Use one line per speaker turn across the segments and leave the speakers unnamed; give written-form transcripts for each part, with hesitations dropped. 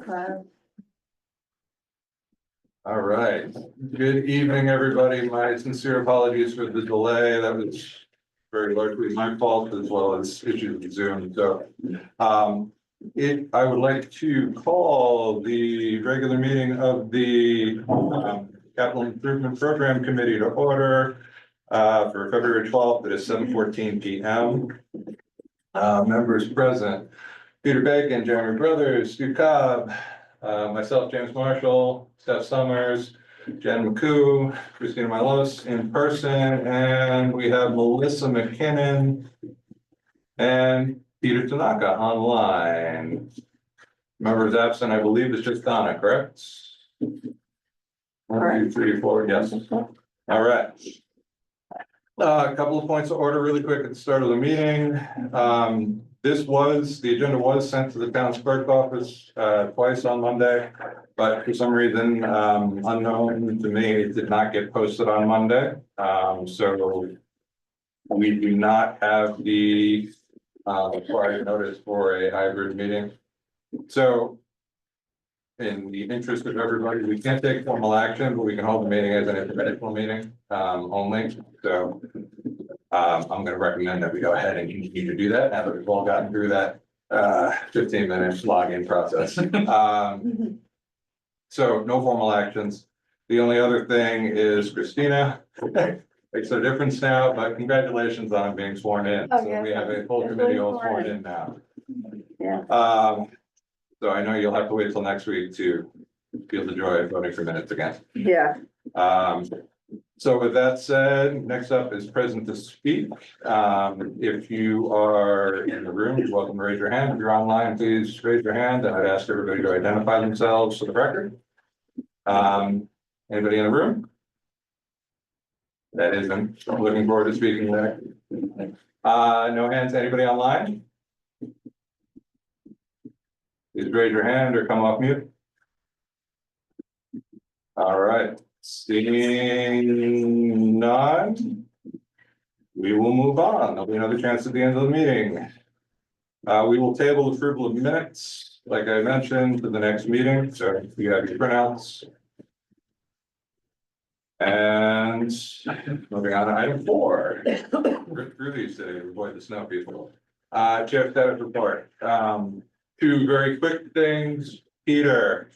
All right. Good evening, everybody. My sincere apologies for the delay. That was very largely my fault as well as issues with Zoom. So I would like to call the regular meeting of the Capital Improvement Program Committee to order for February 12th. It is 7:14 p.m. Members present: Peter Bacon, Jeremy Brothers, Stu Cobb, myself, James Marshall, Steph Summers, Jen McCoo, Christina Milos in person, and we have Melissa McKinnon and Peter Tanaka online. Members absent, I believe, is just Donna, correct? 1, 2, 3, 4, yes. All right. A couple of points of order really quick at the start of the meeting. The agenda was sent to the town's clerk office twice on Monday, but for some reason unknown to me, it did not get posted on Monday. So we do not have the required notice for a hybrid meeting. So in the interest of everybody, we can't take formal action, but we can hold the meeting as an informational meeting only. So I'm going to recommend that we go ahead and continue to do that now that we've all gotten through that 15-minute login process. So no formal actions. The only other thing is Christina makes a difference now, but congratulations on being sworn in.
Oh,
So
yeah.
we have a full committee all sworn in now.
Yeah.
So I know you'll have to wait till next week to feel the joy of voting for minutes again.
Yeah.
So with that said, next up is present to speak. If you are in the room, you're welcome to raise your hand. If you're online, please raise your hand, and I'd ask everybody to identify themselves for the record. Anybody in the room? That isn't. I'm looking forward to speaking there. No hands. Anybody online? Please raise your hand or come off mute. All right. Seeing none, we will move on. There'll be another chance at the end of the meeting. We will table approval of minutes, like I mentioned, to the next meeting. So if you have your printouts. And moving on to item 4. We're through these today to avoid the snow people. Chair status report. 2 very quick things. Peter,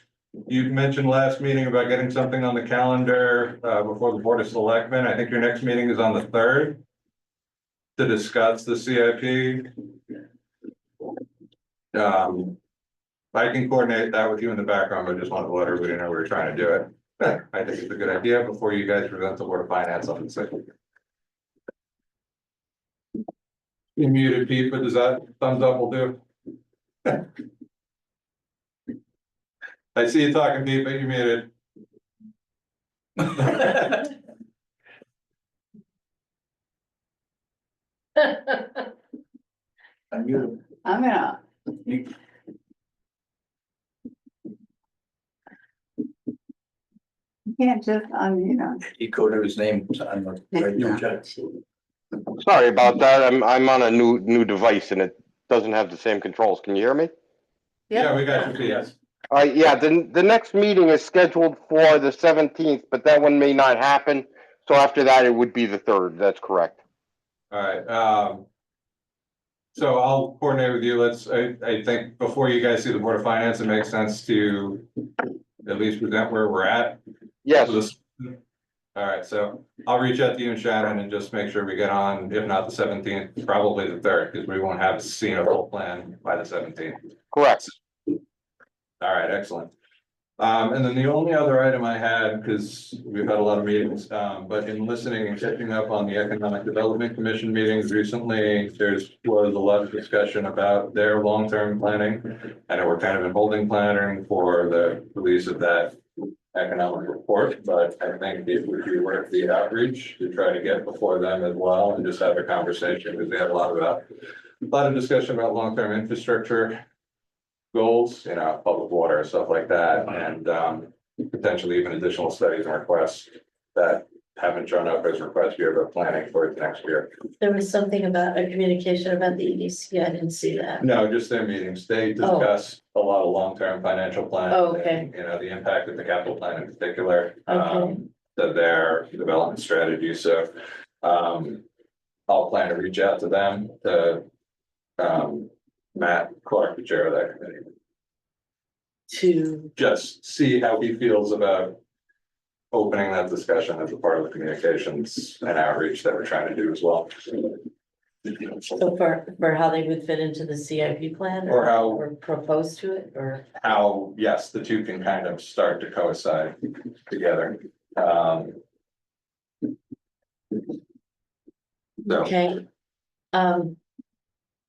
you mentioned last meeting about getting something on the calendar before the Board of Selectmen. I think your next meeting is on the 3rd to discuss the CIP. I can coordinate that with you in the background, but I just wanted to let everybody know we were trying to do it. I think it's a good idea before you guys present the Board of Finance on the 6th. You muted, Pete, but does that thumbs up will do? I see you talking, Pete, but you muted.
I'm gonna. You can't just
He coded his name on the radio chat.
Sorry about that. I'm on a new device and it doesn't have the same controls. Can you hear me?
Yeah, we got you, Pete. Yes.
Yeah, the next meeting is scheduled for the 17th, but that one may not happen. So after that, it would be the 3rd. That's correct.
All right. So I'll coordinate with you. I think before you guys see the Board of Finance, it makes sense to at least present where we're at.
Yes.
All right, so I'll reach out to you and Shannon and just make sure we get on, if not the 17th, probably the 3rd, because we won't have seen a full plan by the 17th.
Correct.
All right, excellent. And then the only other item I had, because we've had a lot of meetings, but in listening and catching up on the Economic Development Commission meetings recently, was a lot of discussion about their long-term planning. I know we're kind of in holding planning for the release of that economic report, but I think it would be worth the outreach to try to get before them as well and just have a conversation, because they have a lot of discussion about long-term infrastructure goals, public water, stuff like that, and potentially even additional studies and requests that haven't shown up as request here, but planning for it next year.
There was something about a communication about the EDC. I didn't see that.
No, just their meetings. They discuss a lot of long-term financial plans.
Oh, okay.
and, you know, the impact of the capital plan in particular,
Okay.
to their development strategy. So, I'll plan to reach out to them, to, Matt Clark, the chair of that committee,
To,
just see how he feels about opening that discussion as a part of the communications and outreach that we're trying to do as well.
so for how they would fit into the CIP plan?
Or how-
Or propose to it, or,
How, yes, the two can kind of start to coincide together. So,
okay.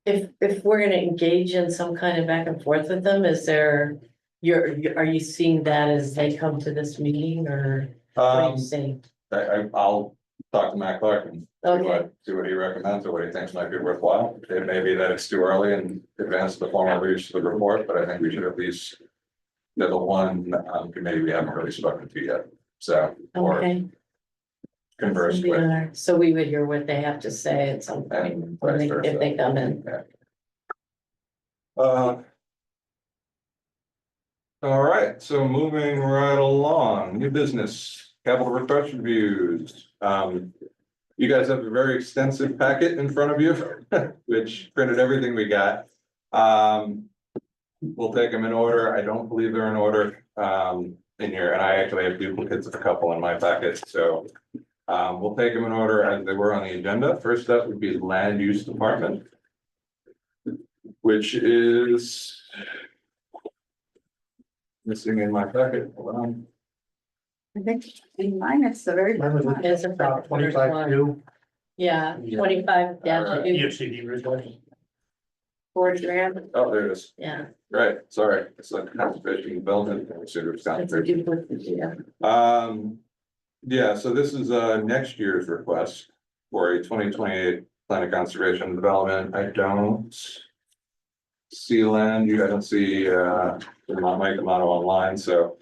If we're gonna engage in some kind of back and forth with them, is there, are you seeing that as they come to this meeting, or what are you saying?
I'll talk to Matt Clark and
Okay,
see what he recommends or what he thinks might be worthwhile. It may be that it's too early and advance the formal reach to the report, but I think we should at least. They're the one committee we haven't really spoken to yet, so, or
okay.
converse with.
Yeah, so we would hear what they have to say at some point,
And
when
vice
if they
versa.
come in.
All right, so moving right along, new business, capital request reviews. You guys have a very extensive packet in front of you, which printed everything we got. We'll take them in order. I don't believe they're in order, in here, and I actually have duplicates of a couple in my packet, so. We'll take them in order as they were on the agenda. First up would be land use department. Which is. Missing in my packet, hold on.
I think in mine, it's the very.
Mine was
first
It's a
About 25 two.
Yeah,
Yeah.
25 down
Alright.
to
EFCD result.
4 grand,
Oh, there it is.
yeah,
Right, sorry. It's like conservation development.
it's a duplicate, yeah.
Yeah, so this is next year's request for a 2028 plan of conservation and development. I don't. See land, I don't see Mike Amato online, so.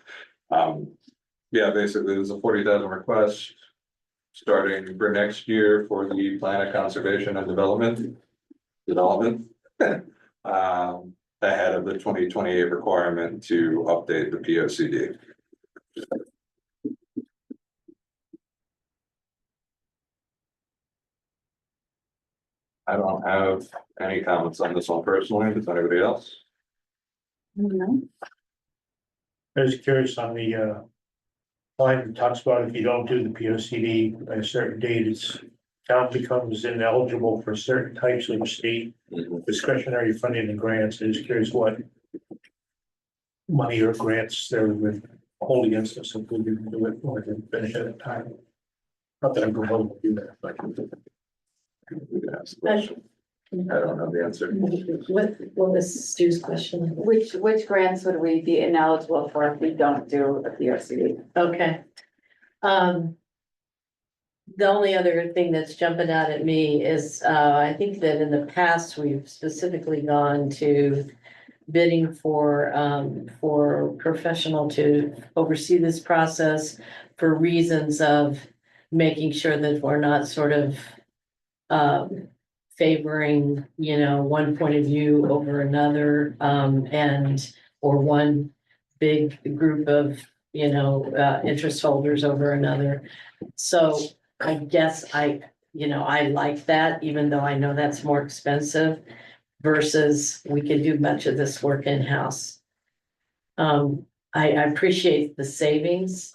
Yeah, basically, there's a 40,000 request. Starting for next year for the plan of conservation and development. Ahead of the 2028 requirement to update the P O C D. I don't have any comments on this one personally. Does anybody else?
No.
I was curious on the line that talks about if you don't do the P O C D by a certain date, it's town becomes ineligible for certain types of state discretionary funding and grants. I was curious what money or grants there would hold against us if we didn't do it or didn't finish at a time. Not that I'm proposing to do that, but
We can ask the question. I don't know the answer.
What was Stu's question?
Which grants would we be ineligible for if we don't do a P O C D?
Okay. The only other thing that's jumping out at me is, I think that in the past, we've specifically gone to bidding for professional to oversee this process for reasons of making sure that we're not sort of favoring, one point of view over another, or one big group of, interest holders over another. So I guess I like that, even though I know that's more expensive versus we can do much of this work in-house. I appreciate the savings,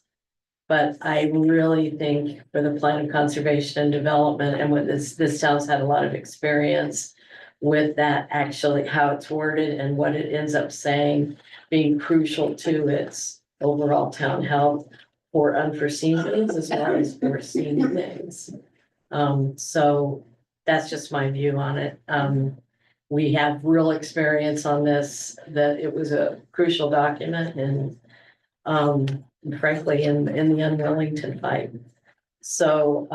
but I really think for the plan of conservation and development and with this town's had a lot of experience with that, actually how it's worded and what it ends up saying, being crucial to its overall town health for unforeseen things as well as foreseen things. So that's just my view on it. We have real experience on this, that it was a crucial document and frankly, in the unwillington fight. So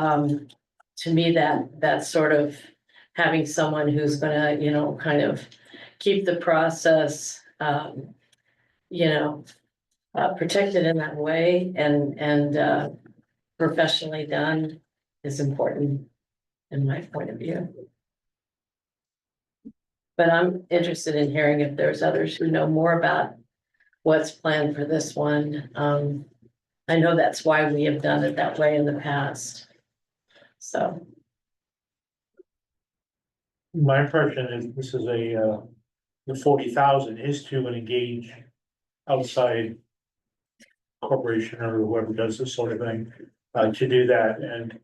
to me, that's sort of having someone who's gonna, kind of keep the process protected in that way and professionally done is important in my point of view. But I'm interested in hearing if there's others who know more about what's planned for this one. I know that's why we have done it that way in the past. So,
My impression is this is the 40,000 is to engage outside corporation or whoever does this sort of thing, to do that, and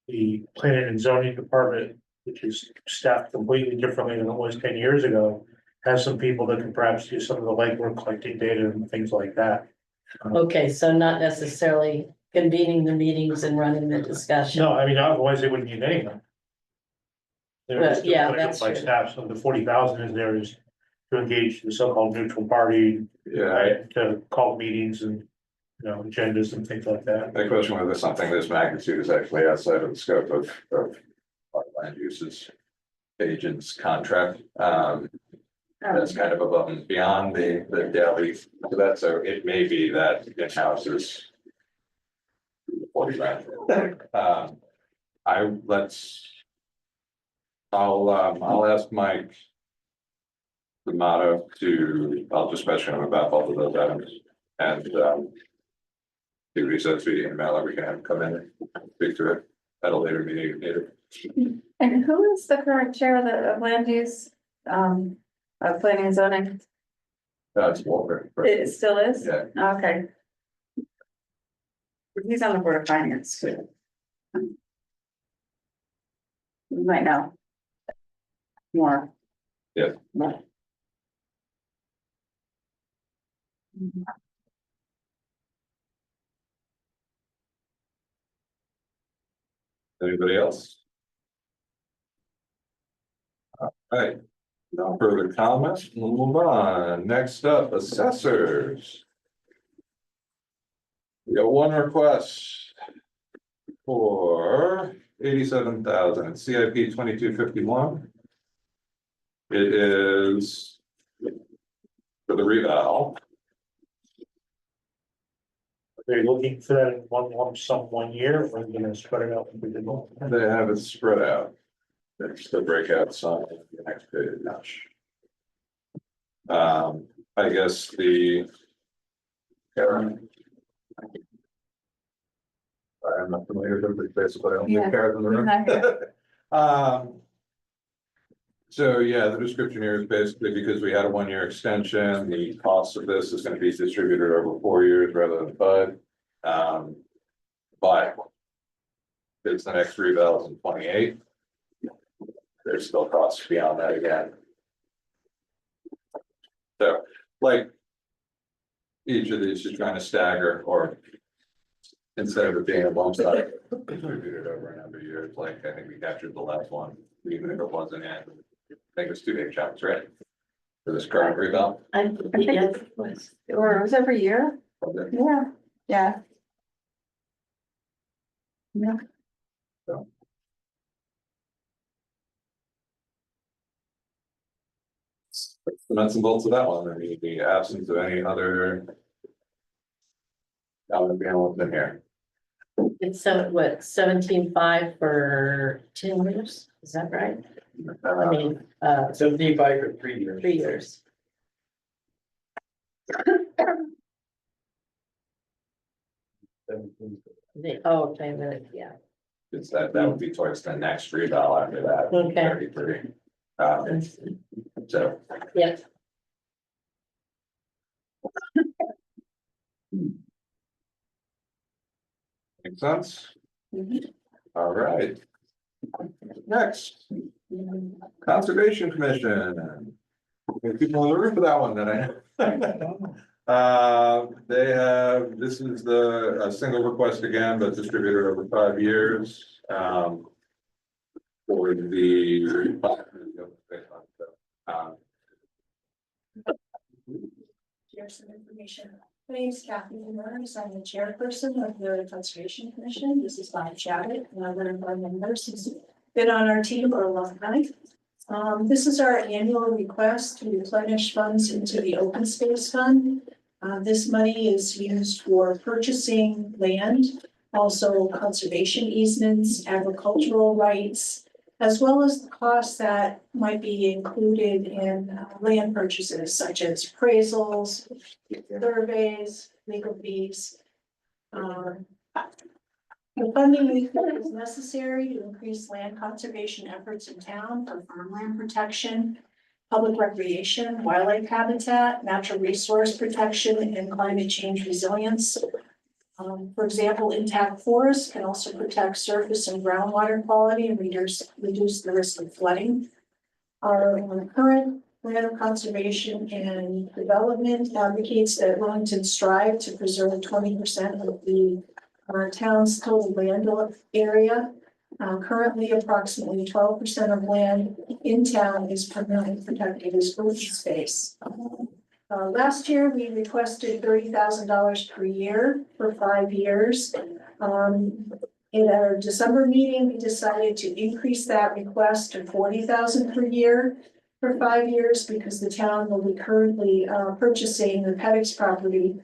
the planning and zoning department, which is staffed completely differently than it was 10 years ago, has some people that can perhaps do some of the legwork, collecting data and things like that.
okay, so not necessarily convening the meetings and running the discussion.
No, I mean, otherwise they wouldn't need anyone. They're
Well,
just
yeah,
gonna go
that's
by
true.
staff, so the 40,000 is there is to engage the so-called neutral party,
Yeah,
right, to call meetings and, agendas and things like that.
the question whether something this magnitude is actually outside of the scope of our land uses agent's contract. That's kind of above and beyond the daily, so that, so it may be that in-house is 40 grand. I'll ask Mike D'Amato I'll just question him about both of those items and, see what he says via email, or we can have him come in and speak to it at a later meeting if needed.
And who is the current chair of the land use, of planning and zoning?
That's Walter.
It still is?
Yeah,
Okay. He's on the board of finance too. You might know. More.
Yeah.
More.
anybody else? All right, no further comments, we'll move on. Next up, assessors. We got one request for 87,000 CIP 2251. It is for the reval.
They're looking for that in one lump sum 1 year, or are they gonna spread it out? We did one.
They have it spread out. There's the breakout sign, the next page. I guess Karen. I'm not familiar with it, basically, I don't
Yeah,
think Karen's in the
he's not
room. So yeah, the description here is basically because we had a 1 year extension, the cost of this is gonna be distributed over 4 years rather than 5. But it's the next reval in 28. There's still costs beyond that again. So, like. Each of these is trying to stagger, or. Instead of it being a lump sum, distributed over a number of years, like I think we captured the last one, even if it wasn't in. I think it was 2 big chunks, right? For this current reval.
I think it was.
Or it was every year? Yeah, yeah. Yeah.
The nuts and bolts of that one, I mean, the absence of any other. Element in here.
It's what, 17.5 for 10 years, is that right? I mean,
75 for 3 years.
3 years. Okay, then, yeah.
It's that would be towards the next reval after that.
Okay.
33. So.
Yep.
Makes sense?
Mhm.
All right. Next, Conservation Commission. We have people in the room for that one that I know. They have, this is a single request again, but distributed over 5 years. For the.
Share some information. My name is Kathy Burns. I'm the chairperson of the Conservation Commission. This is Bob Chabot, another of our members who's been on our team for a long time. This is our annual request to replenish funds into the open space fund. This money is used for purchasing land also conservation easements, agricultural rights, as well as the costs that might be included in land purchases such as appraisals, surveys, legal fees. The funding we feel is necessary to increase land conservation efforts in town for farmland protection, public recreation, wildlife habitat, natural resource protection, and climate change resilience. For example, intact forests can also protect surface and groundwater quality and reduce the risk of flooding. Our current plan of conservation and development advocates that Wellington strive to preserve 20% of the town's total land area. Currently, approximately 12% of land in town is permanently protected as open space. Last year, we requested $30,000 per year for 5 years. In our December meeting, we decided to increase that request to $40,000 per year for 5 years because the town will be currently purchasing the Pettix property.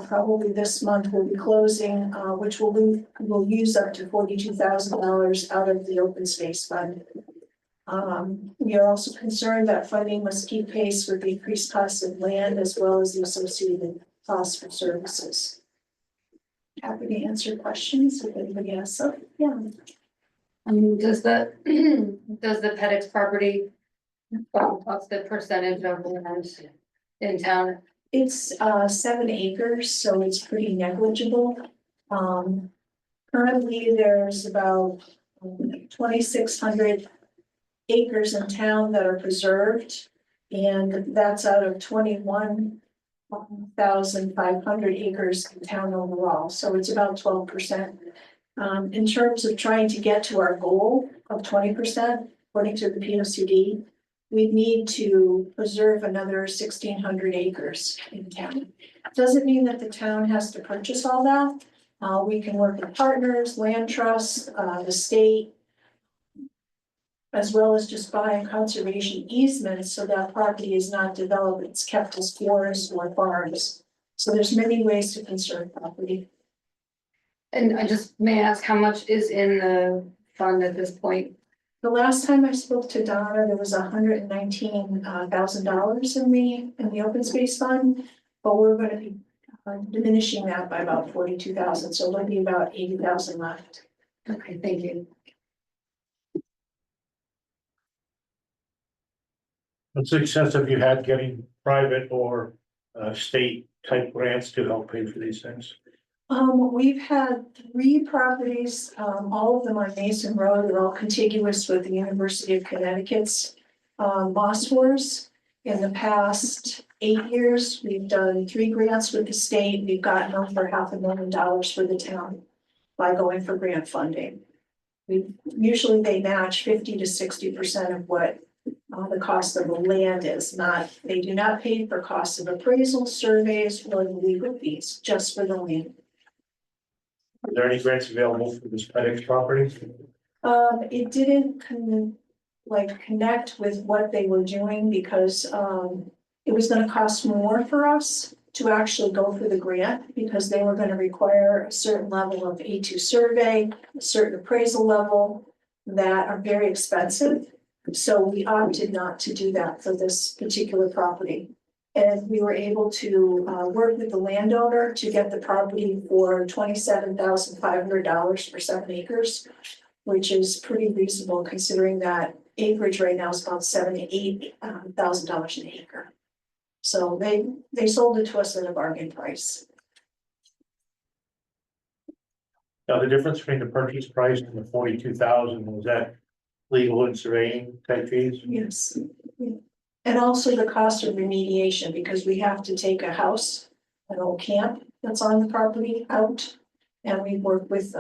Probably this month we'll be closing, which will use up to $42,000 out of the open space fund. We are also concerned that funding must keep pace with the increased cost of land as well as the associated costs for services. Happy to answer questions if anybody has some. Yeah.
Does the, does the Pettix property, what's the percentage of land in town?
It's 7 acres, so it's pretty negligible. Currently, there's about 2,600 acres in town that are preserved, and that's out of 21,500 acres in town overall, so it's about 12%. In terms of trying to get to our goal of 20%, according to the POCD, we need to preserve another 1,600 acres in town. Doesn't mean that the town has to purchase all that. We can work with partners, land trusts, the state, as well as just buying conservation easements so that property is not developed, it's kept as forests or farms. So there's many ways to conserve property.
And I just may ask, how much is in the fund at this point?
The last time I spoke to Donna, there was $119,000 in the open space fund, but we're going to be diminishing that by about 42,000, so there'll be about 80,000 left.
Okay, thank you.
What success have you had getting private or state type grants to help pay for these things?
We've had 3 properties, all of them on Mason Road. They're all contiguous with the University of Connecticut's moss wars. In the past 8 years, we've done 3 grants with the state. We've gotten over $500,000 for the town by going for grant funding. Usually they match 50 to 60% of what the cost of the land is. They do not pay for costs of appraisal, surveys, or the legal fees, just for the land.
Are there any grants available for this Pettix property?
It didn't connect with what they were doing because it was gonna cost more for us to actually go for the grant because they were gonna require a certain level of A2 survey, a certain appraisal level that are very expensive. So we opted not to do that for this particular property. And we were able to work with the landowner to get the property for $27,500 for 7 acres, which is pretty reasonable considering that acreage right now is about $7,000 to $8,000 an acre. So they sold it to us at a bargain price.
Now, the difference between the purchase price and the 42,000, was that legal and surveying type fees?
Yes. And also the cost of remediation, because we have to take a house, an old camp that's on the property out. And we work with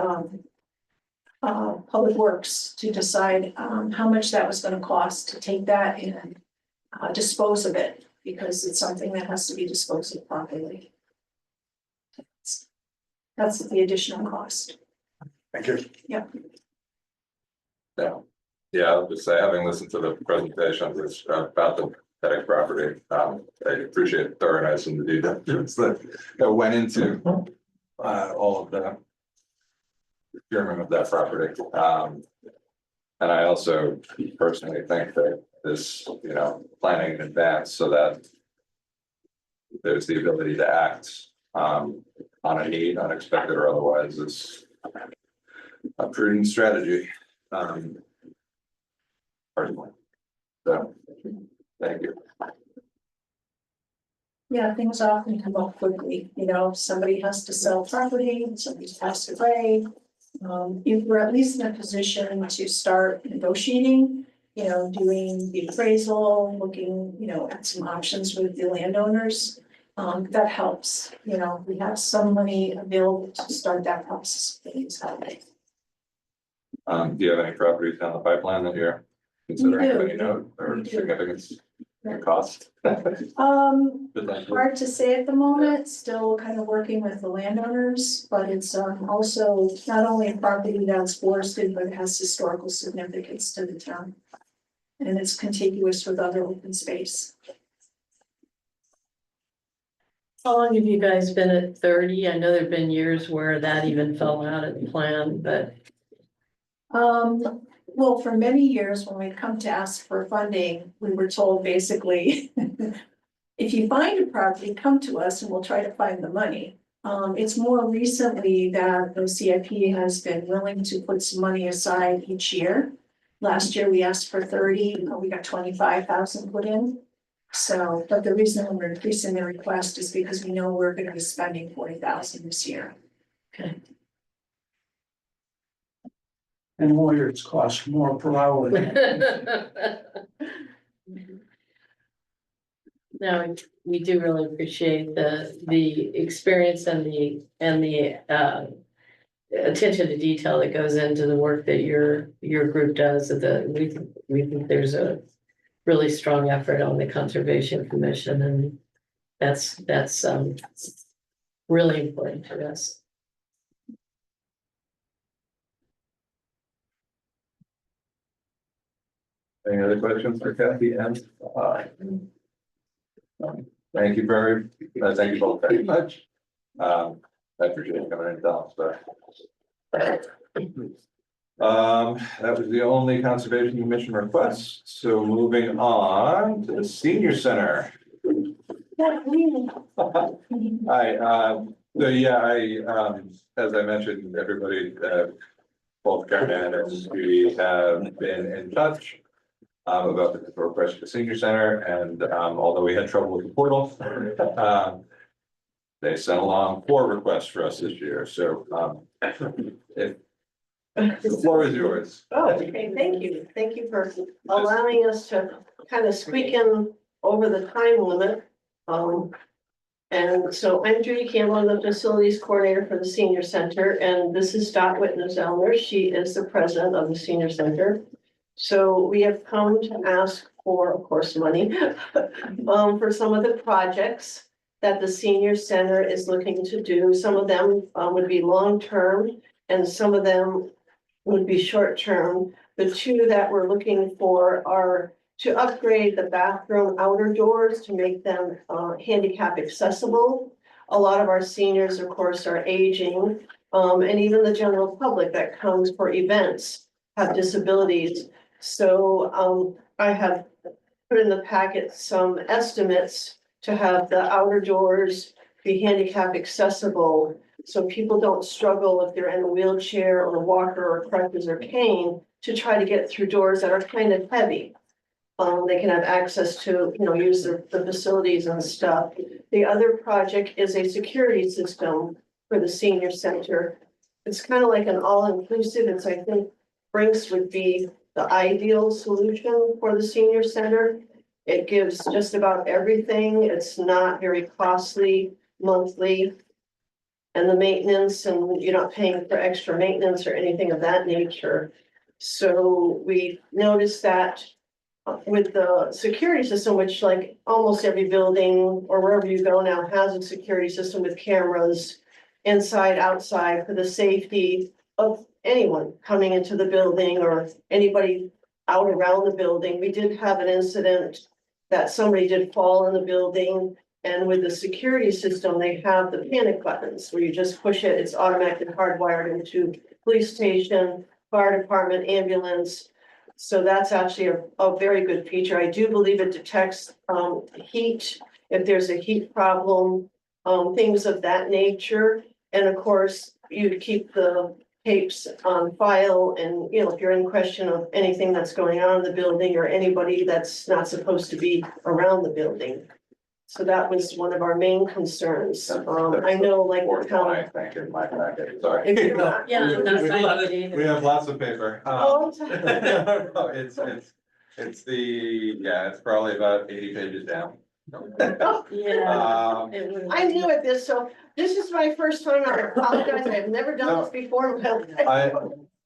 Public Works to decide how much that was gonna cost to take that and dispose of it, because it's something that has to be disposed of properly. That's the additional cost.
Thank you.
Yeah, I'll just say, having listened to the presentations about the Pettix property, I appreciate the thoroughness and the due diligence that went into all of that. procurement of that property. And I also personally think that this, planning in advance so that there's the ability to act, on a need, unexpected or otherwise, is a prudent strategy. Personally. So, thank you.
Yeah, things often come up quickly, somebody has to sell property, somebody's passed away. If we're at least in a position to start negotiating, doing the appraisal, looking, at some options with the landowners. That helps, we have some money available to start that process. Things happen.
Do you have any properties down the pipeline that you're considering of any note or
We do.
significance or cost?
Hard to say at the moment, still kind of working with the landowners, but it's also not only a property that's forested, but it has historical significance to the town. And it's contiguous with other open space.
How long have you guys been at 30? I know there've been years where that even fell out of the plan, but.
Well, for many years, when we come to ask for funding, we were told basically, if you find a property, come to us and we'll try to find the money. It's more recently that the CIP has been willing to put some money aside each year. Last year, we asked for 30, we got 25,000 put in. So, but the reason we're increasing the request is because we know we're gonna be spending 40,000 this year.
And lawyers cost more per hour.
No, we do really appreciate the experience and the attention to detail that goes into the work that your group does. We think there's a really strong effort on the Conservation Commission, and that's really important to us.
Any other questions for Kathy and? Thank you thank you both very much. I appreciate you coming in and telling us that. That was the only Conservation Commission request, so moving on to the Senior Center. Hi, so yeah, as I mentioned, everybody, both Karen and we have been in touch about the request for the Senior Center, and although we had trouble with the portal, they sent along 4 requests for us this year, so if the floor is yours.
Oh, okay, thank you. Thank you for allowing us to kind of squeak in over the time limit. And so I'm Judy Campbell, I'm the facilities coordinator for the Senior Center, and this is Dot Whitney-Zellner. She is the president of the Senior Center. So we have come to ask for, of course, money for some of the projects that the Senior Center is looking to do. Some of them would be long-term and some of them would be short-term. The 2 that we're looking for are to upgrade the bathroom outer doors to make them handicap accessible. A lot of our seniors, of course, are aging, and even the general public that comes for events have disabilities. So I have put in the packet some estimates to have the outer doors be handicap accessible, so people don't struggle if they're in a wheelchair or a walker or crutches or cane to try to get through doors that are kind of heavy. They can have access to, use the facilities and stuff. The other project is a security system for the Senior Center. It's kind of like an all-inclusive. I think Brinks would be the ideal solution for the Senior Center. It gives just about everything. It's not very costly monthly. And the maintenance, and you're not paying for extra maintenance or anything of that nature. So we noticed that with the security system, which like almost every building or wherever you go now has a security system with cameras inside, outside, for the safety of anyone coming into the building or anybody out around the building. We did have an incident that somebody did fall in the building And with the security system, they have the panic buttons where you just push it, it's automatically hardwired into police station, fire department, ambulance. So that's actually a very good feature. I do believe it detects heat, if there's a heat problem, things of that nature. And of course, you keep the tapes on file and, you know, if you're in question of anything that's going on in the building or anybody that's not supposed to be around the building. So that was one of our main concerns. I know like the town.
Thank you, my packet, sorry.
If you're not-
Yeah, I'm not
We-
finding it either.
We have lots of paper.
Oh,
No, it's the, yeah, it's probably about 80 pages down.
Yeah.
Um,
It would-
I knew it this is my first time. I apologize. I've never done this before.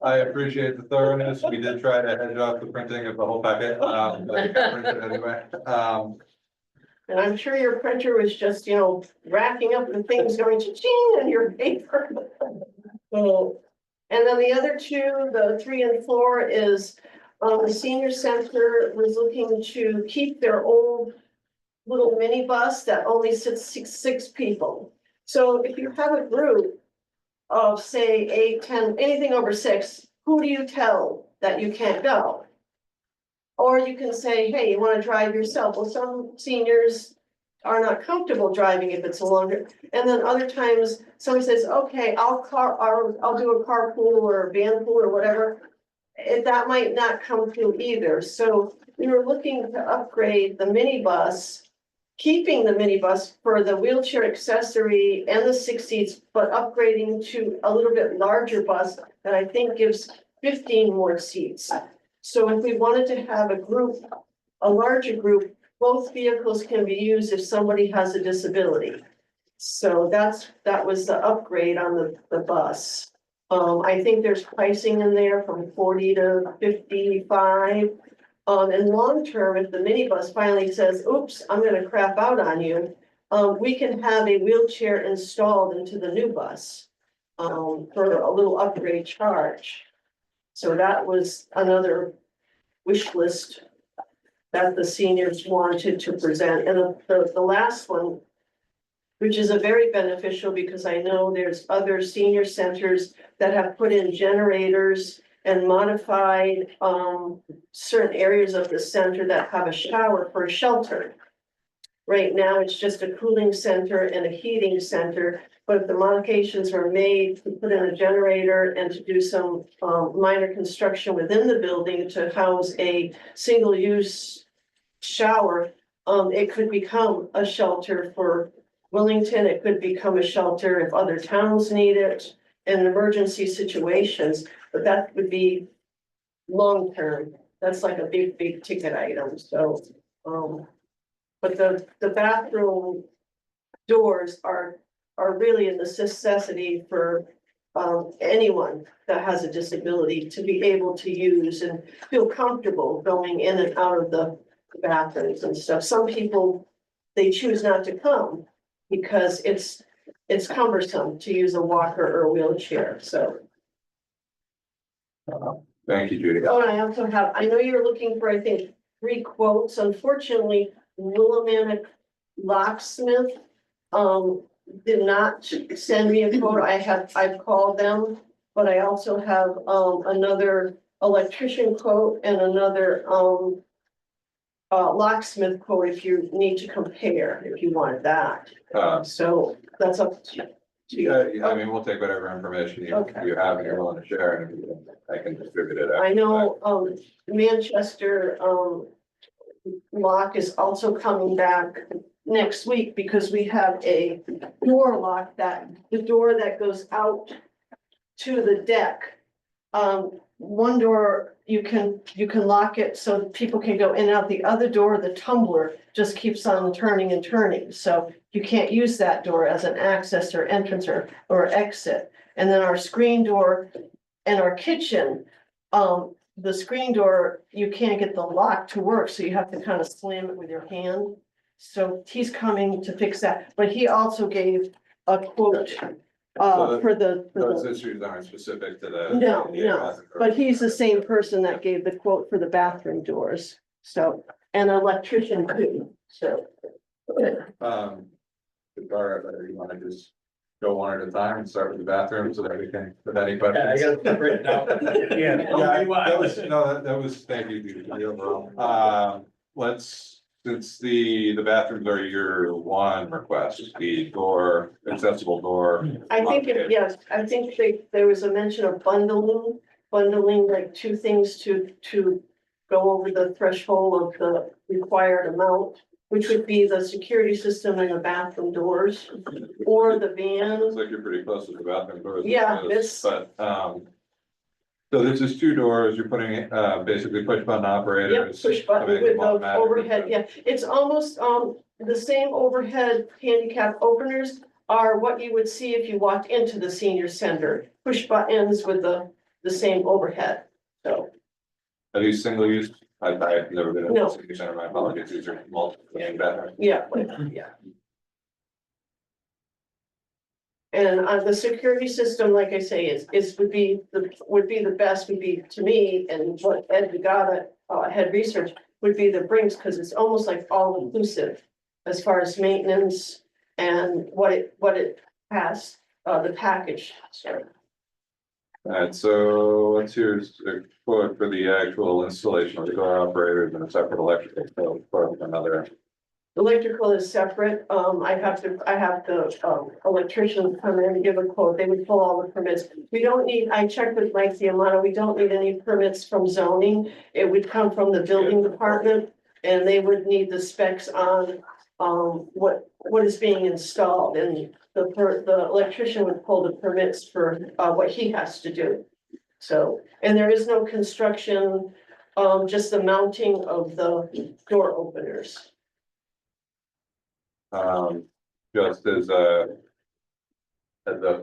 I appreciate the thoroughness. We did try to hedge off the printing of the whole packet, but it got printed anyway.
And I'm sure your printer was just, you know, racking up the things going cha-ching in your paper. So, and then the other two, the 3 and 4 is, the senior center was looking to keep their old little minibus that only sits six people. So if you have a group of say 8, 10, anything over 6, who do you tell that you can't go? Or you can say, hey, you want to drive yourself? Well, some seniors are not comfortable driving if it's a longer, and then other times somebody says, okay, I'll do a carpool or a van pool or whatever. That might not come through either. So we were looking to upgrade the minibus, keeping the minibus for the wheelchair accessory and the 6 seats, but upgrading to a little bit larger bus that I think gives 15 more seats. So if we wanted to have a larger group, both vehicles can be used if somebody has a disability. So that was the upgrade on the bus. I think there's pricing in there from 40 to 55. And long term, if the minibus finally says, oops, I'm gonna crap out on you, we can have a wheelchair installed into the new bus for a little upgrade charge. So that was another wish list that the seniors wanted to present. And the last one, which is a very beneficial because I know there's other senior centers that have put in generators and modified certain areas of the center that have a shower for a shelter. Right now, it's just a cooling center and a heating center, but if the modifications are made to put in a generator and to do some minor construction within the building to house a single-use shower, it could become a shelter for Wellington. It could become a shelter if other towns need it in emergency situations, but that would be long-term. That's like a big ticket item, so, but the bathroom doors are really a necessity for anyone that has a disability to be able to use and feel comfortable going in and out of the bathrooms and stuff. Some people, they choose not to come because it's cumbersome to use a walker or a wheelchair, so.
Thank you, Judy.
Oh, and I also have, I know you're looking for, I think, 3 quotes. Unfortunately, Willimantic Locksmith did not send me a quote. I've called them, but I also have another electrician quote and another locksmith quote if you need to compare, if you want that. So that's up to you.
Yeah, I mean, we'll take whatever information you
Okay.
have and you're willing to share, and I can distribute it.
I know Manchester lock is also coming back next week because we have a door lock the door that goes out to the deck. One door, you can lock it so people can go in and out. The other door, the tumbler, just keeps on turning and turning. So you can't use that door as an access or entrance or exit. And then our screen door and our kitchen, the screen door, you can't get the lock to work, so you have to kind of slam it with your hand. So he's coming to fix that, but he also gave a quote for
Those
the,
issues aren't specific to the.
no, but he's the same person that gave the quote for the bathroom doors, so, and electrician too, so.
Or you wanna just go one at a time and start with the bathroom so that we can, with any
Yeah, I
questions?
gotta write it down.
Yeah.
That was, no, that was, thank you, Judy, for the overall. Let's, since the bathrooms are your one request, the door, accessible door.
I think, yes, I think there was a mention of bundling like two things to go over the threshold of the required amount, which would be the security system and the bathroom doors, or the
Looks
van.
like you're pretty close to the bathroom doors.
Yeah, it's-
But, so this is two doors, you're putting, basically push button
Yep,
operators.
push button
to make
with
them
the
automatic.
overhead, yeah, it's almost, the same overhead handicap openers are what you would see if you walked into the senior center, push buttons with the same overhead, so.
Are these single use? I've never been in
No.
a senior center, my apologies, these are multiple bathrooms.
Yeah, yeah. And the security system, like I say, would be the best, would be to me, and what Ed Vigata had researched, would be the Brinks, because it's almost like all inclusive. As far as maintenance and what it has, the package, sorry.
Alright, so let's hear a quote for the actual installation of the door operators and a separate electrical code for another.
Electrical is separate, I have the electrician come in and give a quote, they would pull all the permits. We don't need, I checked with Mike Giamano, we don't need any permits from zoning, it would come from the building department. And they would need the specs on, what is being installed, and the electrician would pull the permits for, what he has to do. So, and there is no construction, just the mounting of the door openers.
Just as of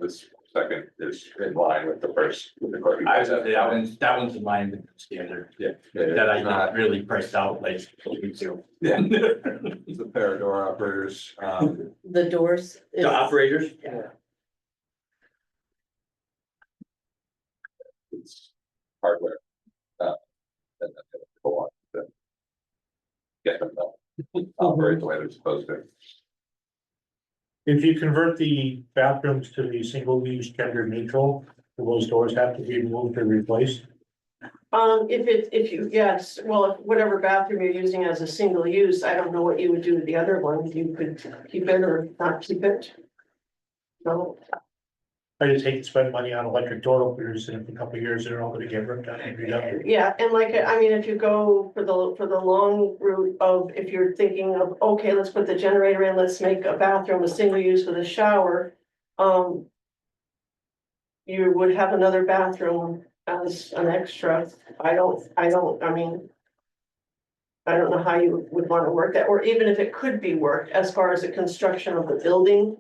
this second is in line with the first. With the quote you
I
guys
would
had.
say that one's in line with the standard,
Yeah.
that I
It's not-
not really priced out like we do.
Yeah, it's a pair of door operators,
The doors. is-
The operators?
it's hardware. And then they go on to get them to operate the way they're supposed to.
If you convert the bathrooms to the single-use gender neutral, will those doors have to be removed or replaced?
If you, yes, well, if whatever bathroom you're using as a single use, I don't know what you would do with the other one, you could keep it or not keep it. No,
I just hate to spend money on electric door openers, and in a couple of years, they're all gonna get ripped out and redone.
yeah, and like, I mean, if you go for the long route of, if you're thinking of, okay, let's put the generator in, let's make a bathroom a single use with a shower. You would have another bathroom as an extra, I mean. I don't know how you would want to work that, or even if it could be worked as far as the construction of the building.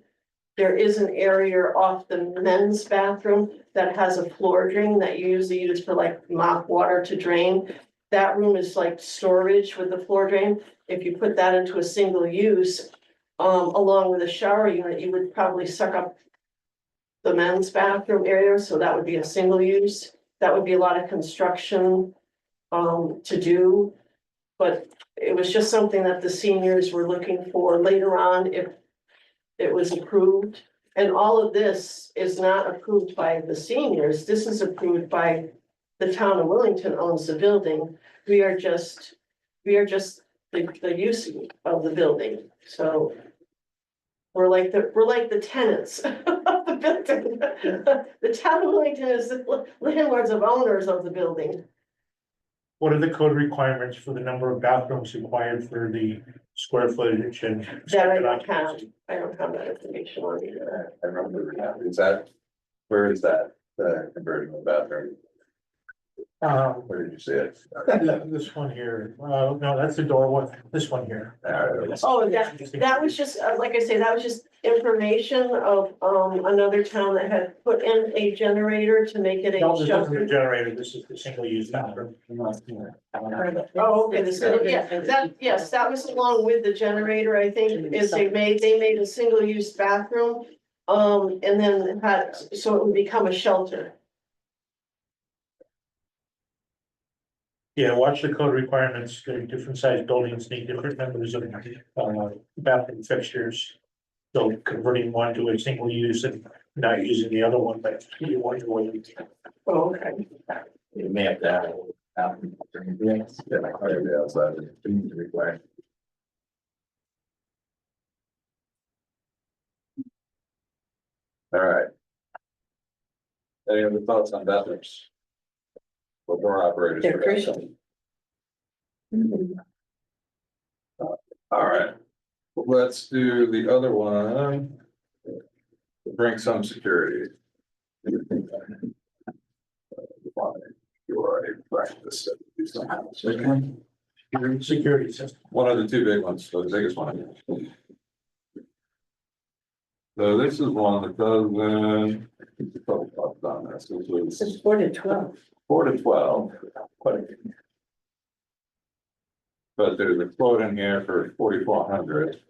There is an area off the men's bathroom that has a floor drain that you usually use for like mop water to drain. That room is like storage with the floor drain. If you put that into a single use, along with a shower unit, you would probably suck up the men's bathroom area, so that would be a single use. That would be a lot of construction, to do. But it was just something that the seniors were looking for later on if it was approved. And all of this is not approved by the seniors. This is approved by the town of Wellington owns the building. We are just the use of the building, so. We're like the tenants of the building. The town of Wellington is the landlords of owners of the building.
What are the code requirements for the number of bathrooms required for the square footage and?
That I don't have that information on me.
I remember, is that, where is that, the conversion of the bathroom? Where did you see it?
This one here, no, that's the door one, this one here.
Oh, that was just, like I say, that was just information of, another town that had put in a generator to make it a
No, this isn't the
shelter.
generator, this is the single use bathroom.
Oh, okay, yes, that was along with the generator, I think, is they made a single use bathroom. And then had, so it would become a shelter.
Yeah, watch the code requirements, the different sized buildings need different numbers of bathroom fixtures. So converting one to a single use and not using the other one, but you want to wait.
Oh, okay.
You may have to have. Yes. Yeah, outside. Required. All right. Any other thoughts on bathrooms? Or door operators?
They're crucial.
All right, let's do the other one. Bring some security. You already practiced it somehow.
Security system.
One of the two big ones, so the biggest one. So this is one that doesn't. On this, this was
It's 4 to 12.
4 to 12. But there's a quote in here for 4,400.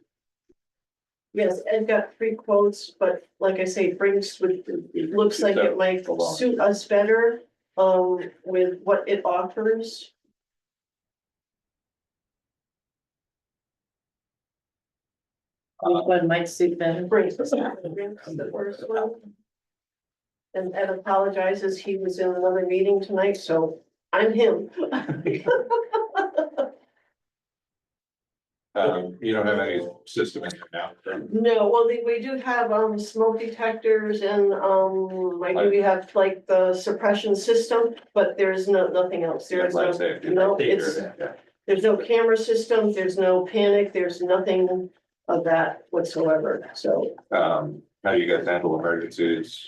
Yes, Ed got 3 quotes, but like I say, Brinks would, it looks like it might suit us better, with what it offers.
Which one might suit better?
Brinks, Brinks, the first one. And Ed apologizes, he was in another meeting tonight, so I'm him.
You don't have any system in there now.
No, well, we do have, smoke detectors and, we have like the suppression system, but there's nothing else. There's
Life safety.
no, it's, there's no camera system, there's no panic, there's nothing of that whatsoever, so.
How do you guys handle emergencies?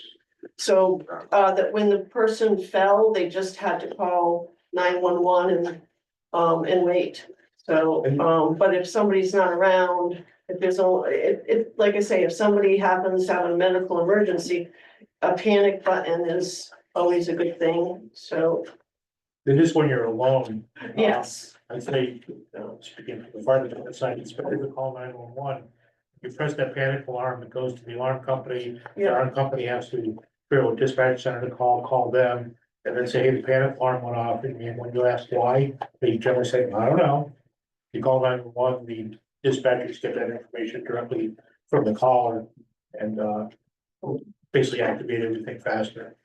So, that when the person fell, they just had to call 911 and wait. So, but if somebody's not around, if there's only, like I say, if somebody happens to have a medical emergency, a panic button is always a good thing, so,
It is when you're alone.
yes.
I say, speaking from the fire department side, it's better to call 911. You press that panic alarm, it goes to the alarm company. The
Yeah,
alarm company has to go to dispatch center to call them, and then say, hey, the panic alarm went off, and when you ask why, they generally say, I don't know. You call 911, the dispatchers get that information directly from the caller, and basically activate everything faster.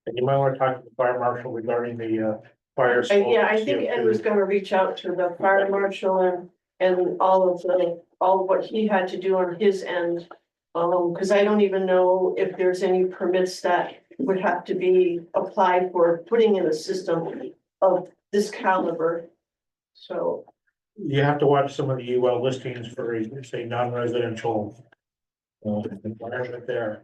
And you might want to talk to the fire marshal regarding the fire.
yeah, I think Ed was gonna reach out to the fire marshal and all of what he had to do on his end. Cause I don't even know if there's any permits that would have to be applied for putting in a system of this caliber. So,
You have to watch some of the UL listings for, say, non-residential environment there,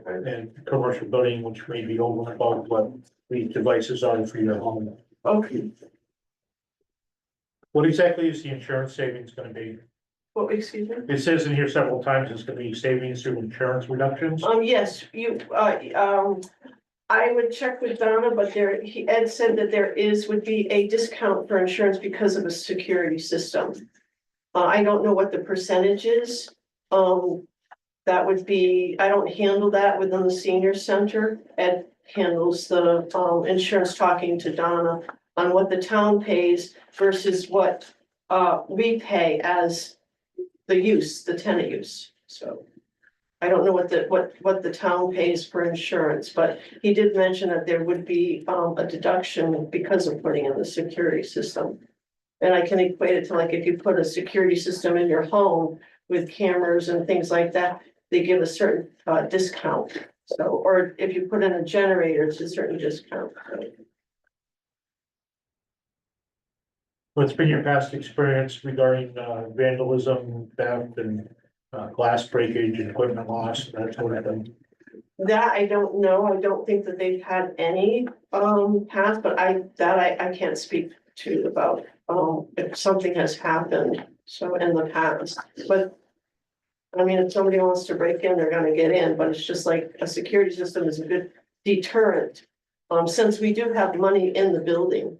and commercial building, which may be over and above what these devices are for your home.
okay,
What exactly is the insurance savings gonna be?
well, excuse me.
It says in here several times it's gonna be savings through insurance reductions.
Yes, I would check with Donna, but Ed said that would be a discount for insurance because of a security system. I don't know what the percentage is. That would be, I don't handle that within the senior center. Ed handles the, insurance, talking to Donna on what the town pays versus what, we pay as the tenant use, so. I don't know what the town pays for insurance, but he did mention that there would be a deduction because of putting in the security system. And I can equate it to like if you put a security system in your home with cameras and things like that, they give a certain discount. So, or if you put in a generator, it's a certain discount.
What's been your past experience regarding vandalism, theft, and glass breakage and equipment loss, and that sort of thing?
That I don't know. I don't think that they've had any past, but I can't speak to about if something has happened so in the past, but. I mean, if somebody wants to break in, they're gonna get in, but it's just like a security system is a good deterrent. Since we do have money in the building,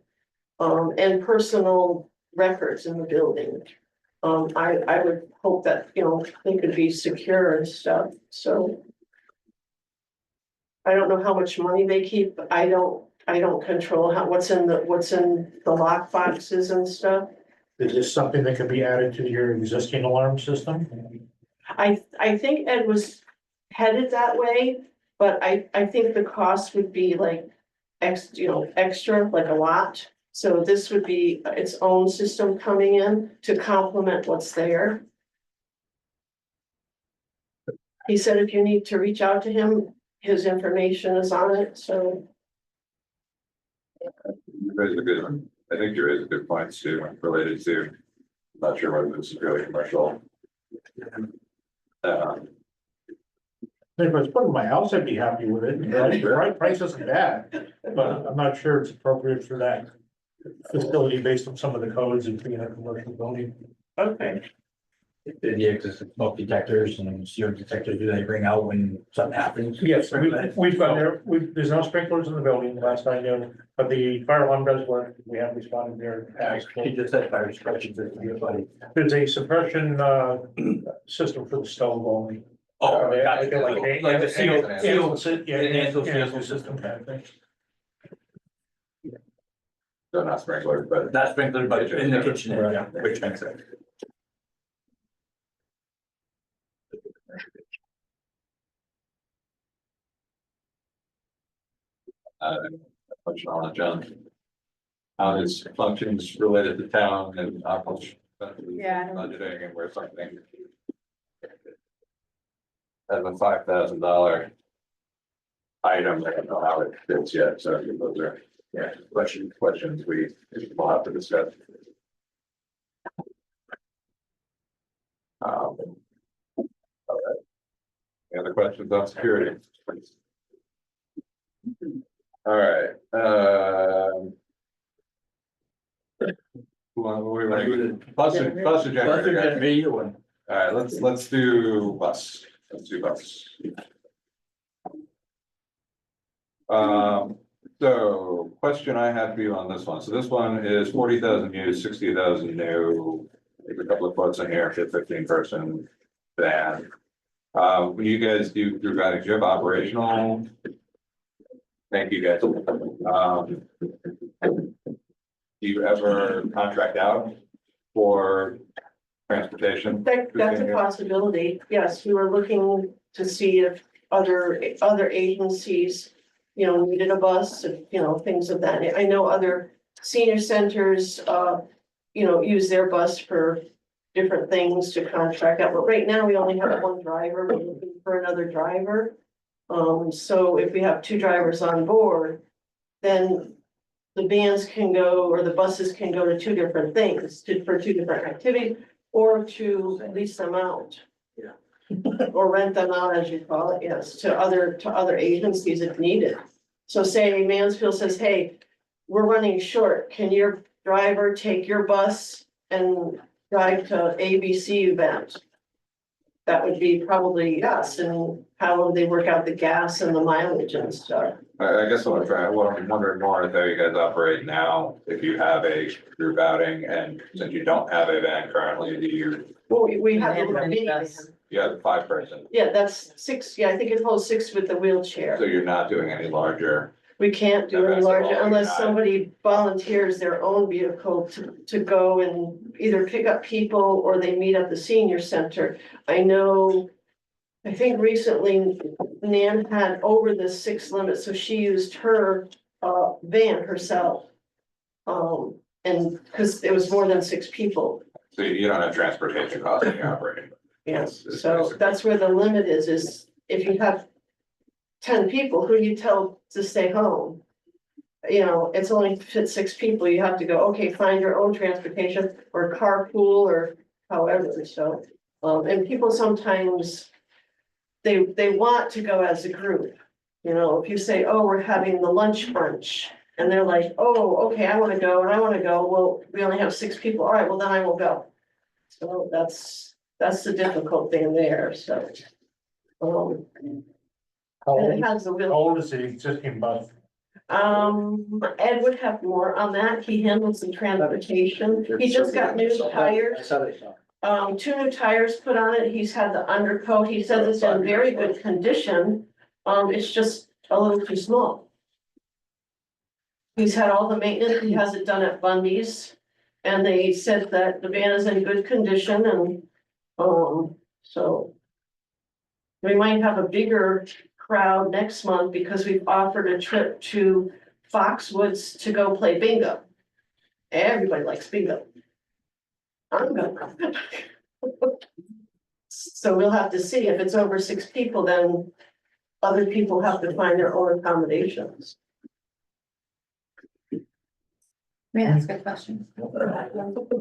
and personal records in the building. I would hope that, they could be secure and stuff, so. I don't know how much money they keep, but I don't control what's in the lock boxes and stuff.
Is this something that could be added to your existing alarm system?
I think Ed was headed that way, but I think the cost would be like extra, like a lot. So this would be its own system coming in to complement what's there. He said if you need to reach out to him, his information is on it, so.
I think there is a good point too, related to, not sure whether this is really commercial.
If I was putting my house, I'd be happy with it. The price isn't bad, but I'm not sure it's appropriate for that facility based on some of the codes and being a commercial building.
Okay,
The existing smoke detectors and CO detectors, do they bring out when something happens?
Yes, we've got there, there's no sprinklers in the building, the last I knew, but the fire alarm does work. We have responded there.
He just said fire suppression system, everybody.
There's a suppression system for the stove only.
Oh,
They-
gotcha.
they're like
Like the seal,
Yeah,
enhanced
yeah,
seal system.
kind of thing.
So not sprinkler, but
Not sprinkled, but in the kitchen area,
Right.
which makes sense.
function on John. How his functions related to town and accomplish
Yeah.
budgeting and where something. As a $5,000 item, I don't know how it fits yet, so those are, yeah, questions we will have to discuss. All right. Any other questions on security? All right, well, we were doing bus or generator, guys?
Either one.
All right, let's do bus. So question I have for you on this one. So this one is 40,000 used, 60,000 new. There's a couple of quotes in here, 15-person van. When you guys do guiding, do you have operational? Thank you, guys. Do you ever contract out for transportation?
that's a possibility. Yes, we were looking to see if other agencies, needed a bus, things of that. I know other senior centers, use their bus for different things to contract out, but right now we only have one driver. We're looking for another driver. So if we have two drivers on board, then the vans can go, or the buses can go to two different things, for two different activities, or to lease them out.
Yeah.
Or rent them out, as you call it, yes, to other agencies if needed. So say Mansfield says, hey, we're running short, can your driver take your bus and drive to ABC event? That would be probably yes, and how will they work out the gas and the mileage and stuff?
I guess what I'm wondering more is how you guys operate now, if you have a group outing, and since you don't have a van currently, do you,
Well, we have a
And
little
then
mini van.
bus.
you have a 5-person,
Yeah, that's 6, I think it holds 6 with the
so
wheelchair.
you're not doing any larger,
We can't do any
That's all,
larger
you're
unless
not-
somebody volunteers their own vehicle to go and either pick up people or they meet at the senior center. I think recently Nan had over the 6 limit, so she used her van herself. And because it was more than 6 people,
so you don't have transportation costs when you're operating.
yes, so that's where the limit is if you have 10 people, who you tell to stay home? It's only fit 6 people, you have to go, okay, find your own transportation or carpool or however, so. And people sometimes, they want to go as a group. If you say, oh, we're having the lunch brunch, and they're like, oh, okay, I wanna go and I wanna go, well, we only have 6 people, all right, well, then I will go. So that's the difficult thing there, so.
How
And
old,
it has the
how
wheel.
old is the existing bus?
Ed would have more on that. He handles the transportation. He just got new tires. 2 new tires put on it. He's had the undercoat. He says it's in very good condition. It's just a little too small. He's had all the maintenance, he has it done at Bundy's, and they said that the van is in good condition and, so. We might have a bigger crowd next month because we've offered a trip to Foxwoods to go play bingo. Everybody likes bingo. I'm gonna. So we'll have to see, if it's over 6 people, then other people have to find their own accommodations.
Yeah, that's a good question.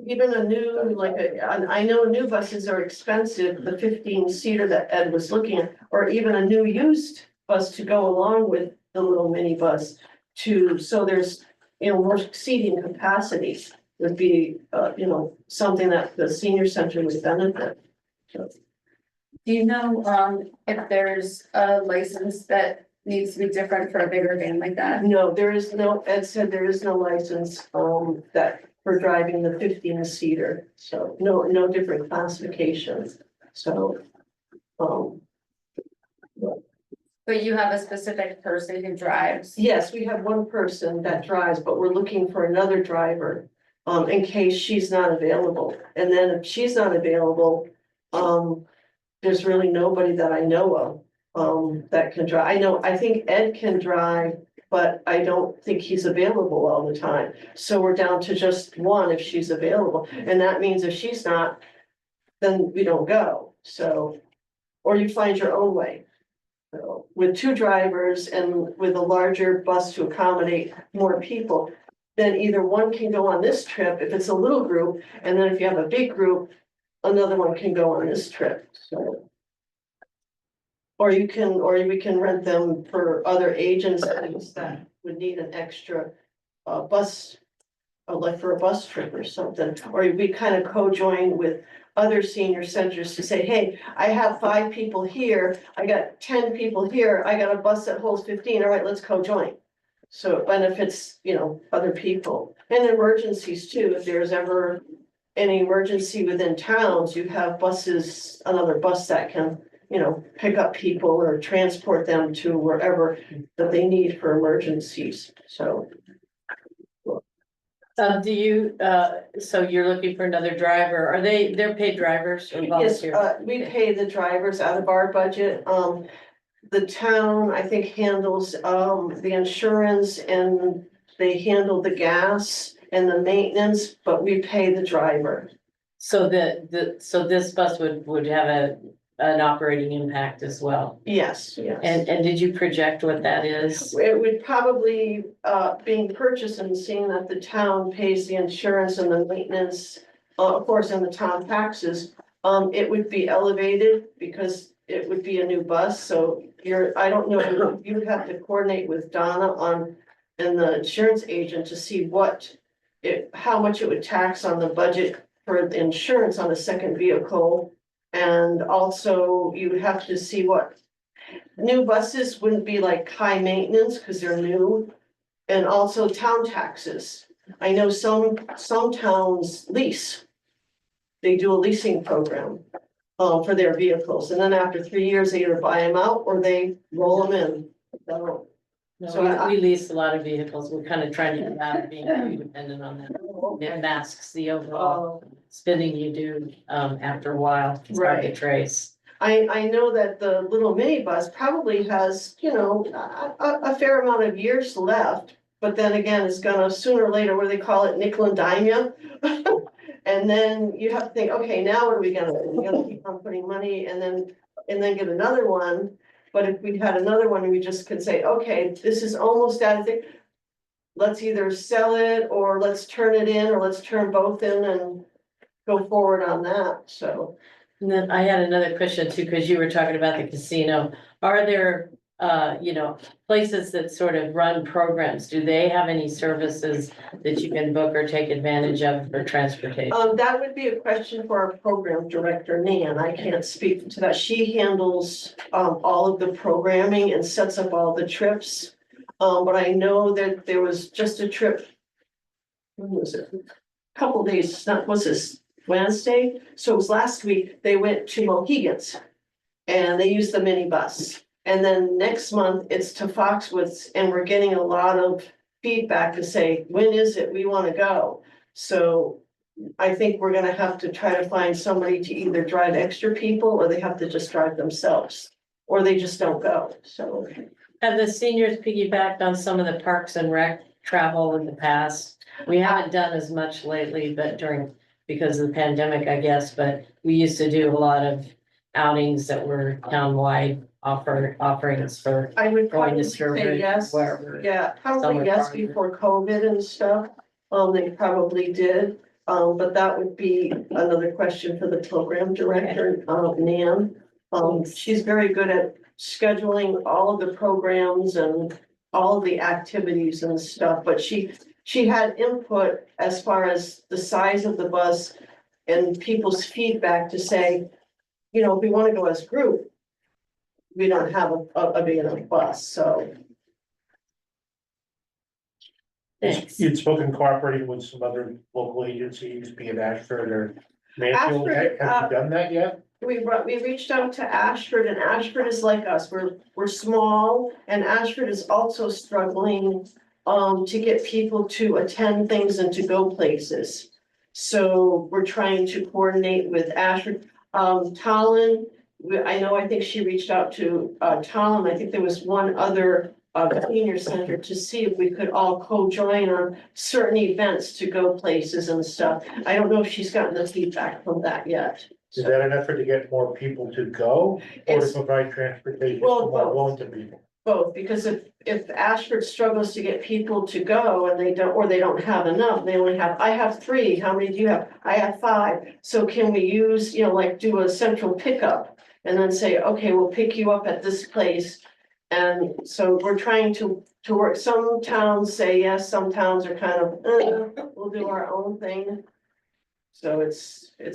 Even a new, I know new buses are expensive, the 15-seater that Ed was looking at, or even a new used bus to go along with the little mini bus so there's, more seating capacity would be, something that the senior center would benefit. So,
Do you know, if there's a license that needs to be different for a bigger van like that?
no, there is no, Ed said there is no license, that for driving the 15-seater, so no different classifications, so.
But you have a specific person who drives?
Yes, we have one person that drives, but we're looking for another driver, in case she's not available, and then if she's not available, there's really nobody that I know of, that can drive. I think Ed can drive, but I don't think he's available all the time. So we're down to just one if she's available, and that means if she's not, then we don't go, so, or you find your own way. So, with 2 drivers and with a larger bus to accommodate more people, then either one can go on this trip if it's a little group, and then if you have a big group, another one can go on this trip, so. Or we can rent them for other agencies that would need an extra bus, like for a bus trip or something, or we kind of co-join with other senior centers to say, hey, I have 5 people here, I got 10 people here, I got a bus that holds 15, all right, let's co-join. So it benefits, other people, and emergencies too, if there's ever any emergency within towns, you have buses, another bus that can, pick up people or transport them to wherever that they need for emergencies, so.
So you're looking for another driver, they're paid drivers or
Yes,
volunteer?
we pay the drivers out of our budget, the town, I think, handles, the insurance and they handle the gas and the maintenance, but we pay the driver.
So so this bus would have an operating impact as well?
Yes, yes.
And did you project what that is?
It would probably, being purchased and seeing that the town pays the insurance and the maintenance, of course, and the town taxes, it would be elevated because it would be a new bus, so I don't know, you would have to coordinate with Donna and the insurance agent to see how much it would tax on the budget for the insurance on a second vehicle. And also you would have to see what new buses wouldn't be like high maintenance because they're new. And also town taxes. I know some towns lease. They do a leasing program for their vehicles. And then after 3 years, they either buy them out or they roll them in. So
No, we lease a lot of vehicles. We're kind of trying to get out of being too dependent on that. It masks the overall spending you do after a while. It's hard to
Right.
trace.
I know that the little minibus probably has, a fair amount of years left. But then again, it's gonna sooner or later, what do they call it, nickel and dime you? And then you have to think, okay, now what are we gonna do? We're gonna keep on putting money and then get another one. But if we had another one, we just could say, okay, this is almost out of thing. Let's either sell it or let's turn it in or let's turn both in and go forward on that, so.
And then I had another question too, because you were talking about the casino. Are there, places that sort of run programs? Do they have any services that you can book or take advantage of for transportation?
That would be a question for our program director, Nan. I can't speak to that. She handles, all of the programming and sets up all the trips. But I know that there was just a trip. When was it? Couple days, was this Wednesday? So it was last week, they went to Mohegan's. And they used the minibus. And then next month, it's to Foxwoods, and we're getting a lot of feedback to say, when is it we wanna go? So I think we're gonna have to try to find somebody to either drive extra people, or they have to just drive themselves, or they just don't go, so.
Have the seniors piggybacked on some of the parks and rec travel in the past? We haven't done as much lately, but because of the pandemic, I guess, but we used to do a lot of outings that were townwide offerings for
I would
going
probably
to
say
Sturbridge,
yes,
wherever.
yeah,
Summer
probably yes
farm.
before COVID and stuff. They probably did, but that would be another question for the program director, Nan. She's very good at scheduling all of the programs and all of the activities and stuff, but she had input as far as the size of the bus and people's feedback to say, you know, if we wanna go as a group, we don't have a big enough bus, so.
Thanks.
You'd spoken cooperating with some other local agencies, be it Ashford or Mansfield.
Ashford,
Have you done that yet?
We reached out to Ashford, and Ashford is like us, we're small, and Ashford is also struggling. To get people to attend things and to go places. So we're trying to coordinate with Ashford, Tallinn. I think she reached out to Tallinn, I think there was one other senior center to see if we could all co-join on certain events to go places and stuff. I don't know if she's gotten the feedback from that yet.
Is that an effort to get more people to go or to
It's-
provide transportation
Well,
for more
both.
Wellington people?
Both, because if Ashford struggles to get people to go and they don't have enough, I have 3, how many do you have? I have 5, so can we use, like do a central pickup? And then say, okay, we'll pick you up at this place. And so we're trying to work, some towns say yes, some towns are kind of, we'll do our own thing. So it's a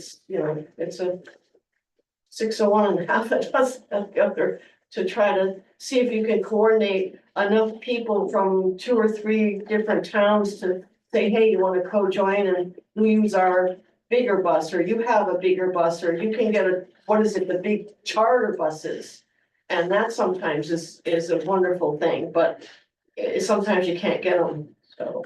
601 and half a dozen of the other, to try to see if you can coordinate enough people from 2 or 3 different towns to say, hey, you wanna co-join and we use our bigger bus, or you have a bigger bus, or you can get the big charter buses. And that sometimes is a wonderful thing, but sometimes you can't get them, so.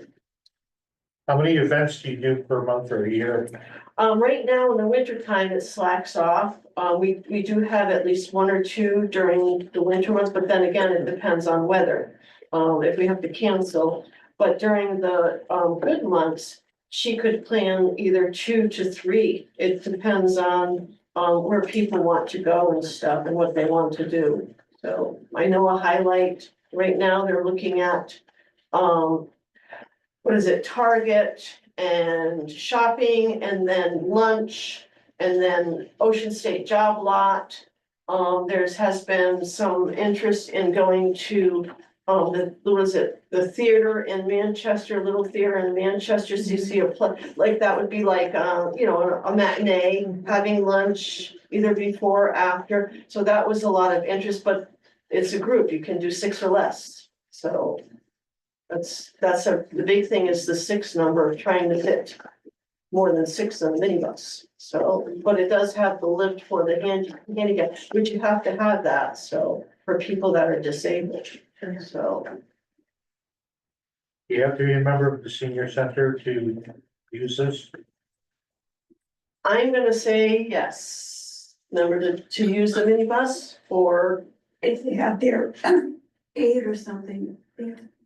How many events do you do per month or a year?
Right now in the winter time, it slacks off. We do have at least 1 or 2 during the winter months, but then again, it depends on weather. If we have to cancel, but during the good months, she could plan either 2 to 3. It depends on where people want to go and stuff and what they want to do. So I know a highlight right now, they're looking at Target and shopping, and then lunch, and then Ocean State Job Lot. Has been some interest in going to, the theater in Manchester, Little Theater in Manchester, so you see a play, like that would be like, a matinee, having lunch either before or after. So that was a lot of interest, but it's a group, you can do 6 or less, so. The big thing is the 6 number, trying to fit more than 6 in a minibus. So, but it does have the lift for the handicap, which you have to have that, so, for people that are disabled, so.
You have to be a member of the senior center to use this.
I'm gonna say yes. Remember to use the minibus, or
If they have their aid or something.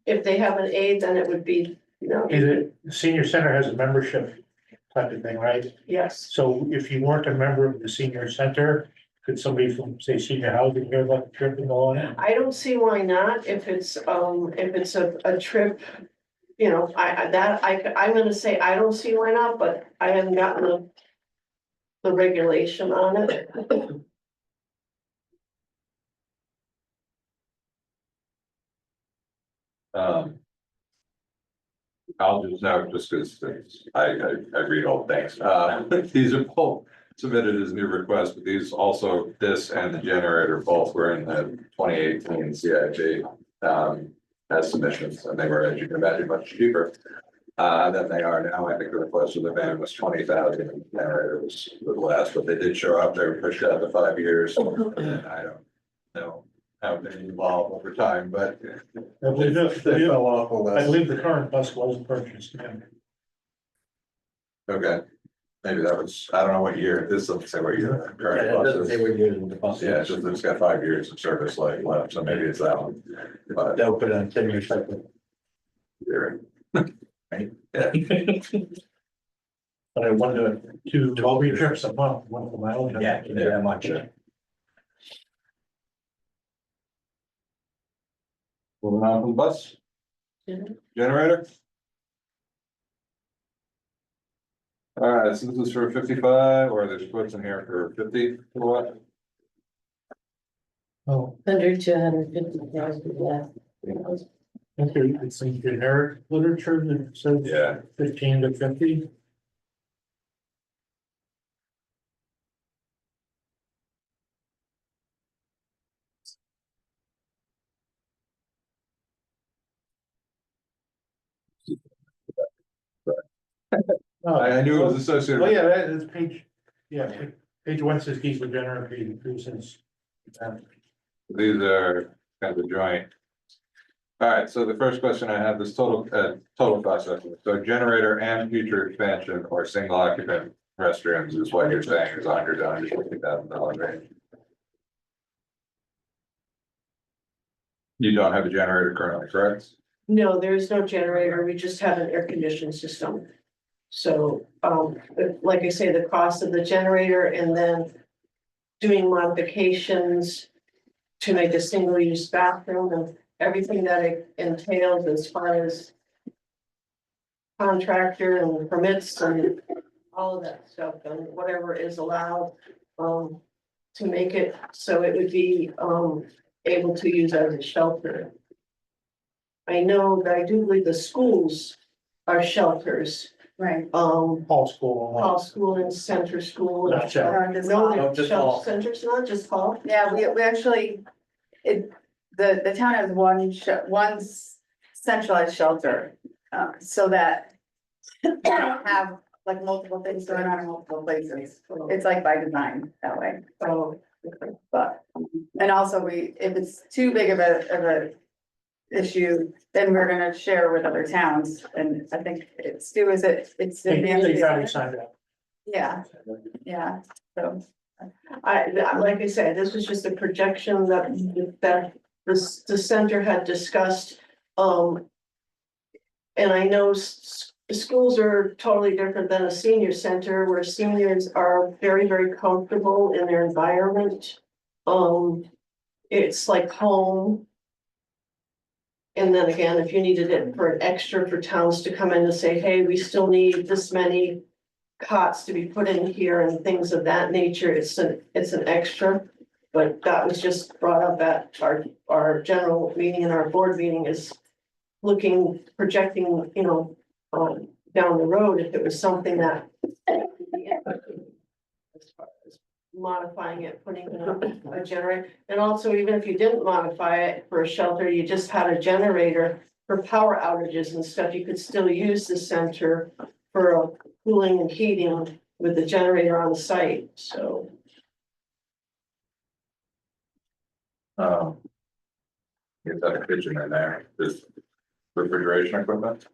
if they have an aid, then it would be,
The senior center has a membership type of thing, right?
yes.
So if you weren't a member of the senior center, could somebody from, say, senior housing hear about the trip and go on it?
I don't see why not, if it's a trip, I'm gonna say I don't see why not, but I haven't gotten the regulation on it.
I'll just note, just because I read all things, these are both submitted as new requests, but this and the generator both were in the 2018 CIP. As submissions, and they were, as you can imagine, much cheaper than they are now. I think the request of the van was 20,000, and the generator was less, but they did show up, they were pushed out to 5 years, and I don't know have been evolved over time, but.
I believe
They fell off a
I
list.
believe the current bus was purchased, yeah.
Okay, maybe that was, I don't know what year, this doesn't say what year. the
Yeah,
current
it
bus
doesn't
is.
say what years the bus.
Yeah, it's just, it's got 5 years of service life left, so maybe it's that one. But
They'll put it on 10-year cycle.
you're
Right.
Yeah,
But I wonder, 2 trips a month, one for my own.
Yeah, that much.
moving on from bus.
Mhm.
Generator. All right, so this is for 55, or there's quotes in here for 50 kilowatt.
Oh,
100 to 150,000, yeah.
okay, it's some generic literature that says.
Yeah.
15 to 50.
I knew it was associated.
Oh,
with-
yeah, that is page, yeah, page 160 for generic, page 2 says.
These are kind of a joint. All right, so the first question I have is total cost estimate. So generator and future expansion or single occupant restrooms is what you're saying is $100 to $150,000 range. You don't have a generator currently, correct?
No, there is no generator, we just have an air conditioning system. So, like I say, the cost of the generator and then doing modifications to make a single-use bathroom and everything that it entails as far as contractor and permits and all of that stuff and whatever is allowed, to make it so it would be, able to use as a shelter. I know that I do believe the schools are shelters,
Right.
Hall school.
Hall School and Center School.
Not shelter.
No, just
No,
hall.
No,
they're
just
shelter
hall.
centers, not just hall.
Yeah, we actually, the town has one centralized shelter, so that we don't have like multiple things going on in multiple places. It's like by design that way,
Oh,
but, and also if it's too big of a issue, then we're gonna share with other towns, and I think it's it's.
They probably signed up.
Yeah, yeah, so.
like I said, this was just a projection that the center had discussed. And I know schools are totally different than a senior center where seniors are very, very comfortable in their environment. It's like home. And then again, if you needed it for an extra for towns to come in and say, hey, we still need this many cots to be put in here and things of that nature, it's an extra. But that was just brought up at our general meeting and our board meeting is looking, projecting, down the road, if it was something that as far as modifying it, putting in a generator, and also even if you didn't modify it for a shelter, you just had a generator for power outages and stuff, you could still use the center for cooling and heating with the generator on site, so.
Get that kitchen in there, this refrigeration equipment.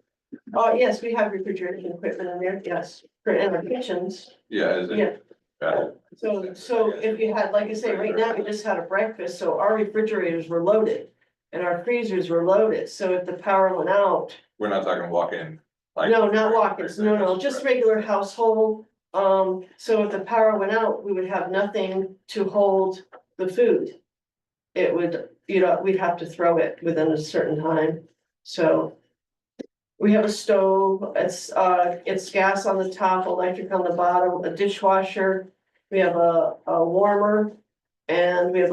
Oh, yes, we have refrigeration equipment in there, yes, for in our kitchens,
Yeah, is it?
yeah.
Got it.
So if you had, like I say, right now, we just had a breakfast, so our refrigerators were loaded. And our freezers were loaded, so if the power went out,
We're not talking walk-in. like-
no, not walk-ins, no, just regular household. So if the power went out, we would have nothing to hold the food. It would, we'd have to throw it within a certain time, so. We have a stove, it's gas on the top, electric on the bottom, a dishwasher. We have a warmer. And we have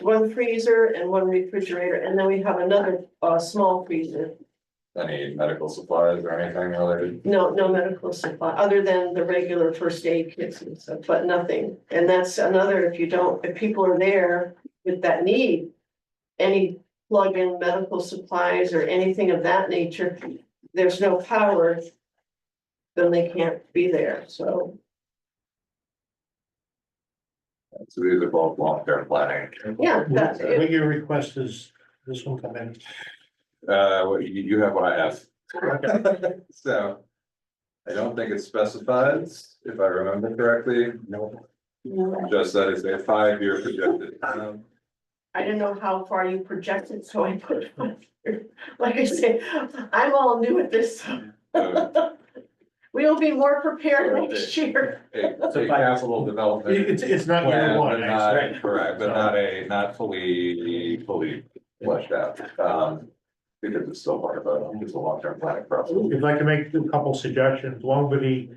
one freezer and one refrigerator, and then we have another small freezer.
Any medical supplies or anything related?
No medical supply, other than the regular first aid kits and stuff, but nothing. And that's another, if people are there with that need, any plug-in medical supplies or anything of that nature, there's no power, then they can't be there, so.
So these are both long-term planning.
Yeah, that's it.
What your request is, this one come in?
What you have what I have. So. I don't think it specifies, if I remember correctly,
No.
just that it's a 5-year projected.
I didn't know how far you projected, so I put, like I say, I'm all new at this.
So,
We'll be more prepared next year.
a capital development.
It's not year
plan,
one,
but not-
actually.
Correct, but not fully fleshed out, because it's still part of it's a long-term planning process.
If I can make a couple suggestions, one would be,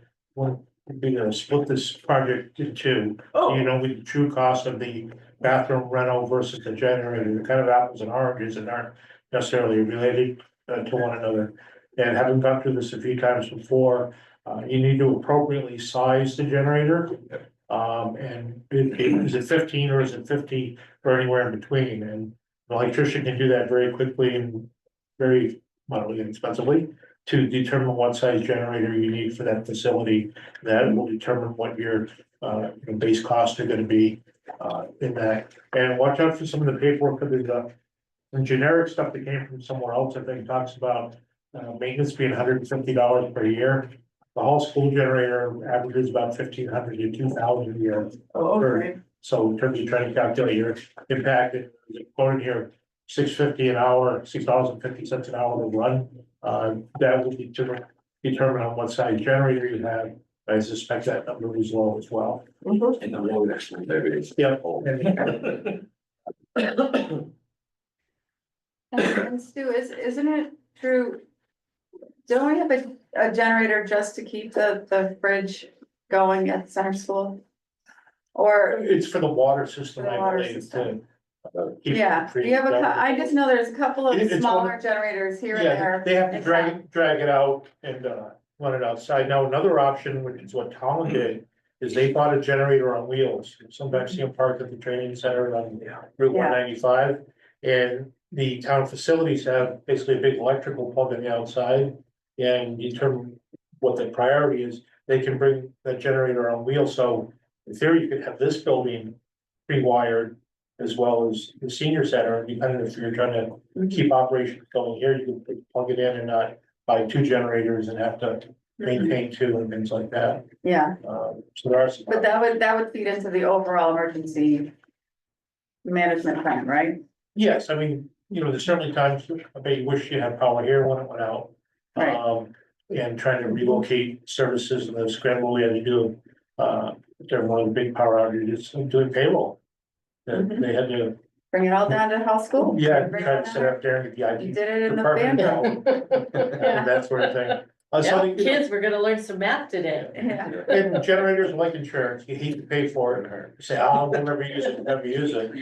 split this project in two.
Oh,
You know, with the true cost of the bathroom rental versus the generator, the kind of apples and oranges and aren't necessarily related to one another. And having gone through this a few times before, you need to appropriately size the generator. And is it 15 or is it 50 or anywhere in between? And the electrician can do that very quickly and very, well, inexpensively to determine what size generator you need for that facility. That will determine what your base costs are gonna be in that. And watch out for some of the paperwork, because there's some generic stuff that came from somewhere else, I think, talks about maintenance being $150 per year. The whole school generator averages about 1,500 to 2,000 a year.
okay.
So in terms of trying to calculate your impact, according here, $6.50 an hour, $6.50 an hour to run. That will determine on what size generator you have. I suspect that number is low as well.
Mhm.
In the road, actually, maybe.
Yeah.
And Stu, isn't it true? Don't we have a generator just to keep the fridge going at the center school? Or,
It's for the water system,
For the
I
water
believe, to.
system.
keep
yeah,
the
you have I just know there's a couple of
It's one of-
smaller generators here and
Yeah,
there.
they have to
in
drag
town.
drag it out and run it outside. Now, another option, which is what Tom did, is they bought a generator on wheels. Sometimes see them parked at the training center on Route
Yeah.
195. And the town facilities have basically a big electrical plug on the outside. And determine what the priority is, they can bring that generator on wheels. So in theory, you could have this building pre-wired as well as the senior center, depending if you're trying to keep operations going here, you can plug it in and not buy 2 generators and have to maintain 2 and things like that.
Yeah,
So there are some.
but that would feed into the overall emergency management plan, right?
Yes, I mean, there's certainly times, I bet you wish you had power here when it went out.
Right.
And trying to relocate services and the scramble we had to do, during one of the big power outages, doing payroll.
Mhm.
They had to,
Bring it all down to Hall School?
yeah,
Bring it
try
all
to
down
sit
there?
up there and get the IT
You did it in the
department
band.
and that sort of thing.
Yeah,
So,
kids, we're gonna learn some math today.
Yeah,
and generators are like insurance, you hate to pay for it, or say, oh, we'll never use it, we'll never use it,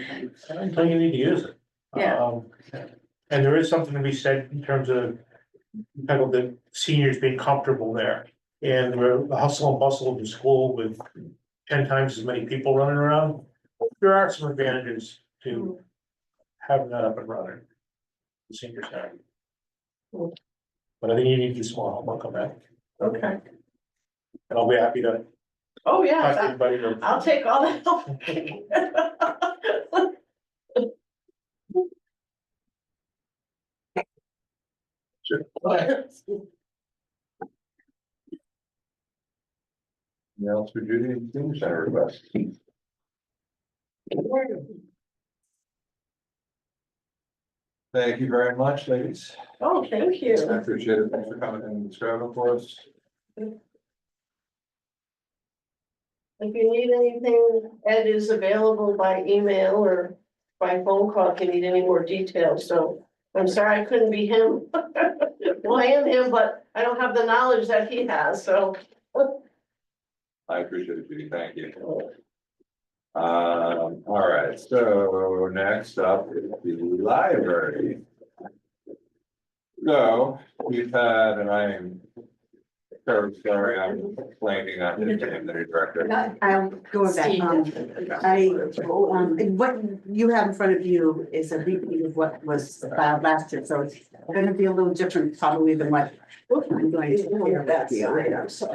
until you need to use it.
Yeah.
And there is something to be said in terms of kind of the seniors being comfortable there. And the hustle and bustle of the school with 10 times as many people running around, there are some advantages to having that up and running. The senior center. But I think you need to be small, I'll come back,
Okay.
and I'll be happy to
Oh,
talk to
yeah,
anybody.
I'll take all the help.
Anything else for Judy and Senior Center request? Thank you very much, ladies.
Oh, thank
I
you.
appreciate it. Thanks for coming and describing for us.
If you need anything, Ed is available by email or by phone call if you need any more details, so I'm sorry I couldn't be him. Well, I am him, but I don't have the knowledge that he has, so.
I appreciate it, Judy. Thank you. All right, so next up is the library. So we've had, and I am Sorry, I'm blanking on his name, the new director.
I'll go with that. What you have in front of you is a repeat of what was filed last year, so it's gonna be a little different probably than what I'm going to hear about you.
Okay.
So,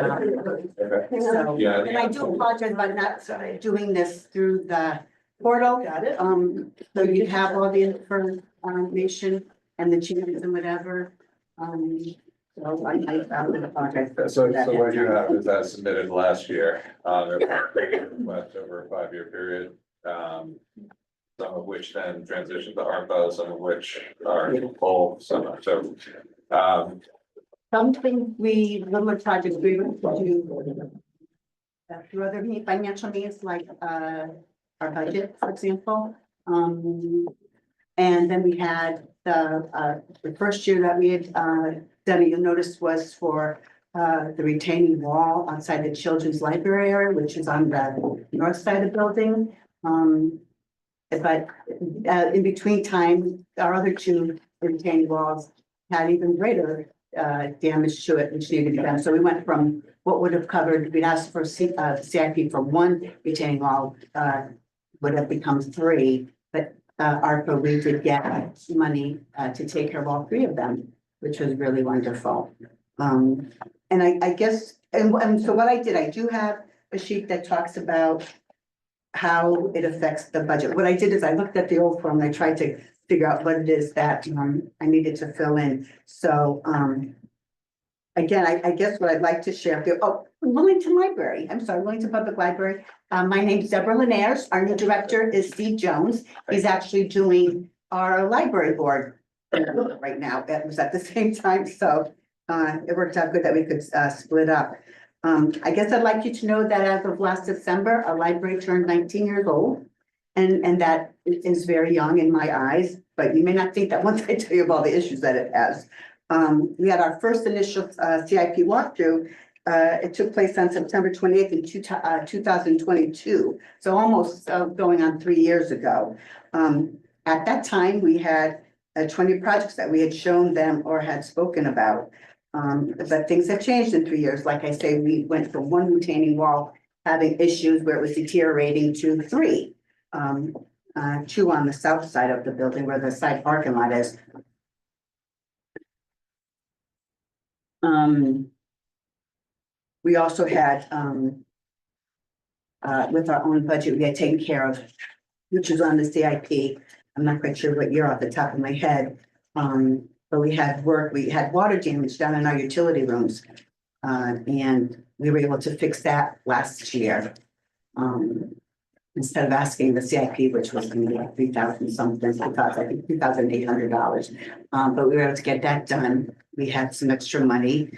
Yeah.
and I do apologize about not doing this through the portal. Got it. So you have all the information and the changes and whatever. So I apologize.
So what you have is that submitted last year, request over a 5-year period. Some of which then transitioned to ARPA, some of which are full, so.
Something little projects we were to do through other financial means like, our budget, for example. And then we had the first year that we had, done, you'll notice was for, the retaining wall outside the children's library area, which is on the north side of the building. But, in between time, our other two retaining walls had even greater damage to it, which needed to be done. So we went from what would have covered, we'd asked for CIP for one retaining wall, would have become 3, but ARPA, we did get money to take care of all 3 of them, which was really wonderful. And I guess, and so what I did, I do have a sheet that talks about how it affects the budget. What I did is I looked at the old form and I tried to figure out what it is that I needed to fill in. So again, I guess what I'd like to share, Wellington Library, I'm sorry, Wellington Public Library. My name's Deborah Linares. Our new director is Steve Jones. He's actually doing our library board right now. That was at the same time, so it worked out good that we could split up. I guess I'd like you to know that as of last December, our library turned 19 years old. And that is very young in my eyes, but you may not think that once I tell you of all the issues that it has. We had our first initial CIP walkthrough. It took place on September 28th in 2022, so almost going on 3 years ago. At that time, we had 20 projects that we had shown them or had spoken about. But things have changed in 3 years. Like I say, we went from 1 retaining wall having issues where it was deteriorating to 3. 2 on the south side of the building where the side parking lot is. We also had, with our own budget, we had taken care of, which is on the CIP. I'm not quite sure what year off the top of my head. But we had water damage down in our utility rooms. And we were able to fix that last year. Instead of asking the CIP, which was going to be like 3,000 something, because I think $2,800. But we were able to get that done. We had some extra money.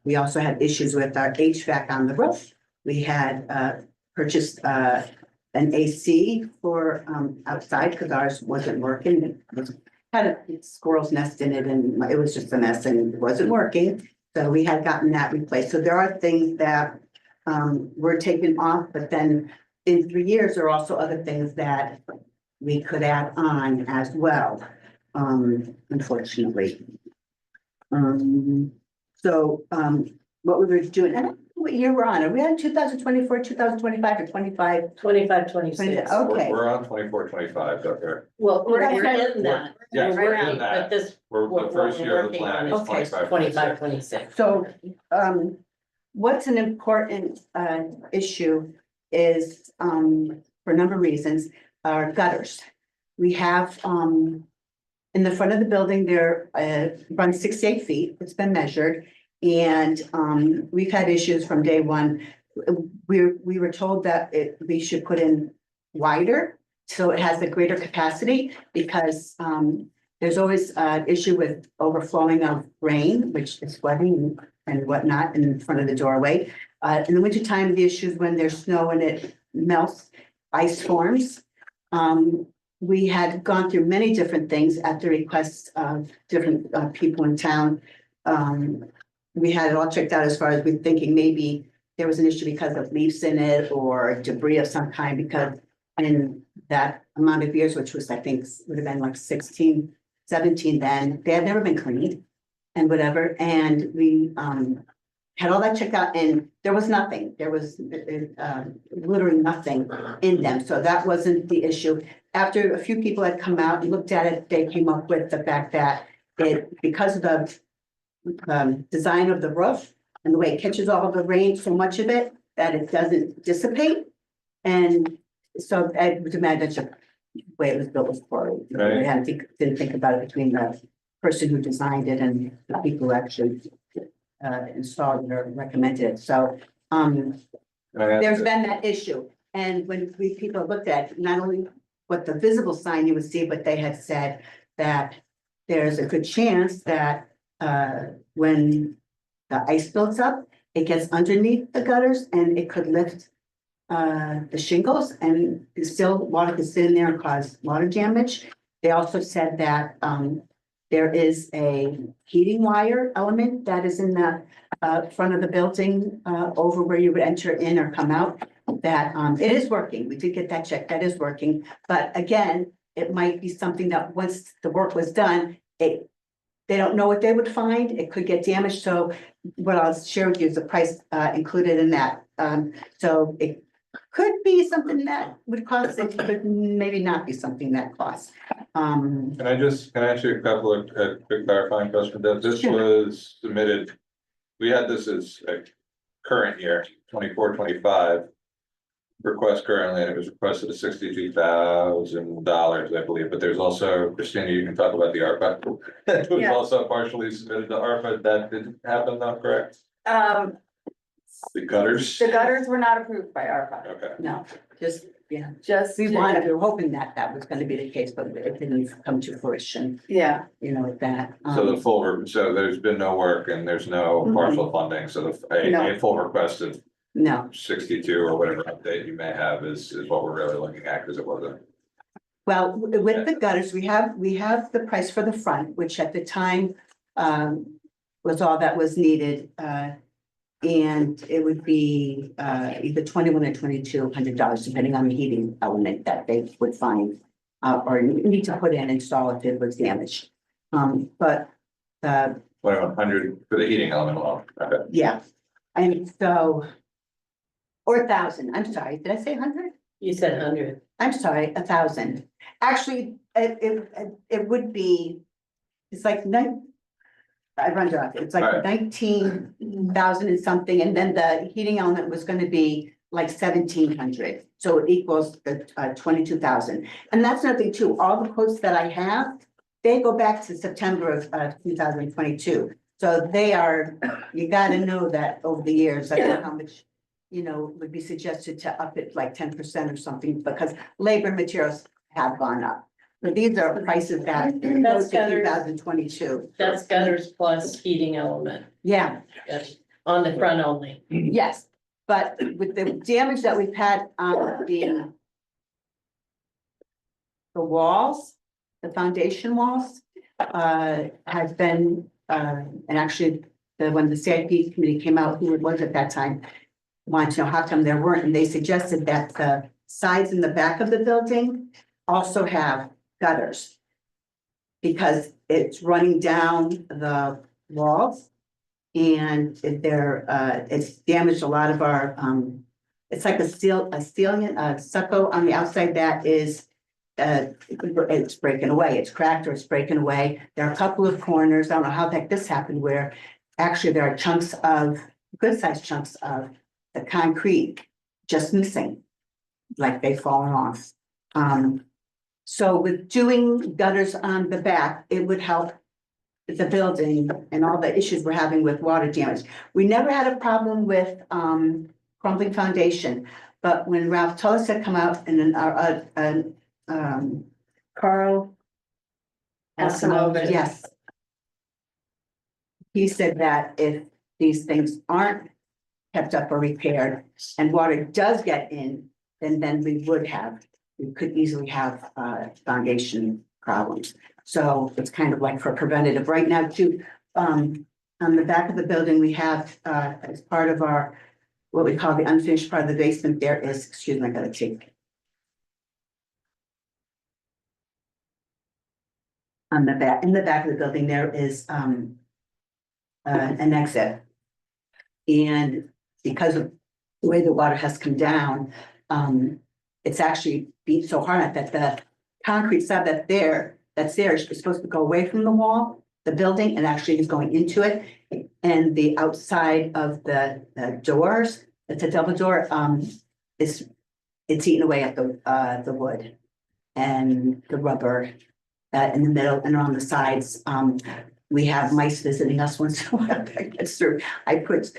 We also had issues with our HVAC on the roof. We had purchased an AC for outside because ours wasn't working. It had a squirrel's nest in it and it was just a mess and it wasn't working. So we had gotten that replaced. So there are things that were taken off, but then in 3 years, there are also other things that we could add on as well, unfortunately. What we were doing, I don't know what year we're on. Are we on 2024, 2025 or 25?
25, 26.
Okay.
We're on 24, 25 up here.
Well, we're
Right,
in that.
Yes,
We're
we're
working,
in that.
but this,
We're
what
the first
we're
year of the
working
plan
on
is
is
25,
25,
26.
26.
So, what's an important issue is, for a number of reasons, are gutters. We have, in the front of the building, there runs 68 feet. It's been measured. And we've had issues from day one. We were told that we should put in wider, so it has a greater capacity, because there's always an issue with overflowing of rain, which is flooding and whatnot in front of the doorway. In the wintertime, the issue is when there's snow and it melts, ice forms. We had gone through many different things at the request of different people in town. We had it all checked out as far as we're thinking maybe there was an issue because of leaves in it or debris of some kind, because in that amount of years, which was, I think, would have been like 16, 17 then, they had never been cleaned. and whatever, and we, had all that checked out, and there was nothing, there was, literally nothing in them, so that wasn't the issue. After a few people had come out and looked at it, they came up with the fact that because of the design of the roof and the way it catches all of the rain, so much of it, that it doesn't dissipate. And so I would imagine that's the way it was built was poorly.
Right.
We had to didn't think about it between the person who designed it and the people who actually installed it or recommended it. So there's been that issue. And when people looked at not only what the visible sign you would see, but they had said that there's a good chance that when the ice builds up, it gets underneath the gutters and it could lift the shingles and still water could sit in there and cause water damage. They also said that there is a heating wire element that is in the front of the building over where you would enter in or come out. That it is working. We did get that checked. That is working. But again, it might be something that once the work was done, they don't know what they would find. It could get damaged. So what I'll share with you is the price included in that. So it could be something that would cost, it could maybe not be something that costs.
Can I ask you a couple of quick clarifying questions? That this
Sure.
was submitted, we had this as a current year, 24-25 request currently, and it was requested at $62,000, I believe, but there's also, Christina, you can talk about the ARPA. It was
Yeah.
also partially submitted to ARPA, that didn't happen though, correct? The gutters?
The gutters were not approved by ARPA,
Okay,
No, just, yeah.
just.
We wanted, we were hoping that that was gonna be the case, but it didn't come to fruition,
Yeah,
you know, with that.
so the full, so there's been no work and there's no
Mhm.
partial funding, so
No.
a full request of
No,
62 or whatever update you may have is what we're really looking at, because it wasn't.
well, with the gutters, we have the price for the front, which at the time was all that was needed. And it would be either $21 or $2,200, depending on the heating element that they would find or need to put in, install if it was damaged. But
2,100 for the heating element alone, okay.
yeah, and so, or 1,000, I'm sorry, did I say 100?
You said 100.
I'm sorry, 1,000. Actually, it would be, it's like I run off, it's like
Right.
19,000 and something, and then the heating element was gonna be like 1,700. So it equals the 22,000. And that's another thing too, all the quotes that I have, they go back to September of 2022. So they are, you gotta know that over the years, I don't know how much, you know, would be suggested to up it like 10% or something, because labor and materials have gone up. But these are prices that
That's
goes to
gutters.
2022.
That's gutters plus heating element.
Yeah,
Yes, on the front only.
yes, but with the damage that we've had on the walls, the foundation walls, has been, and actually, when the CIP committee came out, who it was at that time, wanted to know how come there weren't, and they suggested that the sides and the back of the building also have gutters. Because it's running down the walls. And it's damaged a lot of our, it's like a stucco on the outside that is, it's breaking away, it's cracked or it's breaking away. There are a couple of corners, I don't know how the heck this happened, where actually there are chunks of, good sized chunks of the concrete just missing. Like they've fallen off. So with doing gutters on the back, it would help the building and all the issues we're having with water damage. We never had a problem with crumbling foundation, but when Ralph Tullis had come out and then Carl.
Asimov.
Yes. He said that if these things aren't kept up or repaired and water does get in, then we could easily have foundation problems. So it's kind of like for preventative. Right now too, on the back of the building, we have as part of our, what we call the unfinished part of the basement, there is, excuse me, I gotta take. On the back, in the back of the building, there is an exit. And because of the way the water has come down, it's actually beat so hard that the concrete slab that's there is supposed to go away from the wall, the building, and actually is going into it. And the outside of the doors, it's a double door, it's eaten away at the wood and the rubber in the middle and around the sides. We have mice visiting us once in a while. That gets through. I put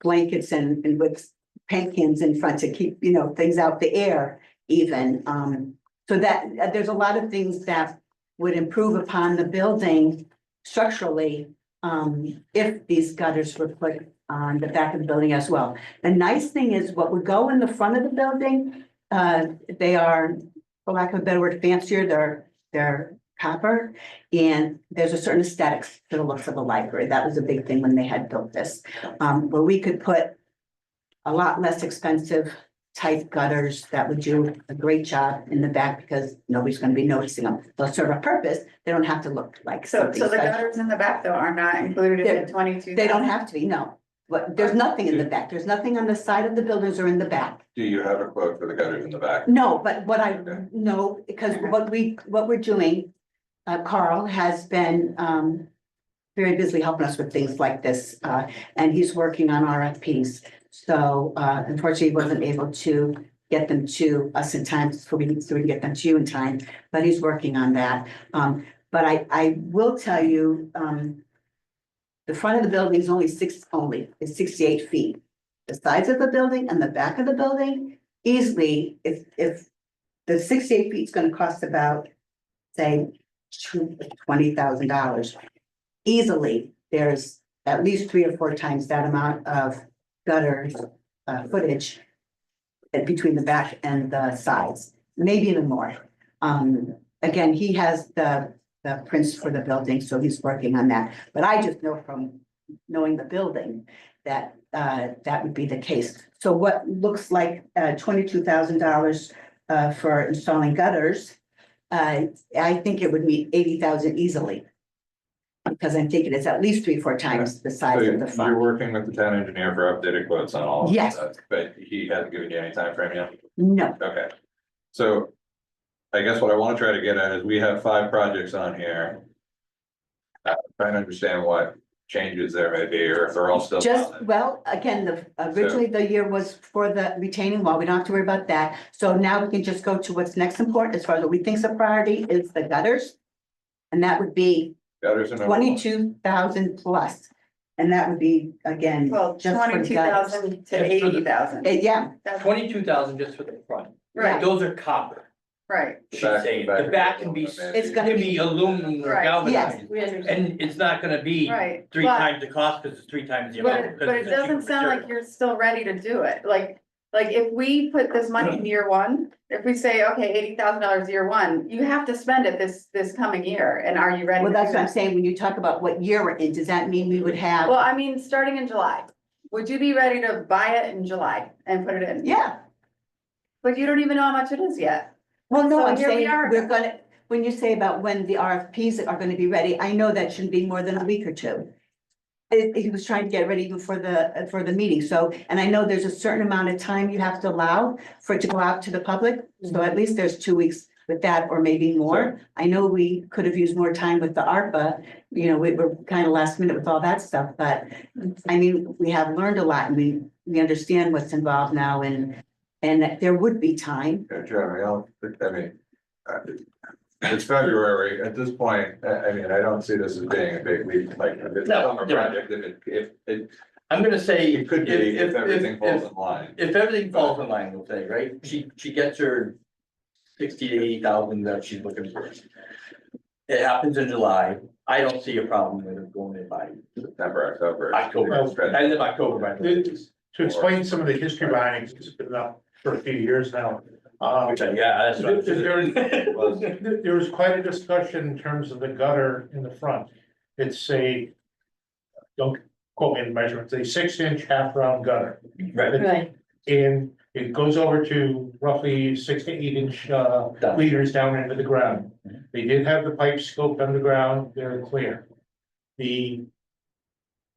blankets and with paint cans in front to keep, things out the air even. So that there's a lot of things that would improve upon the building structurally, if these gutters were put on the back of the building as well. The nice thing is what would go in the front of the building, they are, for lack of a better word, fancier, they're copper. And there's a certain aesthetics to the looks of the library. That was a big thing when they had built this. Where we could put a lot less expensive type gutters that would do a great job in the back because nobody's gonna be noticing them. They'll serve a purpose. They don't have to look like
So
something
the
special.
gutters in the back though are not included in the 22.
They don't have to be, no. But there's nothing in the back. There's nothing on the side of the buildings or in the back.
Do you have a quote for the gutters in the back?
No, but what I
Okay.
know, because what we're doing, Carl has been very busy helping us with things like this, and he's working on RFPs. So unfortunately, he wasn't able to get them to us in time, so we can get them to you in time, but he's working on that. But I will tell you, the front of the building is is 68 feet. The sides of the building and the back of the building, easily, if the 68 feet is gonna cost about, say, $20,000. Easily, there's at least 3 or 4 times that amount of gutters, footage between the back and the sides, maybe even more. Again, he has the prints for the building, so he's working on that. But I just know from knowing the building that that would be the case. So what looks like $22,000 for installing gutters, I think it would meet 80,000 easily. Because I'm thinking it's at least 3 or 4 times the
So
size of the
you're
front.
working with the town engineer for updated quotes on all of
Yes.
that, but he hasn't given you any time frame yet?
No,
Okay. So I guess what I want to try to get at is we have 5 projects on here. Trying to understand what changes there may be, or if they're all still.
well, again, originally the year was for the retaining wall. We don't have to worry about that. So now we can just go to what's next important as far as what we think is a priority is the gutters. And that would be
Gutters are number one.
22,000 plus. And that would be, again,
Well,
just for the gutters.
22,000 to 80,000.
Yeah,
That's
22,000 just for the front.
right,
Those are copper.
right.
She's
Back-
saying,
back
the back can be,
aluminum,
it's
maybe.
gonna
can be aluminum or
Right.
galvanized.
We understand.
And it's not gonna be
Right,
3
but-
times the cost, because it's 3 times the
But
amount.
it, but it doesn't sound like you're still ready to do it, like if we put this money in year one, if we say, okay, $80,000 year one, you have to spend it this coming year, and are you ready?
well,
to
that's
do
what I'm
that?
saying. When you talk about what year we're in, does that mean we would have?
Well, I mean, starting in July, would you be ready to buy it in July and put it in?
Yeah,
But you don't even know how much it is yet.
well, no,
So
I'm
here we
saying
are.
we're gonna, when you say about when the RFPs are gonna be ready, I know that shouldn't be more than a week or 2. He was trying to get ready even for the meeting, so, and I know there's a certain amount of time you have to allow for it to go out to the public, so at least there's 2 weeks with that, or maybe more. I know we could have used more time with the ARPA, we were kind of last minute with all that stuff, but I mean, we have learned a lot, and we understand what's involved now, and that there would be time.
Yeah, Jeremy, I mean, it's February at this point. I mean, I don't see this as being a big leap, like if it's a
No,
summer
yeah.
project, if it
I'm gonna say.
it could be if everything falls in line.
If everything falls in line, we'll say, right, she gets her 60 to 80,000 that she's looking for. It happens in July, I don't see a problem with it going in by
September, October.
October, end of October, by the way.
To explain some of the history behind it, 'cause it's been up for a few years now.
Which, yeah, that's right.
There was quite a discussion in terms of the gutter in the front. It's don't quote me in the measurements, a 6-inch half-round gutter.
Right.
Right,
And it goes over to roughly 6 to 8 inch leaders down into the ground. They did have the pipes scoped underground, they're clear. The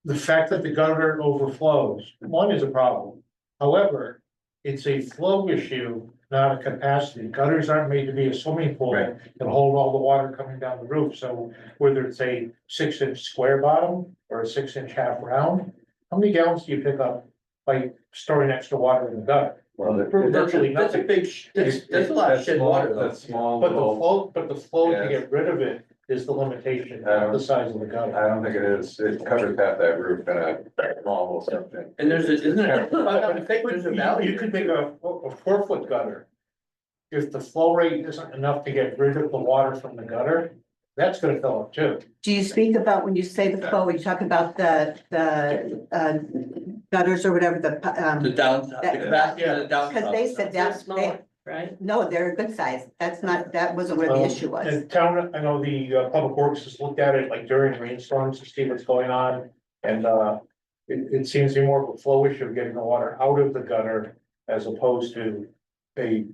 the fact that the gutter overflows, one is a problem. However, it's a flow issue, not a capacity. Gutters aren't made to be a swimming pool
Right.
and hold all the water coming down the roof. So whether it's a 6-inch square bottom or a 6-inch half round, how many gallons do you pick up by storing extra water in the gutter?
Well,
Virtually
That's a
nothing.
big, that's a lot of shed water though.
That small
But the
little,
flow
Yeah.
to get rid of it is the limitation,
I
not
don't-
the size of the gutter.
I don't think it is, it covers half that roof in a small little section.
And isn't it, I think there's a valley.
You could make a 4-foot gutter. If the flow rate isn't enough to get rid of the water from the gutter, that's gonna fill up too.
Do you speak about, when you say the flow, you talk about the gutters or whatever,
The down, the capacity of the down.
because they said
They're
that's,
smaller, right?
no, they're a good size. That's not, that wasn't where the issue was.
And town, I know the Public Works has looked at it like during rainstorms to see what's going on. And it seems to be more of a flow issue of getting the water out of the gutter as opposed to the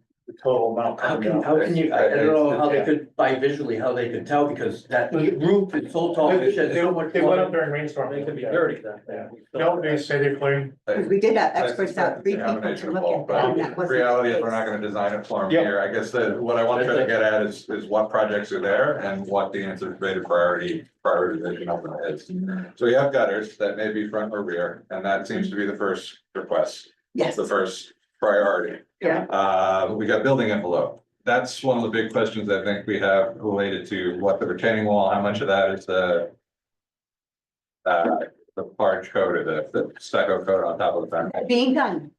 total amount. coming down.
How can you, I don't know how they could, by visually, how they could tell, because that roof is so tall,
They
it shed so much
they went up
water.
during rainstorm.
They could be dirty then.
Yeah. No, they say they're clearing.
Because we did have experts out, 3 people to look at that, and that wasn't.
Reality is,
the
we're not
case.
gonna design it for them
Yep.
here, I guess that, what I want to try to get at is what projects are there and what the anticipated prioritization of them is. So you have gutters that may be front or rear, and that seems to be the first request,
Yes,
the first priority.
Yeah.
We got building envelope. That's one of the big questions I think we have related to what the retaining wall, how much of that is the barge coat or the stucco coat on top of the foundation.
being done.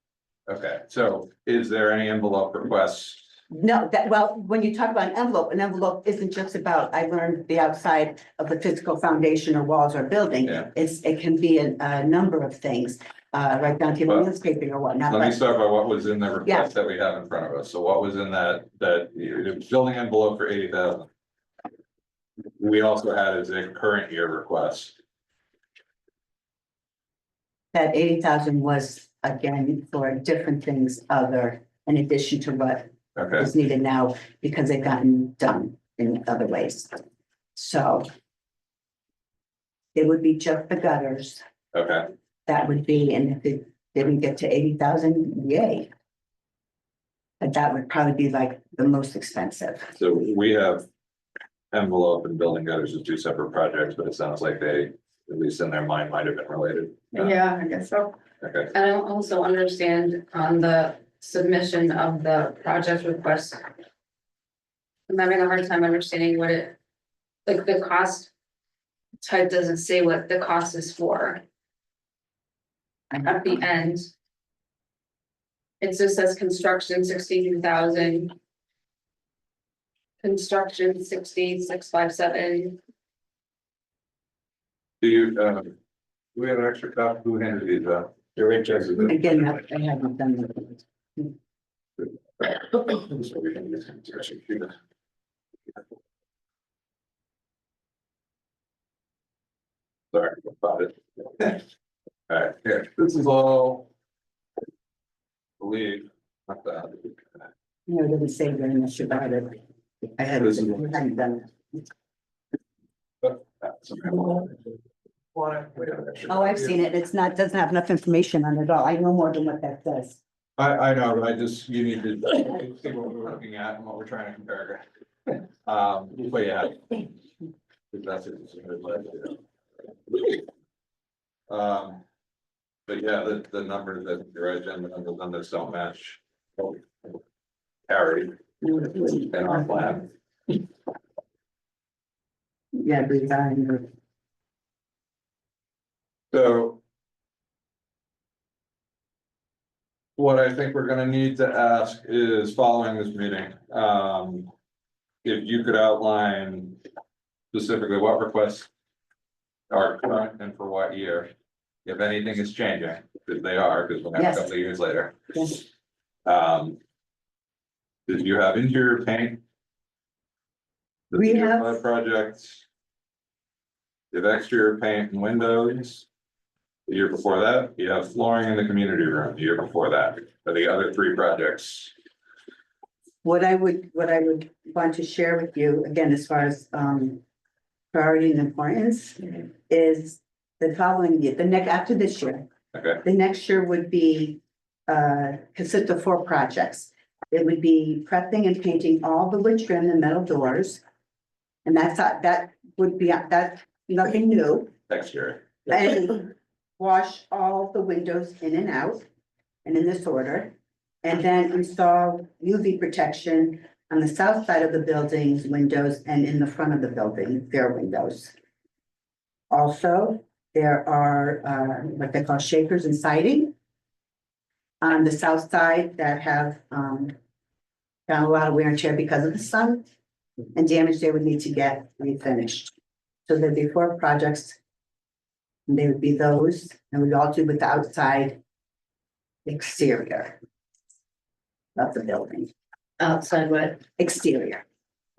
Okay, so is there any envelope requests?
No, that, well, when you talk about an envelope isn't just about, I learned the outside of the physical foundation or walls or building.
Yeah.
It can be a number of things, right down to
Well,
landscaping or whatnot.
Let me
but-
start by what was in the
Yeah.
request that we have in front of us. So what was in that building envelope for 80,000? We also had as a current year request.
That 80,000 was again for different things other, in addition to what
Okay,
is needed now, because they've gotten done in other ways. So. It would be just the gutters,
okay.
that would be, and if it didn't get to 80,000, yay. But that would probably be like the most expensive.
So we have envelope and building gutters as two separate projects, but it sounds like they, at least in their mind, might have been related.
Yeah, I guess so.
Okay,
I don't also understand on the submission of the project request. I'm having a hard time understanding what it, like the cost type doesn't say what the cost is for. At the end. It just says construction 62,000. Construction 6657.
do you, do we have an extra copy? Who handed these out?
You're interested.
Again, I haven't done it.
So we can just- Sorry about it. All right, here, this is all. I believe, not that.
No, it doesn't say very much about it. I hadn't done it. Oh, I've seen it. It's not, doesn't have enough information on it at all. I know more than what that says.
I know, but I just, you need to see what we're looking at and what we're trying to compare. But yeah. If that's it. But yeah, the numbers that you're right, Jen, the numbers don't match. Carried in our plan.
Yeah, design.
So. What I think we're gonna need to ask is following this meeting, if you could outline specifically what requests are current and for what year. If anything is changing, because they are, because we're gonna
Yes.
a couple of years later.
Yes.
Did you have interior paint? The
We
tier
have-
5 projects. You have exterior paint and windows. The year before that, you have flooring in the community room, the year before that, for the other 3 projects.
What I would want to share with you, again, as far as priority and importance, is the following year, the next, after this year.
Okay.
The next year would be, consist of 4 projects. It would be prepping and painting all the wood trim and metal doors. And that would be, that's nothing new.
Next year.
And wash all the windows in and out, and in this order. And then install UV protection on the south side of the building's windows and in the front of the building, their windows. Also, there are what they call shakers and siding on the south side that have gotten a lot of wear and tear because of the sun, and damage they would need to get refinished. So there'd be 4 projects. And they would be those, and we'd all do with the outside exterior of the building,
Outside what,
exterior.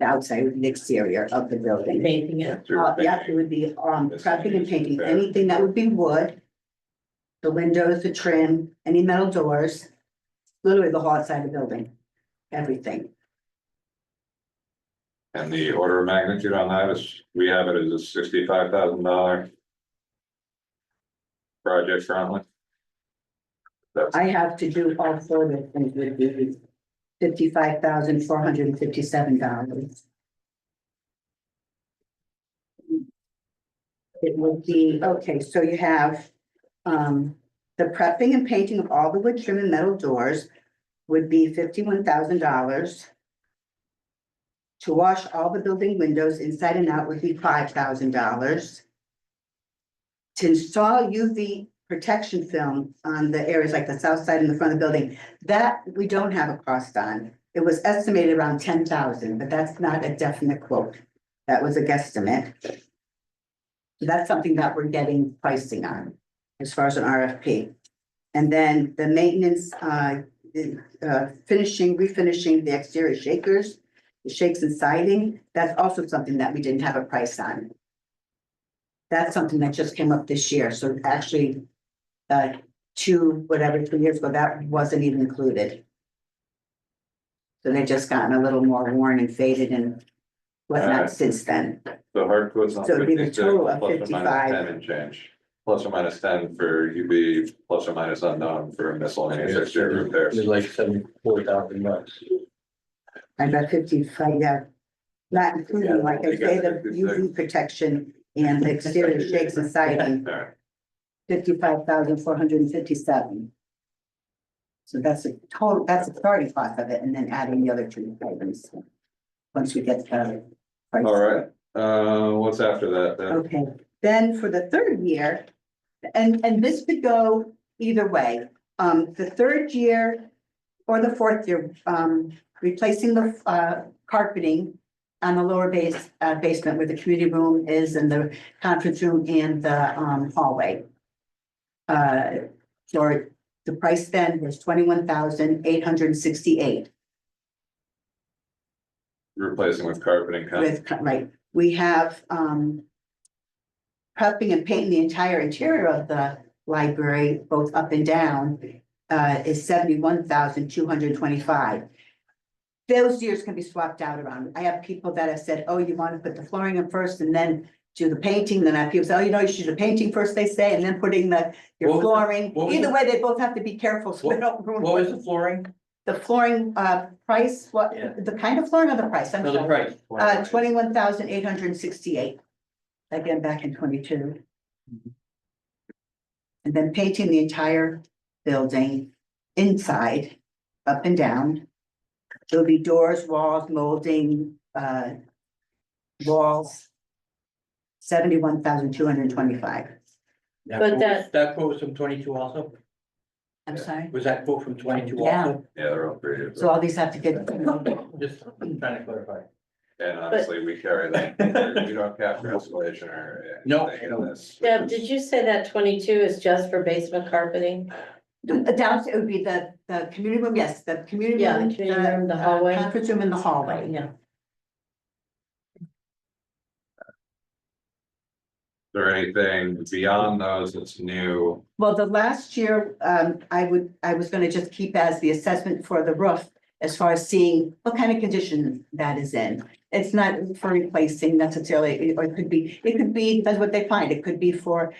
The outside would be the exterior of the building.
painting it?
Yeah, it would be prepping and painting, anything that would be wood. The windows, the trim, any metal doors, literally the whole outside of the building, everything.
And the order of magnitude on that is, we have it as a $65,000 project currently. That's,
I have to do all 4 of the things would be $55,457. It would be, okay, so you have, the prepping and painting of all the wood trim and metal doors would be $51,000. To wash all the building windows inside and out would be $5,000. To install UV protection film on the areas like the south side and the front of the building, that we don't have a cost on. It was estimated around 10,000, but that's not a definite quote. That was a guesstimate. So that's something that we're getting pricing on as far as an RFP. And then the maintenance, refinishing the exterior shakers, the shakes and siding, that's also something that we didn't have a price on. That's something that just came up this year, so actually, 2 years ago, that wasn't even included. So they've just gotten a little more worn and faded and whatnot since then.
the hard quotes on
So it'd be the
56,
total of
plus or minus
55.
10 and change. Plus or minus 10 for UV, plus or minus unknown for miscellaneous exterior repairs.
It's like $74,000.
I got 55, yeah. Not including, like I say, the UV protection and the exterior shakes and siding,
Alright,
55,457. So that's a total, that's a starting cost of it, and then adding the other 2 items. Once we get the price.
all right, what's after that then?
Okay, then for the 3rd year, and this could go either way. The 3rd year or the 4th year, replacing the carpeting on the lower basement where the community room is and the conference room and the hallway. For the price then was $21,868
Replacing with carpeting.
with, right, we have prepping and painting the entire interior of the library, both up and down, is $71,225. Those years can be swapped out around. I have people that have said, oh, you want to put the flooring in first and then do the painting, then I have people say, oh, you know, you should do the painting first, they say, and then putting your
What was the-
flooring.
what was
Either
the-
way, they both have to be careful, so they don't ruin.
What was the flooring?
The flooring, price, what,
Yeah.
the kind of flooring or the price? I'm
No, the
sorry.
price.
21,868. Again, back in 22. And then painting the entire building inside, up and down. There'll be doors, walls, molding, walls. 71,225.
But
That quote was from 22 also?
I'm sorry.
Was that quote from 22
Yeah.
also?
Yeah, they're all pretty.
So all these have to get,
Just trying to clarify.
And honestly, we carry that, we don't capture escalation or.
No.
anything in this.
Deb, did you say that 22 is just for basement carpeting?
downstairs, it would be the community room, yes, the community
Yeah, the
room.
community room, the hallway.
Conference room and the hallway.
Yeah.
Is there anything beyond those that's new?
Well, the last year, I was gonna just keep as the assessment for the roof as far as seeing what kind of condition that is in. It's not for replacing necessarily, or it could be, that's what they find. It could be for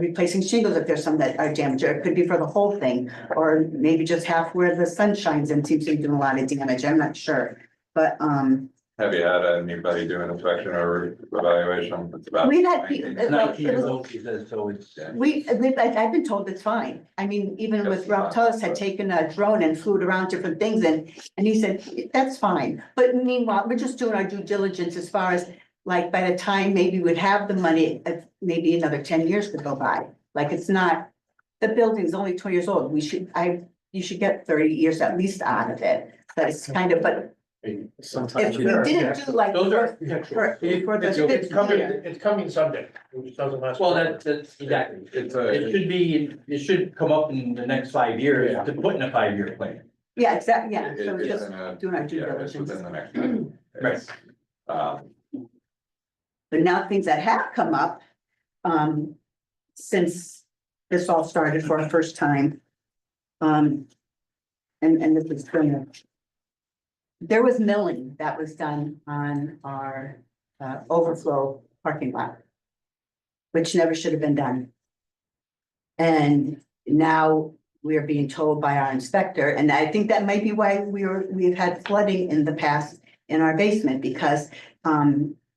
replacing shingles if there's some that are damaged, or it could be for the whole thing. Or maybe just half where the sun shines and seems to be doing a lot of damage. I'm not sure. But
Have you had anybody do an inspection or evaluation? It's about
we've had
19.
people.
19 years old, she says, so it's.
I've been told it's fine. I mean, even with Ralph Tullis had taken a drone and flew it around different things and he said, that's fine. But meanwhile, we're just doing our due diligence as far as like by the time maybe we'd have the money, maybe another 10 years could go by. Like it's not, the building's only 20 years old. You should get 30 years at least out of it. But it's kind of, but
Sometimes.
if we didn't do like.
Those are-
For the
It's coming,
fifth year.
it's coming someday, it just doesn't last.
Well, that's exactly.
It's
It should come up in the next 5 years
Yeah.
to put in a 5-year plan.
Yeah, exactly, yeah. So
It's
just
in a-
doing our due
Yeah, it's
diligence.
within the next.
Right.
It's, Um,
But now things that have come up, since this all started for our first time. And this is gonna. There was milling that was done on our overflow parking lot. Which never should have been done. And now we're being told by our inspector, and I think that might be why we've had flooding in the past in our basement, because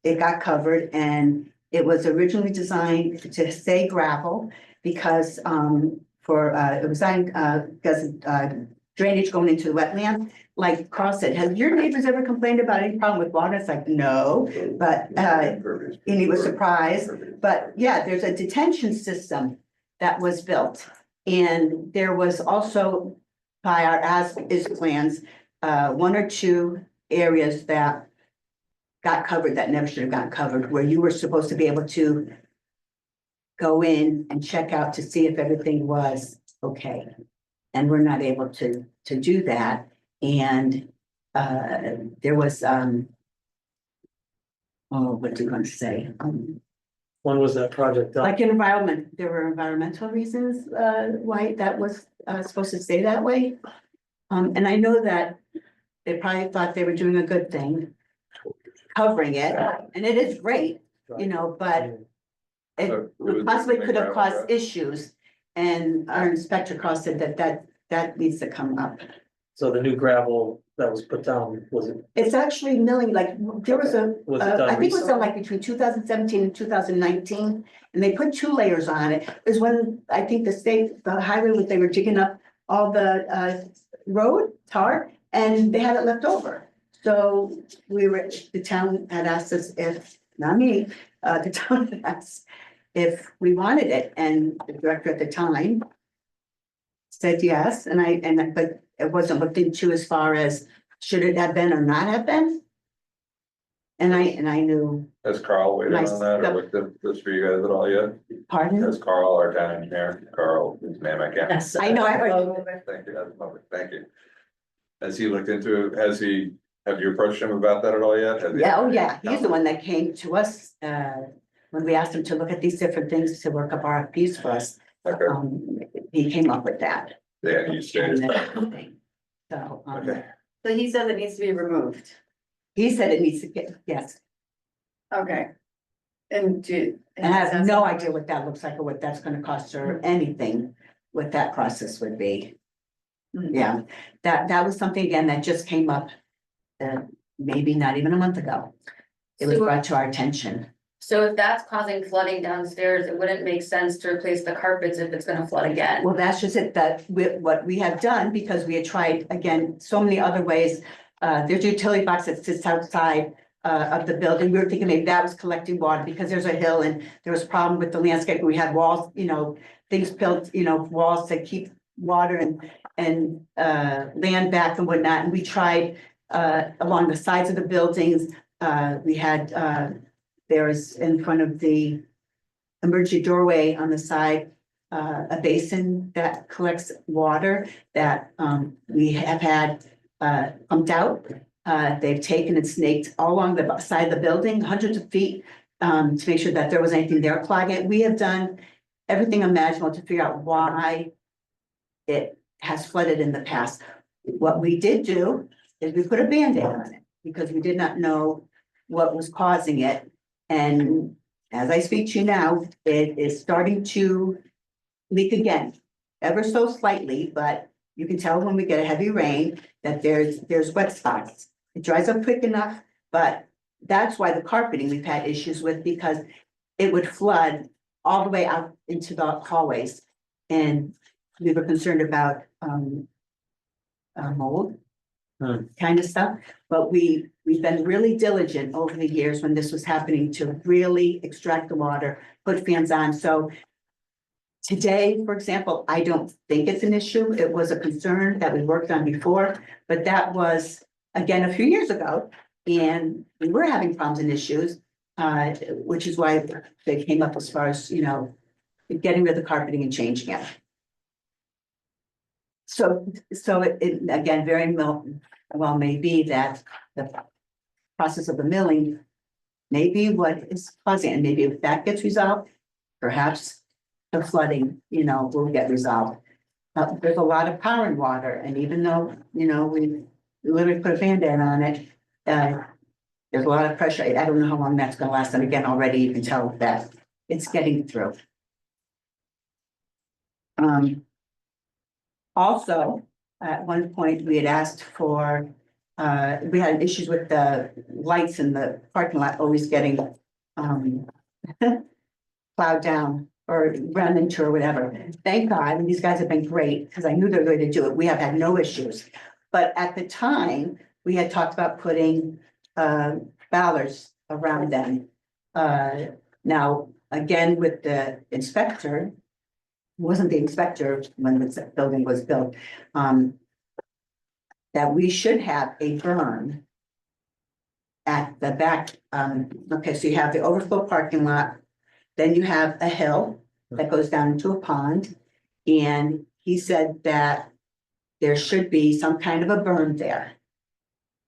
it got covered and it was originally designed to stay gravel because it was designed because drainage going into the wetland. Like Carl said, have your neighbors ever complained about any problem with water? It's like, no, but and he was surprised. But yeah, there's a detention system that was built. And there was also by our as-is plans, 1 or 2 areas that got covered that never should have gotten covered, where you were supposed to be able to go in and check out to see if everything was okay. And we're not able to do that. And there was what do you want to say?
When was that project done?
Like environment, there were environmental reasons why that was supposed to stay that way. And I know that they probably thought they were doing a good thing, covering it, and it is great, you know, but it possibly could have caused issues. And our inspector Carl said that needs to come up.
So the new gravel that was put down, was it,
It's actually milling, like, there was
was it done
I think it was
recently?
done like between 2017 and 2019, and they put 2 layers on it. It was when, I think the highway, was they were digging up all the road tar, and they had it left over. So the town had asked us if, not me, the town had asked if we wanted it, and the director at the time said yes, but it wasn't looked into as far as should it have been or not have been. And I knew,
Has Carl weighed in on that or looked at this for you guys at all yet?
pardon?
Has Carl, our town engineer, Carl, his name I can't.
Yes.
I know, I heard.
Thank you, that's public, thank you. Has he looked into it? Have you approached him about that at all yet? Has he-
Yeah, oh yeah, he's the one that came to us, when we asked him to look at these different things to work up RFPs for us.
Okay,
He came up with that.
yeah, you
And
stated,
then everything. So,
okay.
So he said it needs to be removed.
he said it needs to get, yes,
Okay. And
and I have no idea what that looks like or what that's gonna cost or anything, what that process would be. Yeah, that was something again that just came up, maybe not even a month ago. It was
So-
brought to our attention.
So if that's causing flooding downstairs, it wouldn't make sense to replace the carpets if it's gonna flood again.
Well, that's just it, what we have done, because we had tried, again, so many other ways. There's a utility box that sits outside of the building. We were thinking maybe that was collecting water because there's a hill and there was a problem with the landscape. We had walls, things built, walls that keep water and land back and whatnot. And we tried along the sides of the buildings. We had there's in front of the emergency doorway on the side, a basin that collects water that we have had pumped out. They've taken and snaked all along the side of the building, hundreds of feet, to make sure that there was anything there clogging it. We have done everything imaginable to figure out why it has flooded in the past. What we did do is we put a Band-Aid on it because we did not know what was causing it. And as I speak to you now, it is starting to leak again, ever so slightly, but you can tell when we get a heavy rain that there's wet spots. It dries up quick enough, but that's why the carpeting we've had issues with, because it would flood all the way out into the hallways. And we were concerned about mold kind of stuff, but we've been really diligent over the years when this was happening to really extract the water, put fans on. So today, for example, I don't think it's an issue. It was a concern that we worked on before, but that was again a few years ago. And we were having problems and issues, which is why they came up as far as, getting rid of the carpeting and changing it. So it again, very well may be that the process of the milling may be what is causing it. And maybe if that gets resolved, perhaps the flooding, will get resolved. There's a lot of power and water, and even though, we literally put a Band-Aid on it, there's a lot of pressure. I don't know how long that's gonna last, and again, already you can tell that it's getting through. Also, at one point, we had asked for, we had issues with the lights in the parking lot always getting plowed down or run into or whatever. Thank God, and these guys have been great, because I knew they were going to do it. We have had no issues. But at the time, we had talked about putting ballards around them. Now, again, with the inspector, wasn't the inspector when the building was built, that we should have a berm at the back. Okay, so you have the overflow parking lot, then you have a hill that goes down into a pond. And he said that there should be some kind of a berm there.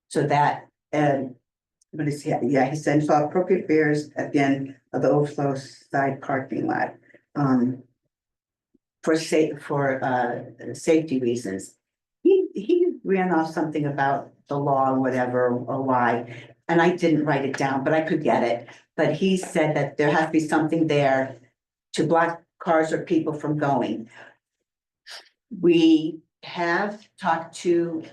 So that, what is he? Yeah, he said, so appropriate bears at the end of the overflow side parking lot. For safety reasons. He ran off something about the law or whatever, or why, and I didn't write it down, but I could get it. But he said that there has to be something there to block cars or people from going. We have talked to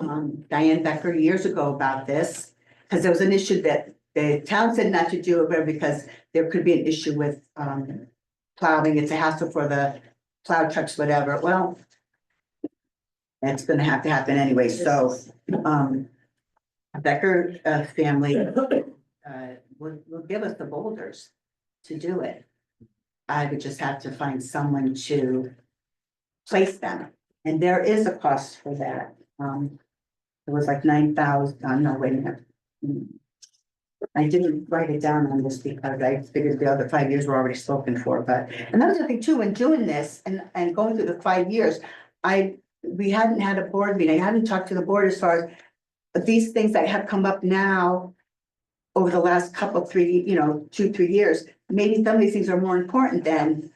Diane Becker years ago about this, because there was an issue that the town said not to do it because there could be an issue with plowing. It's a hassle for the plow trucks, whatever. Well, it's gonna have to happen anyway. So Becker family will give us the boulders to do it. I would just have to find someone to place them. And there is a cost for that. It was like 9,000. No, wait a minute. I didn't write it down on this because I figured the other 5 years were already spoken for, but another thing too, when doing this and going through the 5 years, we hadn't had a board meeting. I hadn't talked to the board as far as these things that have come up now over the last couple, 2-3 years. Maybe some of these things are more important than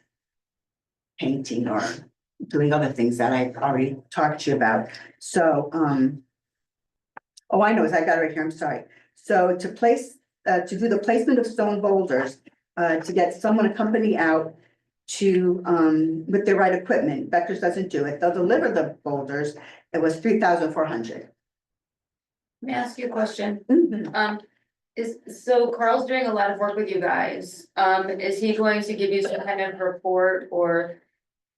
painting or doing other things that I've already talked to you about. So, oh, I know, I got it right here. I'm sorry. So to do the placement of stone boulders, to get someone, a company out to, with the right equipment. Becker's doesn't do it. They'll deliver the boulders. It was 3,400.
Let me ask you a question.
Mhm.
So Carl's doing a lot of work with you guys. Is he going to give you some kind of report or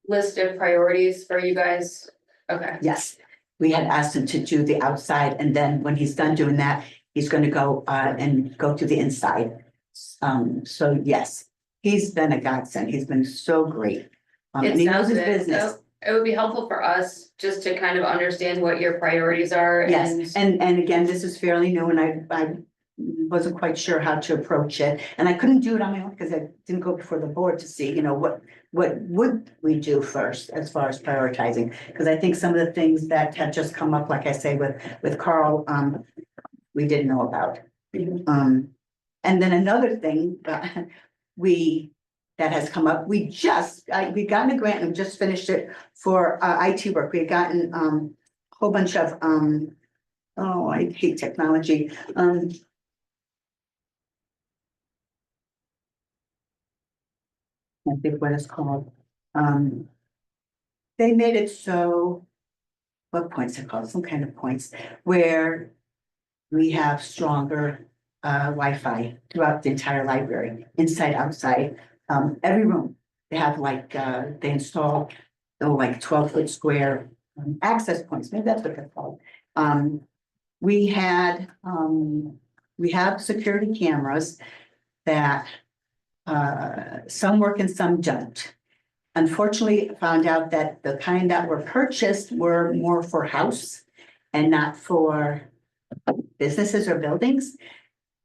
list of priorities for you guys? Okay.
Yes, we had asked him to do the outside, and then when he's done doing that, he's gonna go and go to the inside. So yes, he's been a godsend. He's been so great. And
It
he knows
sounds
his
it.
business.
So it would be helpful for us just to kind of understand what your priorities are.
Yes, and again, this is fairly new, and I wasn't quite sure how to approach it, and I couldn't do it on my own because I didn't go before the board to see, what would we do first as far as prioritizing? Because I think some of the things that had just come up, like I say, with Carl, we didn't know about. And then another thing that has come up, we've gotten a grant and just finished it for IT work. We had gotten a whole bunch of oh, I hate technology, I think what it's called, they made it so, what points are called, some kind of points, where we have stronger Wi-Fi throughout the entire library, inside, outside, every room. They have like, they installed, oh, like 12-foot square access points, maybe that's what they're called. We had, we have security cameras that some work and some don't. Unfortunately, found out that the kind that were purchased were more for house and not for businesses or buildings.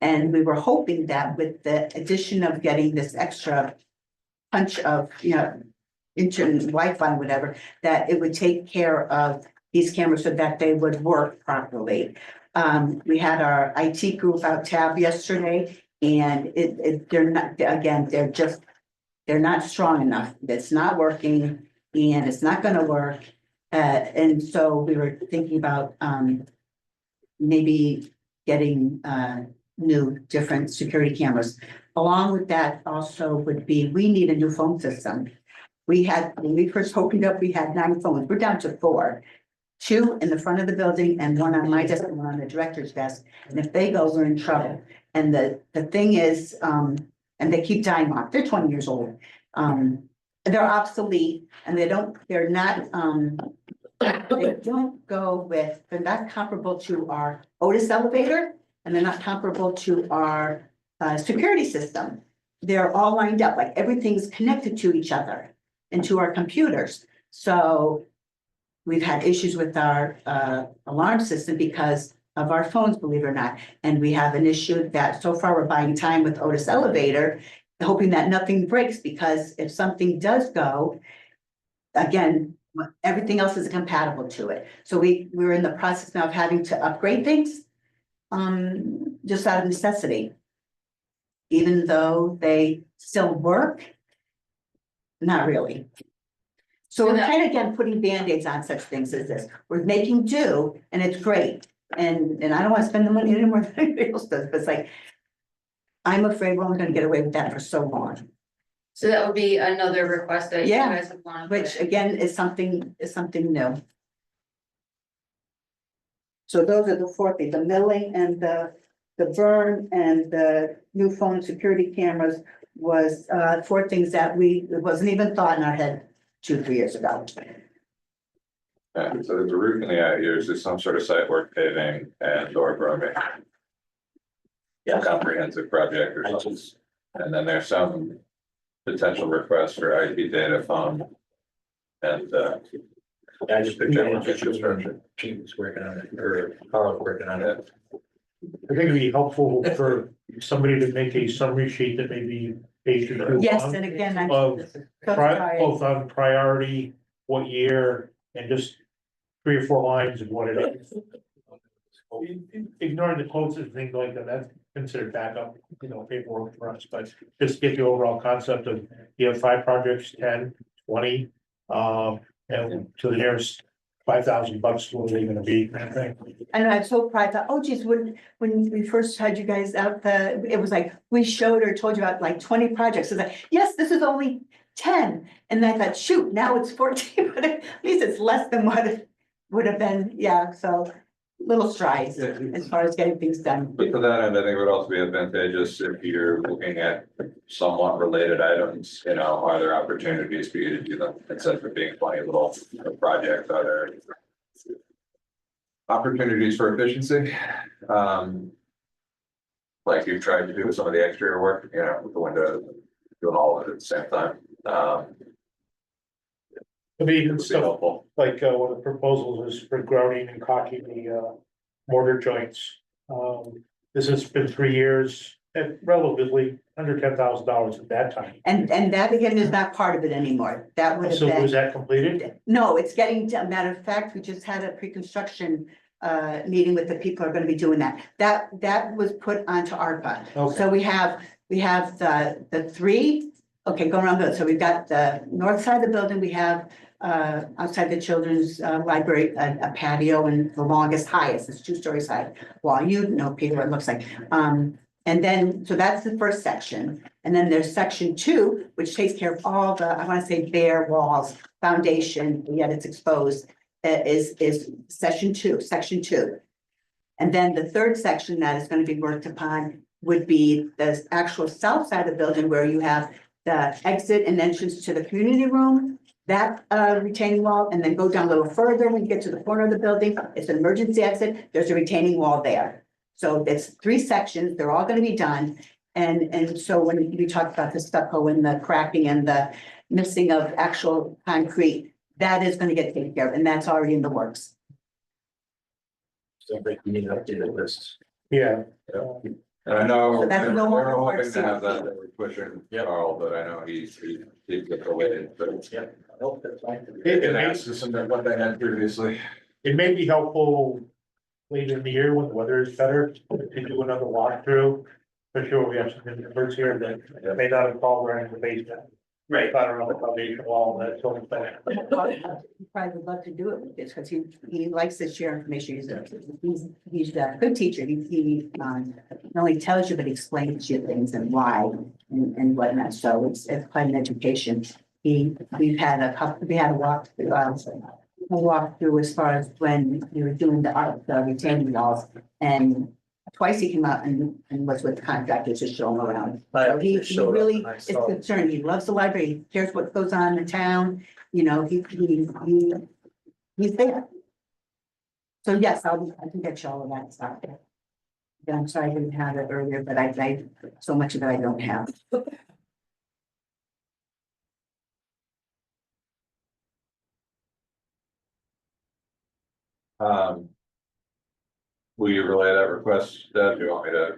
And we were hoping that with the addition of getting this extra punch of, internet, Wi-Fi, whatever, that it would take care of these cameras so that they would work properly. We had our IT group out tab yesterday, and they're not, again, they're not strong enough. It's not working, and it's not gonna work. And so we were thinking about, maybe getting, new, different security cameras. Along with that also would be, we need a new phone system. We had, when we first opened up, we had 9 phones. We're down to 4. 2 in the front of the building and 1 on my desk and 1 on the director's desk. And if they go, we're in trouble. And the thing is, and they keep dying off. They're 20 years old. They're obsolete and they're not, they don't go with, they're not comparable to our Otis elevator and they're not comparable to our security system. They're all lined up, like everything's connected to each other and to our computers. So we've had issues with our alarm system because of our phones, believe it or not. And we have an issue that so far we're buying time with Otis elevator, hoping that nothing breaks, because if something does go, again, everything else is compatible to it. So we're in the process now of having to upgrade things, just out of necessity. Even though they still work, not really. So we're kind of, again, putting Band-Aids on such things as this. We're making do, and it's great. And I don't want to spend the money anymore than anybody else does, but it's like, I'm afraid we're only gonna get away with that for so long.
So that would be another request that you
Yeah,
guys would want.
Which again is something new. So those are the 4 things, the milling and the burn and the new phone security cameras was 4 things that it wasn't even thought in our head 2-3 years ago.
Yeah, so there's a roof in the out years, there's some sort of site work paving and or grooming.
Yeah.
Comprehensive project or something. And then there's some potential requests for IP data phone. And
I just
the general infrastructure.
Teams working on it, or Carl's working on it.
I think it'd be helpful for somebody to make a summary sheet that maybe page or 2
Yes,
long
and again, I'm.
of
so sorry.
both on priority, what year, and just 3 or 4 lines of what it is. Ignoring the quotes and things like that, that's considered backup, paperwork for us, but just get the overall concept of, you have 5 projects, 10, 20, and to the nearest $5,000, what are they gonna be, kind of thing.
I know, I'm so proud, I thought, oh geez, when we first had you guys out, it was like, we showed or told you about like 20 projects, it's like, yes, this is only 10. And then I thought, shoot, now it's 14, but at least it's less than what it would have been, yeah, so little strides
Yeah.
as far as getting things done.
But to that end, I think it would also be advantageous if you're looking at somewhat related items, are there opportunities for you to do them instead of being funny little projects, are there opportunities for efficiency? Like you've tried to do with some of the exterior work, with the windows, doing all of it at the same time.
I mean,
It would be
stuff
helpful.
like one of the proposals is for grouting and caulking the mortar joints. This has been 3 years at relatively under $10,000 at that time.
And that again is not part of it anymore, that would have
So was
been,
that completed?
no, it's getting done. Matter of fact, we just had a pre-construction meeting with the people who are gonna be doing that. That was put onto ARPA.
Okay.
So we have the 3, okay, going around the, so we've got the north side of the building, we have outside the children's library, a patio and the longest, highest, it's 2 stories high. Well, you know, Peter, what it looks like. And then, so that's the first section. And then there's section 2, which takes care of all the, I want to say bare walls, foundation, yet it's exposed, is section 2. And then the third section that is going to be worked upon would be the actual south side of the building where you have the exit and entrance to the community room, that retaining wall, and then go down a little further when you get to the corner of the building, it's an emergency exit, there's a retaining wall there. So it's 3 sections, they're all gonna be done. And so when we talk about the stucco and the cracking and the missing of actual concrete, that is gonna get taken care of, and that's already in the works.
So I think we need an updated list.
Yeah.
And I know,
So that's
they're
no longer
hoping
part
to have that,
CIP.
they were pushing
Yep.
Carl, but I know he's delayed, but.
Yeah. I hope that's fine.
It answers some of what they had previously.
It may be helpful later in the year when the weather is better to do another walkthrough. For sure, we have some neighbors here that may not have called around the basement.
Right.
Not around the foundation wall, that sort of thing.
He probably would love to do it with this, because he likes to share information, he's a good teacher, he not only tells you, but explains you things and why and whatnot, so it's quite an education. We've had a walk through as far as when we were doing the retaining walls, and twice he came out and was with contractors to show him around. So he really is concerned. He loves the library. He cares what goes on in town. You know, he's there. So yes, I can get you all of that stuff. Yeah, I'm sorry I didn't have it earlier, but I so much of it I don't have.
Will you relay that request, Deb? Do you want me to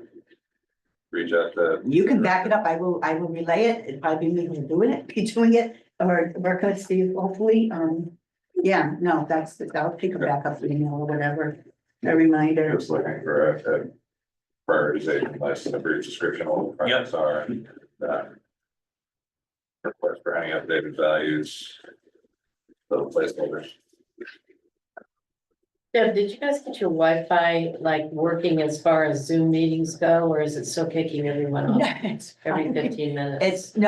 reach out to?
You can back it up. I will relay it. It'd probably be me who's doing it, be doing it, or work with Steve, hopefully. Yeah, no, I'll pick a backup email or whatever. A reminder.
Just looking for a prioritization list, a brief description of what the projects are and, request for any updated values. The placeholders.
Deb, did you guys get your Wi-Fi like working as far as Zoom meetings go, or is it still kicking everyone off
It's
every
fine.
15 minutes?
It's good.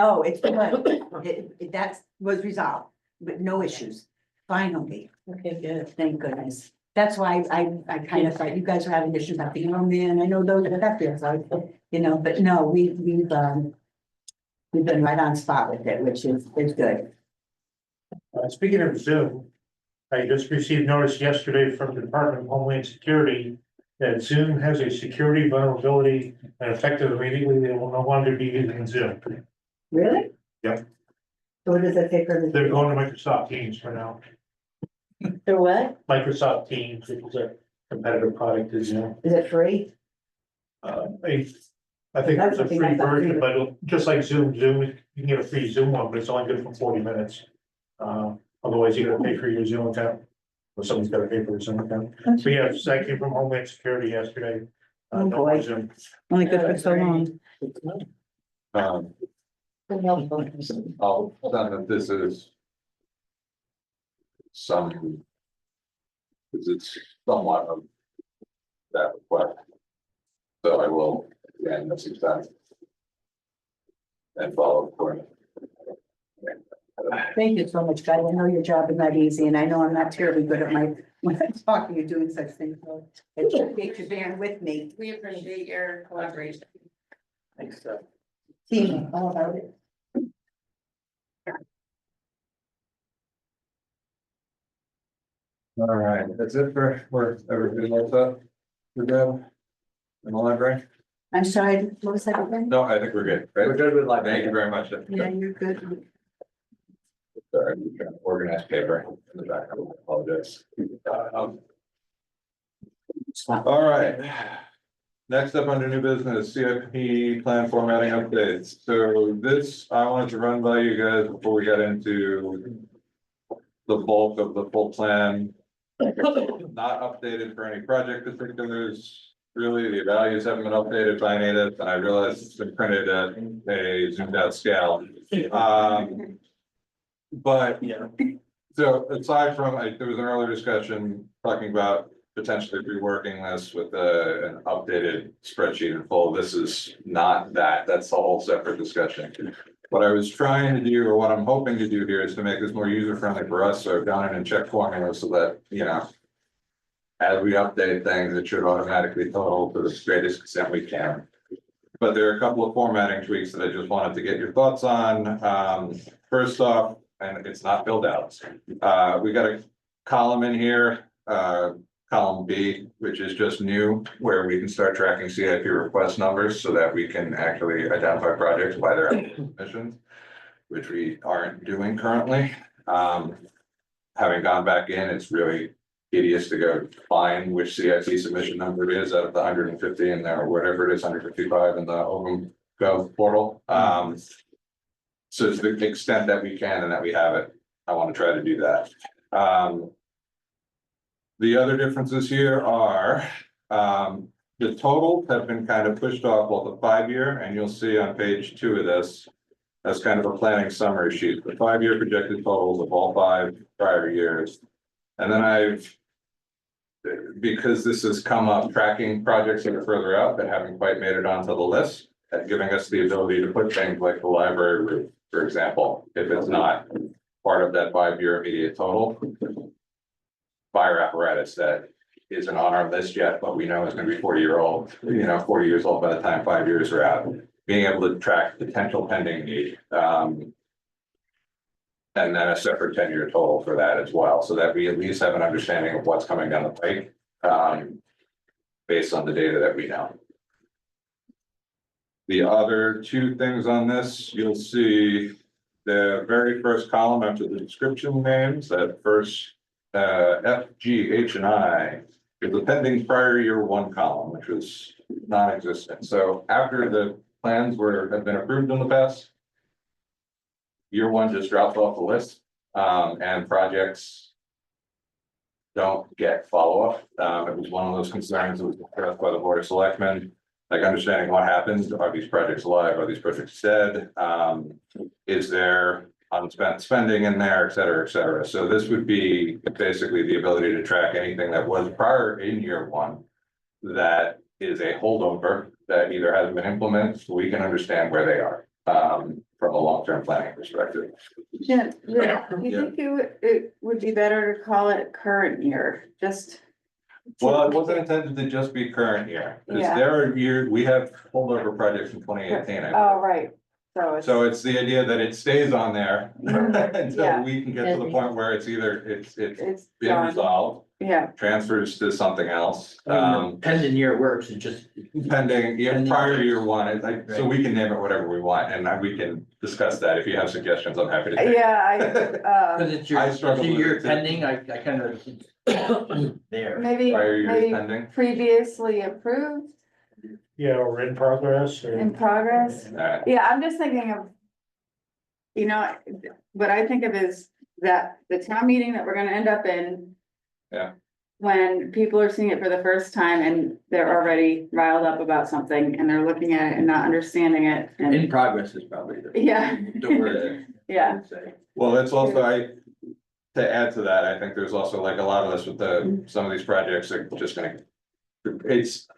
That was resolved, but no issues. Finally,
Okay, good.
thank goodness. That's why I kind of thought you guys were having issues. I think, oh man, I know those are that feels like, you know, but no, we've been right on spot with it, which is good.
Speaking of Zoom, I just received notice yesterday from the Department of Homeland Security that Zoom has a security vulnerability and effective immediately, they will no longer be using Zoom.
Really?
Yep.
So what does that take for
They're
the?
going to Microsoft Teams for now.
For what?
Microsoft Teams, which is a competitive product to Zoom.
Is it free?
I think it's a free version, but just like Zoom, you can get a free Zoom one, but it's only good for 40 minutes. Otherwise you gotta pay for your Zoom account. Or someone's gotta pay for their Zoom account. So yeah, that came from Homeland Security yesterday.
Oh,
No more
boy.
Zoom.
Only good for so long.
I'll send that this is. Because it's somewhat of that request. So I will, again, this extent. And follow accordingly.
Thank you so much, guys. I know your job is not easy, and I know I'm not terribly good at when I'm talking and doing such things. So I appreciate you bearing with me.
We appreciate your collaboration.
Thanks,
Team, all about it.
All right, that's it for everybody else up. We're good. In the library?
I'm sorry, what was that again?
No, I think we're good.
We're
Right?
good with
Thank you
library.
very much.
Yeah, you're good.
Sorry, I'm trying to organize paper in the back. I apologize. All right. Next up under new business, CIP plan formatting updates. So this, I wanted to run by you guys before we get into the bulk of the full plan. Not updated for any project particulars. Really, the values haven't been updated by native, and I realize it's been printed at a zoomed out scale. But
Yeah.
So aside from, there was an earlier discussion talking about potentially reworking this with an updated spreadsheet in full. This is not that, that's a whole separate discussion. What I was trying to do, or what I'm hoping to do here, is to make this more user friendly for us, so I've gone in and checked formulas so that, you know, as we update things, it should automatically total to the greatest extent we can. But there are a couple of formatting tweaks that I just wanted to get your thoughts on. First off, and it's not filled out. We got a column in here, column B, which is just new, where we can start tracking CIP request numbers so that we can actually identify projects by their submissions, which we aren't doing currently. Having gone back in, it's really tedious to go find which CIP submission number it is out of the 150 in there, or whatever it is, 155 in the OpenGov portal. So to the extent that we can and that we have it, I want to try to do that. The other differences here are, the totals have been kind of pushed off, well, the 5-year, and you'll see on page 2 of this, as kind of a planning summary sheet, the 5-year projected totals of all 5 prior years. And then because this has come up, tracking projects that are further out that haven't quite made it onto the list, and giving us the ability to put things like the library roof, for example, if it's not part of that 5-year immediate total. Fire apparatus that isn't on our list yet, but we know is gonna be 40-year-old, 40 years old by the time 5 years are out. Being able to track potential pending need. And then a separate 10-year total for that as well, so that we at least have an understanding of what's coming down the pike. Based on the data that we know. The other 2 things on this, you'll see the very first column after the description names, that first F, G, H, and I is the pending prior year 1 column, which was non-existent. So after the plans have been approved in the past, year 1 just drops off the list, and projects don't get follow-up. It was one of those concerns that was expressed by the Board of Selectmen, like understanding what happens. Are these projects live? Are these projects dead? Is there unspent spending in there, et cetera, et cetera. So this would be basically the ability to track anything that was prior in year 1 that is a holdover that either hasn't been implemented, so we can understand where they are from a long-term planning perspective.
Yeah, you think it would be better to call it current year, just.
Well, it wasn't intended to just be current year, because
Yeah.
there are years, we have holdover projects from 2018.
Oh, right,
So it's the idea that it stays on there
Yeah.
until we can get to the point where it's either, it's
it's
been
done.
resolved,
Yeah,
transfers to something else.
Pending year works, it just,
Pending, yeah,
Pending.
prior year 1, it's like, so we can name it whatever we want, and we can discuss that. If you have suggestions, I'm happy to take.
yeah,
cause it's
I
your,
struggle with
year
it too.
pending, I kind of. There.
maybe,
Prior years
maybe
pending.
previously approved,
Yeah, or in progress, or.
in progress.
Alright,
Yeah, I'm just thinking of. What I think of is that the town meeting that we're gonna end up in.
Yeah.
When people are seeing it for the first time and they're already riled up about something and they're looking at it and not understanding it
In
and,
progress is probably
yeah,
the word. I
yeah,
would say.
well, it's also, to add to that, I think there's also like a lot of this with some of these projects are just gonna.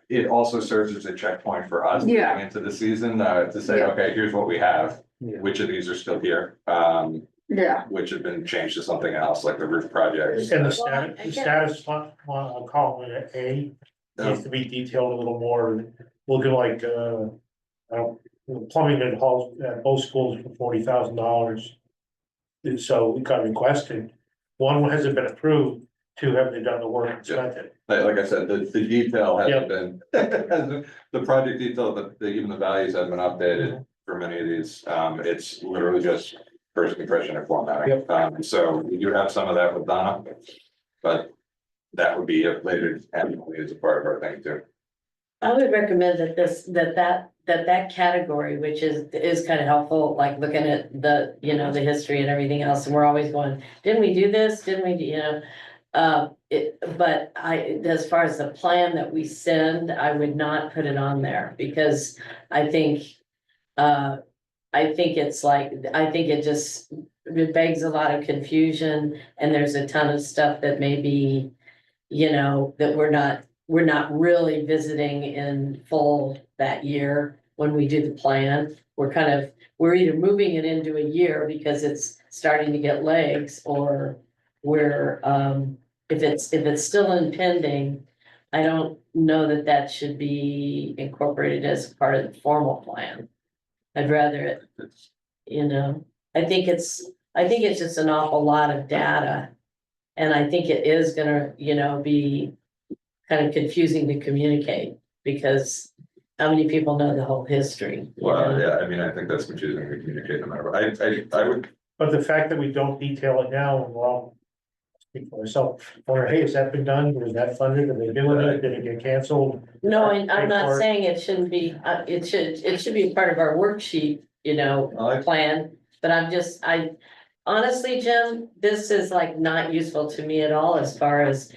It also serves as a checkpoint for us
Yeah.
going into the season, to say,
Yeah.
okay, here's what we have.
Yeah.
Which of these are still here,
yeah,
which have been changed to something else, like the roof projects.
And
I
the
get-
status on, I'll call it A, needs to be detailed a little more, looking like, plumbing at halls, at both schools for $40,000. And so we got requested, 1 hasn't been approved, 2, have they done the work and spent it?
Like I said, the detail hasn't been, the project detail, even the values haven't been updated for many of these. It's literally just first impression and formatting. So we do have some of that with Donna. But that would be updated annually as a part of our thing too.
I would recommend that category, which is kind of helpful, like looking at the, the history and everything else, and we're always going, didn't we do this? Didn't we, but as far as the plan that we send, I would not put it on there, because I think it's like, I think it just it begs a lot of confusion, and there's a ton of stuff that maybe, you know, that we're not really visiting in full that year when we do the plan. We're either moving it into a year because it's starting to get legs, or we're, if it's still impending, I don't know that that should be incorporated as part of the formal plan. I'd rather it, you know, I think it's just an awful lot of data. And I think it is gonna, you know, be kind of confusing to communicate, because how many people know the whole history? you
Well,
know?
yeah, I mean, I think that's confusing to communicate no matter what. I would,
But the fact that we don't detail it now, well, speak for myself, or hey, has that been done? Was that funded? Are they doing it? Did it get canceled?
No, and I'm
Pay
not
for it.
saying it shouldn't be, it should be part of our worksheet, you know,
I-
plan. But honestly, Jim, this is like not useful to me at all, as far as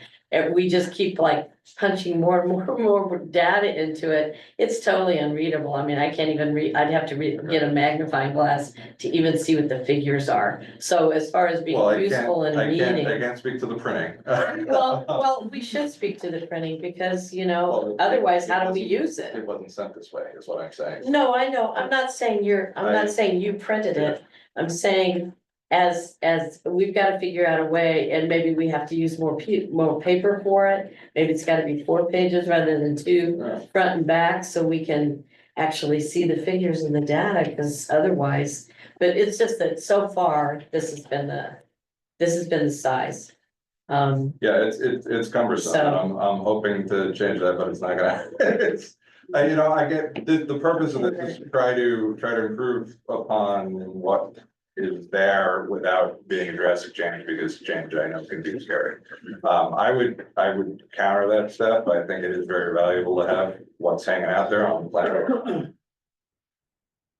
we just keep like punching more and more and more data into it. It's totally unreadable. I mean, I can't even read, I'd have to get a magnifying glass to even see what the figures are. So as far as being
well,
useful in a meeting.
I can't speak to the printing.
Well, we should speak to the printing, because, you know, otherwise, how do we use it?
It wasn't sent this way, is what I'm saying.
No, I know, I'm not saying you printed it, I'm saying as we've gotta figure out a way, and maybe we have to use more paper for it. Maybe it's gotta be 4 pages rather than 2,
Right.
front and back, so we can actually see the figures and the data, because otherwise, but it's just that so far, this has been the size.
Yeah, it's cumbersome,
So-
and I'm hoping to change that, but it's not gonna, it's, you know, I get, the purpose of this is to try to improve upon what is there without being a drastic change, because change I know can be scary. I would counter that step. I think it is very valuable to have what's hanging out there on the plan.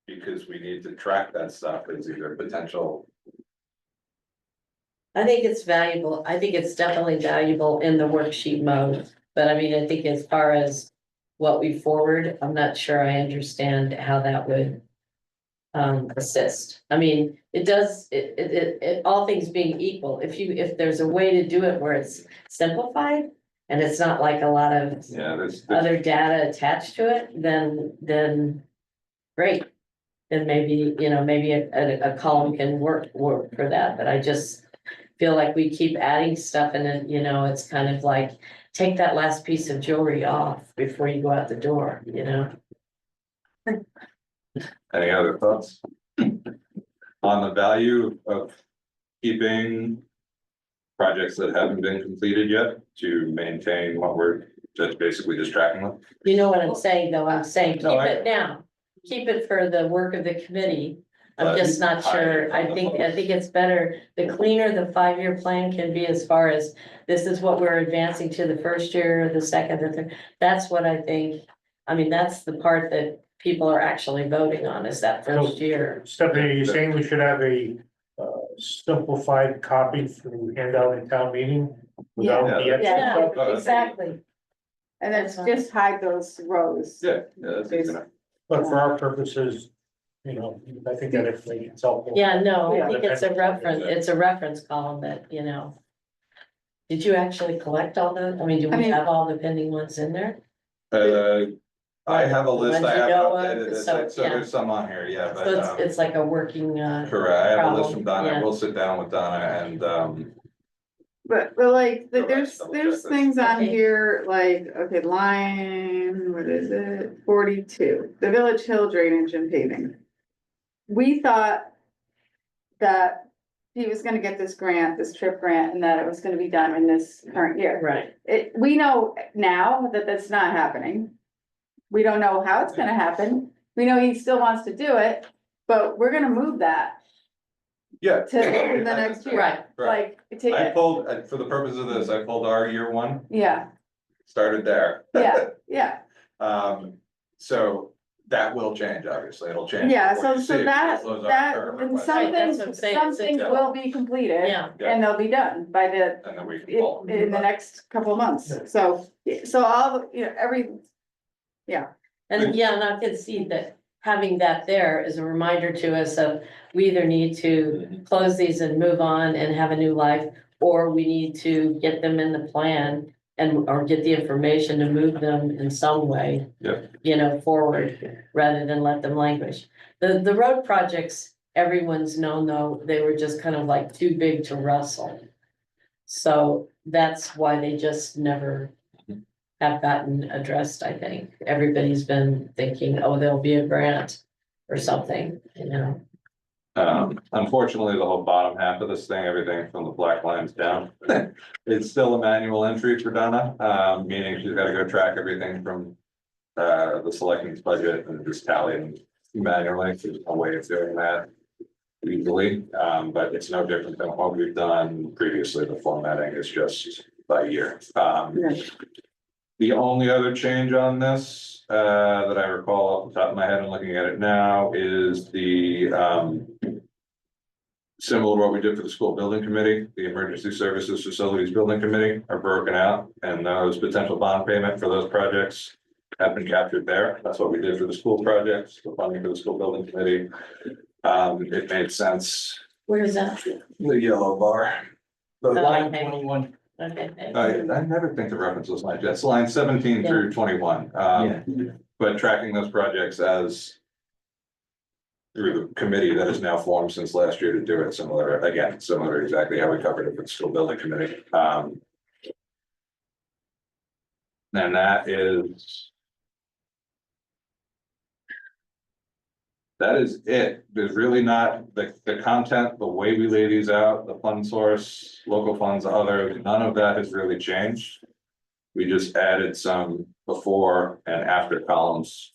Because we need to track that stuff as either potential.
I think it's valuable. I think it's definitely valuable in the worksheet mode, but I mean, I think as far as what we forward, I'm not sure I understand how that would assist. I mean, it does, all things being equal, if there's a way to do it where it's simplified and it's not like a lot of
Yeah, there's
other data attached to it, then great. Then maybe, you know, maybe a column can work for that, but I just feel like we keep adding stuff, and then, you know, it's kind of like, take that last piece of jewelry off before you go out the door, you know?
Any other thoughts? On the value of keeping projects that haven't been completed yet to maintain what we're just basically just tracking with?
You know what I'm saying, though, I'm saying, keep
No, I-
it now, keep it for the work of the committee. I'm
But
just not sure, I think it's better, the cleaner the 5-year plan can be, as far as this is what we're advancing to the first year, the second, the third. That's what I think, I mean, that's the part that people are actually voting on, is that first year.
Stephanie, are you saying we should have a simplified copy to hand out in town meeting? Without the extra
Yeah.
stuff?
Exactly. And then just hide those rows.
Yeah, that's easy enough.
But for our purposes, you know, I think that it's helpful.
Yeah, no, I
Yeah.
think it's a reference column that, you know. Did you actually collect all the, I mean, do
I
we
mean-
have all the pending ones in there?
I have a list,
Ones
I
you
haven't
know of,
updated it,
so,
so
yeah.
there's some on here, yeah,
So
but,
it's like a working,
correct, I have a list from
problem,
Donna,
yeah.
we'll sit down with Donna and,
But like,
Go back,
there's
double check this.
things on
Okay.
here, like, okay, line, what is it, 42, the Village Hill drainage and paving. We thought that he was gonna get this grant, this trip grant, and that it was gonna be done in this current year.
right,
We know now that that's not happening. We don't know how it's gonna happen. We know he still wants to do it, but we're gonna move that
yeah.
to the next year.
right.
Like, take
I
it,
pulled, for the purpose of this, I pulled our year one,
yeah,
started there.
yeah.
So that will change, obviously, it'll change.
Yeah,
before you see
so
it,
that,
because those are
that,
current
and
requests.
some
Right, that's
things,
what I'm saying,
some
it's
things
a-
will be completed.
Yeah.
And they'll be done by
And then we can follow.
in the next couple of months,
Yeah.
so all, you know, every,
And yeah, and I can see that having that there is a reminder to us of, we either need to close these and move on and have a new life, or we need to get them in the plan and, or get the information to move them in some way.
Yep.
You know, forward, rather than let them languish. The road projects, everyone's known though, they were just kind of like too big to wrestle. So that's why they just never have gotten addressed, I think. Everybody's been thinking, oh, there'll be a grant or something, you know.
Unfortunately, the whole bottom half of this thing, everything from the black lines down, it's still a manual entry for Donna, meaning she's gotta go track everything from the selectmen's budget and just tally them manually. There's no way of doing that easily, but it's no different than what we've done previously. The formatting is just by year. The only other change on this, that I recall off the top of my head and looking at it now is the, similar to what we did for the school building committee, the emergency services facilities building committee are broken out, and those potential bond payment for those projects have been captured there. That's what we did for the school projects, the funding for the school building committee. It made sense,
Where is that?
the yellow bar. The line
okay.
21.
Okay,
I never think of references like that. It's line 17 through 21. But tracking those projects as through the committee that is now formed since last year to do it similar, again, similar exactly how we covered it for the school building committee. And that is it. There's really not the content, the way we lay these out, the fund source, local funds, other, none of that has really changed. We just added some before and after columns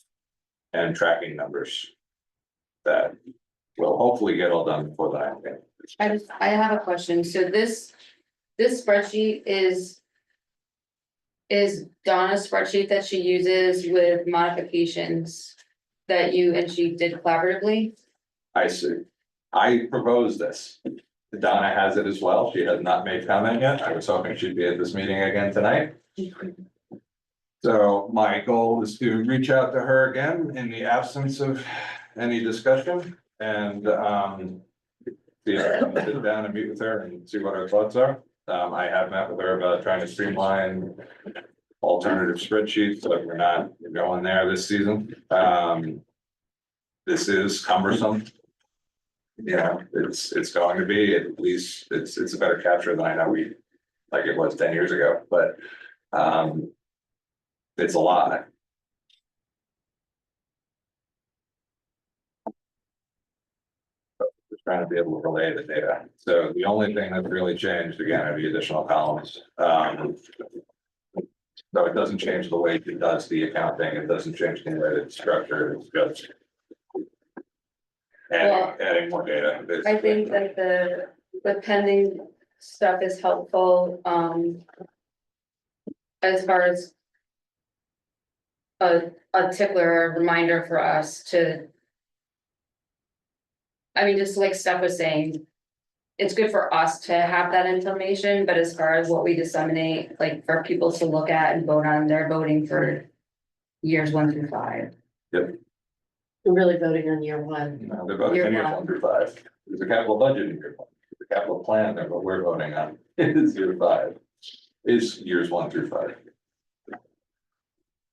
and tracking numbers that will hopefully get all done before the 19th.
I have a question. So this spreadsheet is Donna's spreadsheet that she uses with modifications that you and she did collaboratively?
I see. I proposed this. Donna has it as well. She has not made comment yet. I was hoping she'd be at this meeting again tonight. So my goal is to reach out to her again in the absence of any discussion and see if I can sit down and meet with her and see what her thoughts are. I have met with her about trying to streamline alternative spreadsheets, but we're not going there this season. This is cumbersome. Yeah, it's going to be, at least it's a better capture than I know like it was 10 years ago, but it's a lot. Just trying to be able to relay the data. So the only thing that's really changed again are the additional columns. So it doesn't change the way it does the accounting. It doesn't change the way it's structured. It's just adding more data.
I think that the pending stuff is helpful, as far as a tickler, a reminder for us to, I mean, just like Steph was saying, it's good for us to have that information, but as far as what we disseminate, like for people to look at and vote on, they're voting for years 1 through 5.
Yep.
We're really voting on year 1.
No, they're voting on years 1 through 5. There's a capital budget in year 1. The capital plan, that what we're voting on is year 5. Is years 1 through 5.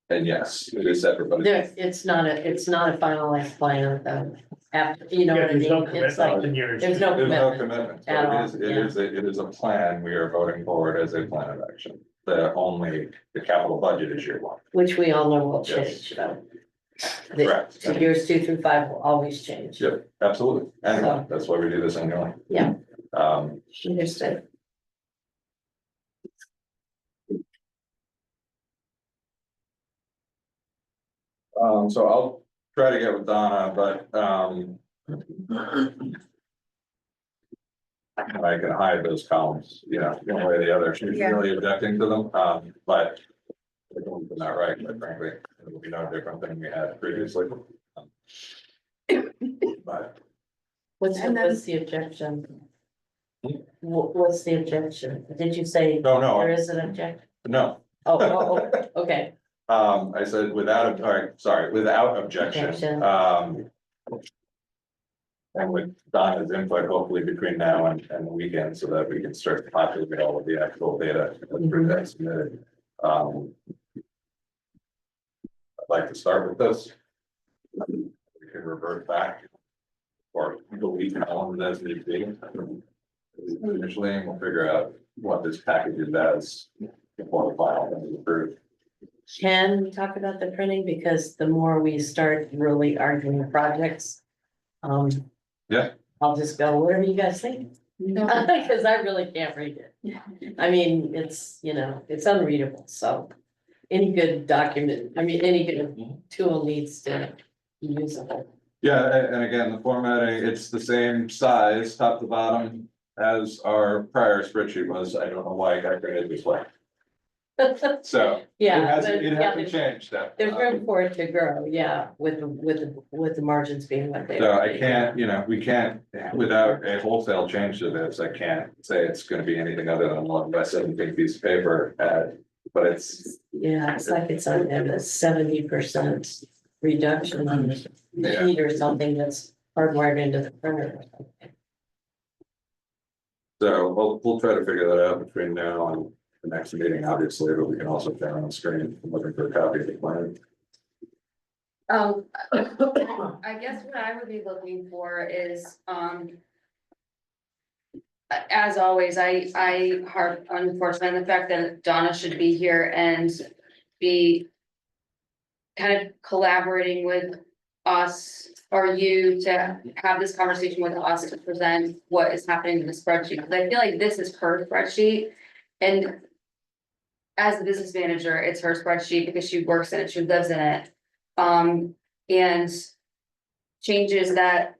And yes, it is separate, but
It's not a finalized plan though. After, you know
Yeah,
what I
there's no
mean? It's like,
commitment in yours.
there's no
there's no
commitment
commitment.
at all,
So it is a plan. We are voting forward as a plan of action. The capital budget is year 1.
which we all know will
Yes.
change though.
Correct.
The years 2 through 5 will always change.
Yep, absolutely. Anyway, that's why we do this annually.
Yeah.
Um,
Understood.
So I'll try to get with Donna, but, I can hide those columns, you know, one way or the other. She's
Yeah.
really objecting to them, but they're not right, quite frankly. It will be no different than we had previously. But
What's the objection? What's the objection? Did you say
no,
there is an objection?
no,
Oh, okay.
I said without, all right, sorry, without objection,
Objection.
and with Donna's input, hopefully between now and the weekend, so that we can start to populate all of the actual data that's submitted. I'd like to start with this. We can revert back. Or delete elements as need be. Initially, and we'll figure out what this package is as before the final is approved.
Can we talk about the printing, because the more we start really arguing projects.
Yeah.
I'll just go, whatever you guys think, because I really can't read it. I mean, it's, you know, it's unreadable, so. Any good document, I mean, any good tool needs to be usable.
Yeah, and again, the formatting, it's the same size, top to bottom, as our prior spreadsheet was. I don't know why I got it this way. So.
Yeah,
It hasn't changed that.
there's room for it to grow, yeah, with the margins being what they
So
are.
I can't, you know, we can't, without a wholesale change to this, I can't say it's gonna be anything other than 11 by 17 piece of paper. But it's,
Yeah, it's like it's on a 70% reduction on the
Yeah.
sheet or something that's hardwired into the printer.
so we'll try to figure that out between now and the next meeting, obviously, but we can also share on the screen, looking for a copy of the plan.
I guess what I would be looking for is, as always, I harp unfortunately on the fact that Donna should be here and be kind of collaborating with us or you to have this conversation with us to present what is happening in the spreadsheet, because I feel like this is her spreadsheet. And as the business manager, it's her spreadsheet because she works in it, she lives in it. And changes that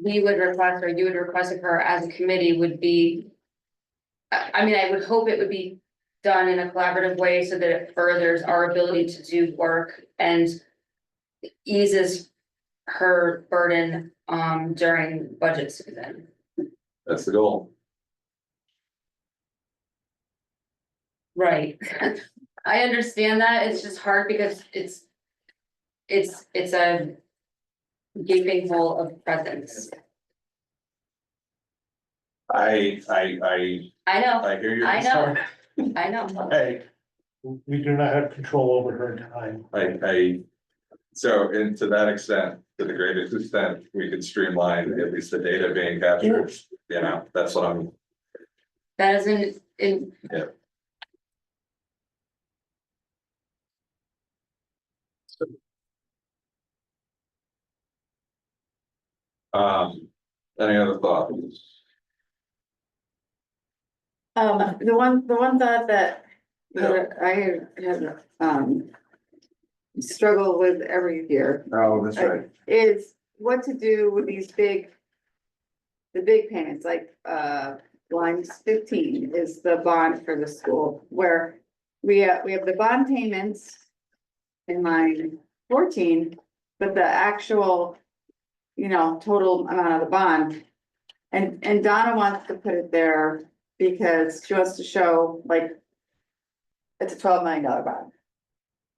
we would request or you would request of her as a committee would be. I mean, I would hope it would be done in a collaborative way so that it furthers our ability to do work and eases her burden during budget season.
That's the goal.
Right. I understand that. It's just hard because it's a gaping hole of presence.
I
I
hear you.
I know. know.
Hey,
We do not have control over her time.
so, and to that extent, to the greatest extent, we could streamline at least the data being captured, you know, that's what I'm.
That isn't in.
Yeah. Any other thoughts?
The one thought that I have, struggle with every year.
Oh, that's right.
Is what to do with these the big payments, like, line 15 is the bond for the school, where we have the bond payments in line 14, but the actual, you know, total amount of the bond. And Donna wants to put it there because she wants to show like it's a $12 million bond.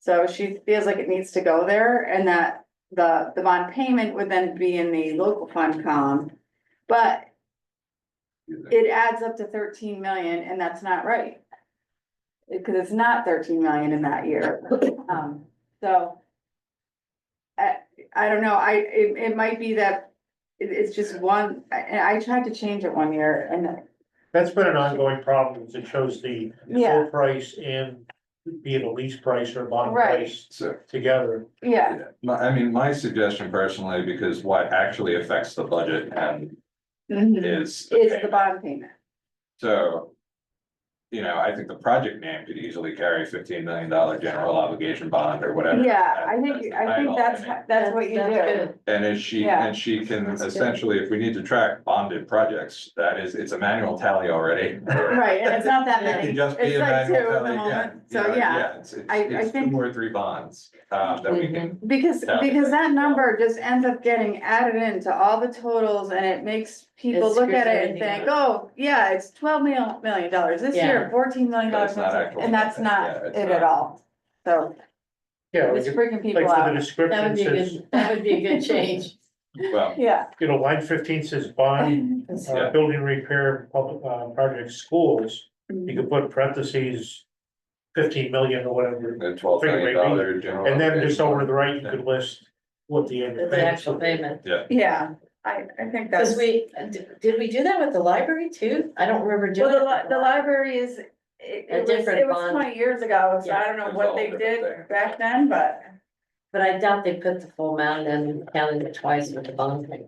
So she feels like it needs to go there and that the bond payment would then be in the local fund column. But it adds up to 13 million and that's not right. Because it's not 13 million in that year. So I don't know, it might be that it's just one, I tried to change it one year and
That's been an ongoing problem, because it shows the
yeah,
full price and be it a lease price or bond
Right.
price
So,
together.
yeah,
my suggestion personally, because what actually affects the budget and
mhm,
is.
is the bond payment.
So. You know, I think the project name could easily carry $15 million general obligation bond or whatever.
Yeah, I think
title.
that's what you
That's
do.
good.
And
Yeah.
she can
That's good.
essentially, if we need to track bonded projects, it's a manual tally already.
Right, and it's not that
It
many,
can just be
it's
a
like two
manual
at the
tally
moment,
again.
so
You know,
yeah.
It's
I think-
2 or 3 bonds, that we can,
Because
Yeah.
that number just ends up getting added into all the totals and it makes people
It
look at
screws
it and
everything
think, oh, yeah, it's $12 million this year,
Yeah.
$14 million
But it's not
next year,
actual
and that's
benefit.
not
Yeah, it's
it
not.
at all. So,
Yeah,
It's
like,
freaking people
like for the
out.
That would
description
be a
says,
good, that would be a good change.
Well,
Yeah.
line 15 says bond,
Yeah.
building repair, public, project schools. You could put parentheses, 15 million or whatever.
the $12 million general.
And then just over
obligation
the right, you could list what the.
The actual payment.
Yeah,
Yeah, I think that's.
Cause did we do that with the library too? I don't remember doing.
Well,
it.
the library is,
A different
it was
bond.
20 years ago, so I don't know
It's
what
all
they
different
did
there.
back then, but.
But I doubt they put the full amount and counted it twice with the bond thing.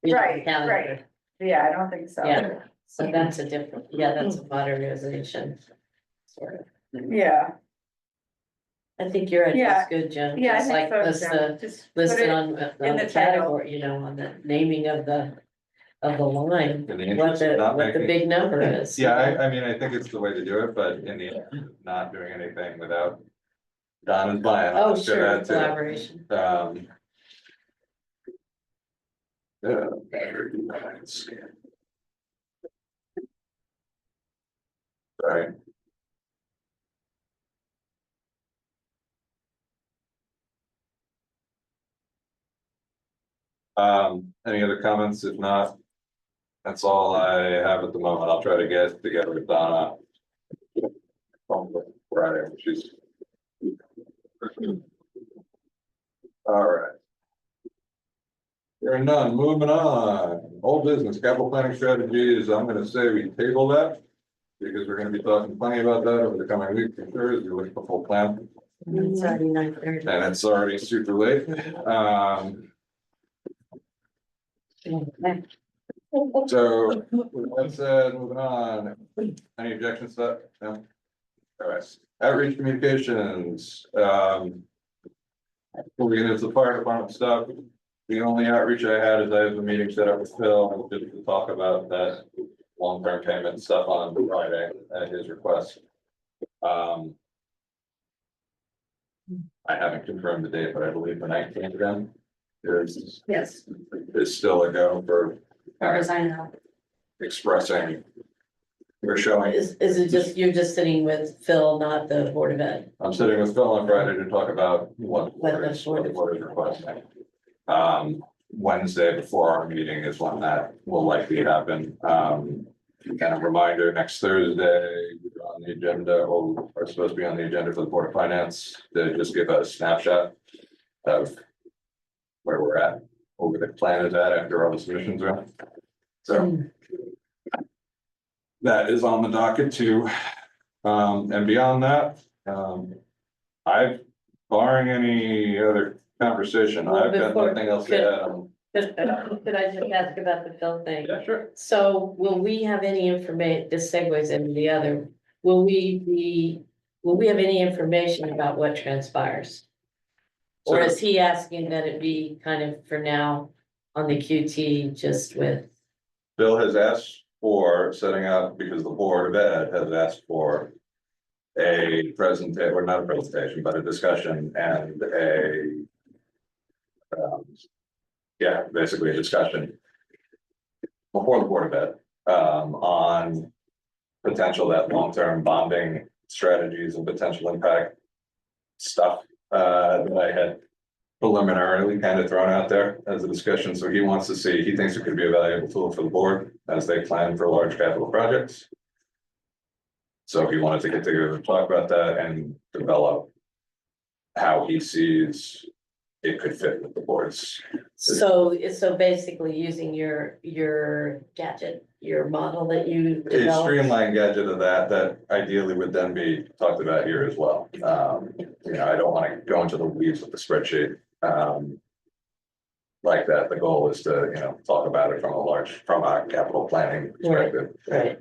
You know,
Right,
counted
right.
it.
Yeah, I don't think so.
Yeah, so that's a different, that's a modernization. Sort of.
Yeah,
I think your idea is good, Jen.
yeah, I
Just
think
like
so,
list
Jen. Just
list
put
it
it
on
in
the
the title.
category, on the naming of the line.
in the
What
interest of
the,
not
what the
making.
big number is.
Yeah, I mean, I think it's the way to do it, but in the end, not doing anything without Donna's buy-in.
Oh,
to
sure,
that too.
collaboration.
Yeah. Battery lines. Sorry. Any other comments? If not, that's all I have at the moment. I'll try to get together with Donna. Friday, she's. All right. There are none. Moving on. Old business, capital planning strategies. I'm gonna say we table that. Because we're gonna be talking plenty about that over the coming week, for sure, as we look at the full plan.
It's already 9:30.
And it's already super late. So with that said, moving on, any objections to that? No? All right, outreach communications, before we get into the fire department stuff, the only outreach I had is I have a meeting set up with Phil, just to talk about that long-term payment stuff on Friday at his request. I haven't confirmed the date, but I believe the 19th then is
Yes,
still a go for
as far as I know.
expressing or showing.
Is it just, you're just sitting with Phil, not the Board of Ed?
I'm sitting with Phil on Friday to talk about what
What the
the board is requesting. Wednesday before our meeting is when that will likely happen. Kind of reminder, next Thursday, we're on the agenda, or are supposed to be on the agenda for the Board of Finance, to just give a snapshot of where we're at, where the plan is at after all the submissions are in. So that is on the docket too. And beyond that, I've, barring any other conversation,
Well,
I've got
before-
nothing else to add.
Could I just ask about the Phil thing?
Yeah, sure.
So will we have any information, this segues into the other, will we have any information about what transpires? Or
So-
is he asking that it be kind of for now on the QT just with,
Bill has asked for setting up, because the Board of Ed has asked for a presentation, or not a presentation, but a discussion and a yeah, basically a discussion before the Board of Ed on potential that long-term bonding strategies and potential impact stuff that I had preliminarily kind of thrown out there as a discussion. So he wants to see, he thinks it could be a valuable tool for the board as they plan for large capital projects. So he wanted to get together and talk about that and develop how he sees it could fit with the boards.
so basically using your gadget, your model that you
A
developed?
streamlined gadget of that ideally would then be talked about here as well. I don't want to go into the weeds with the spreadsheet. Like that, the goal is to, talk about it from a capital planning perspective.
Right,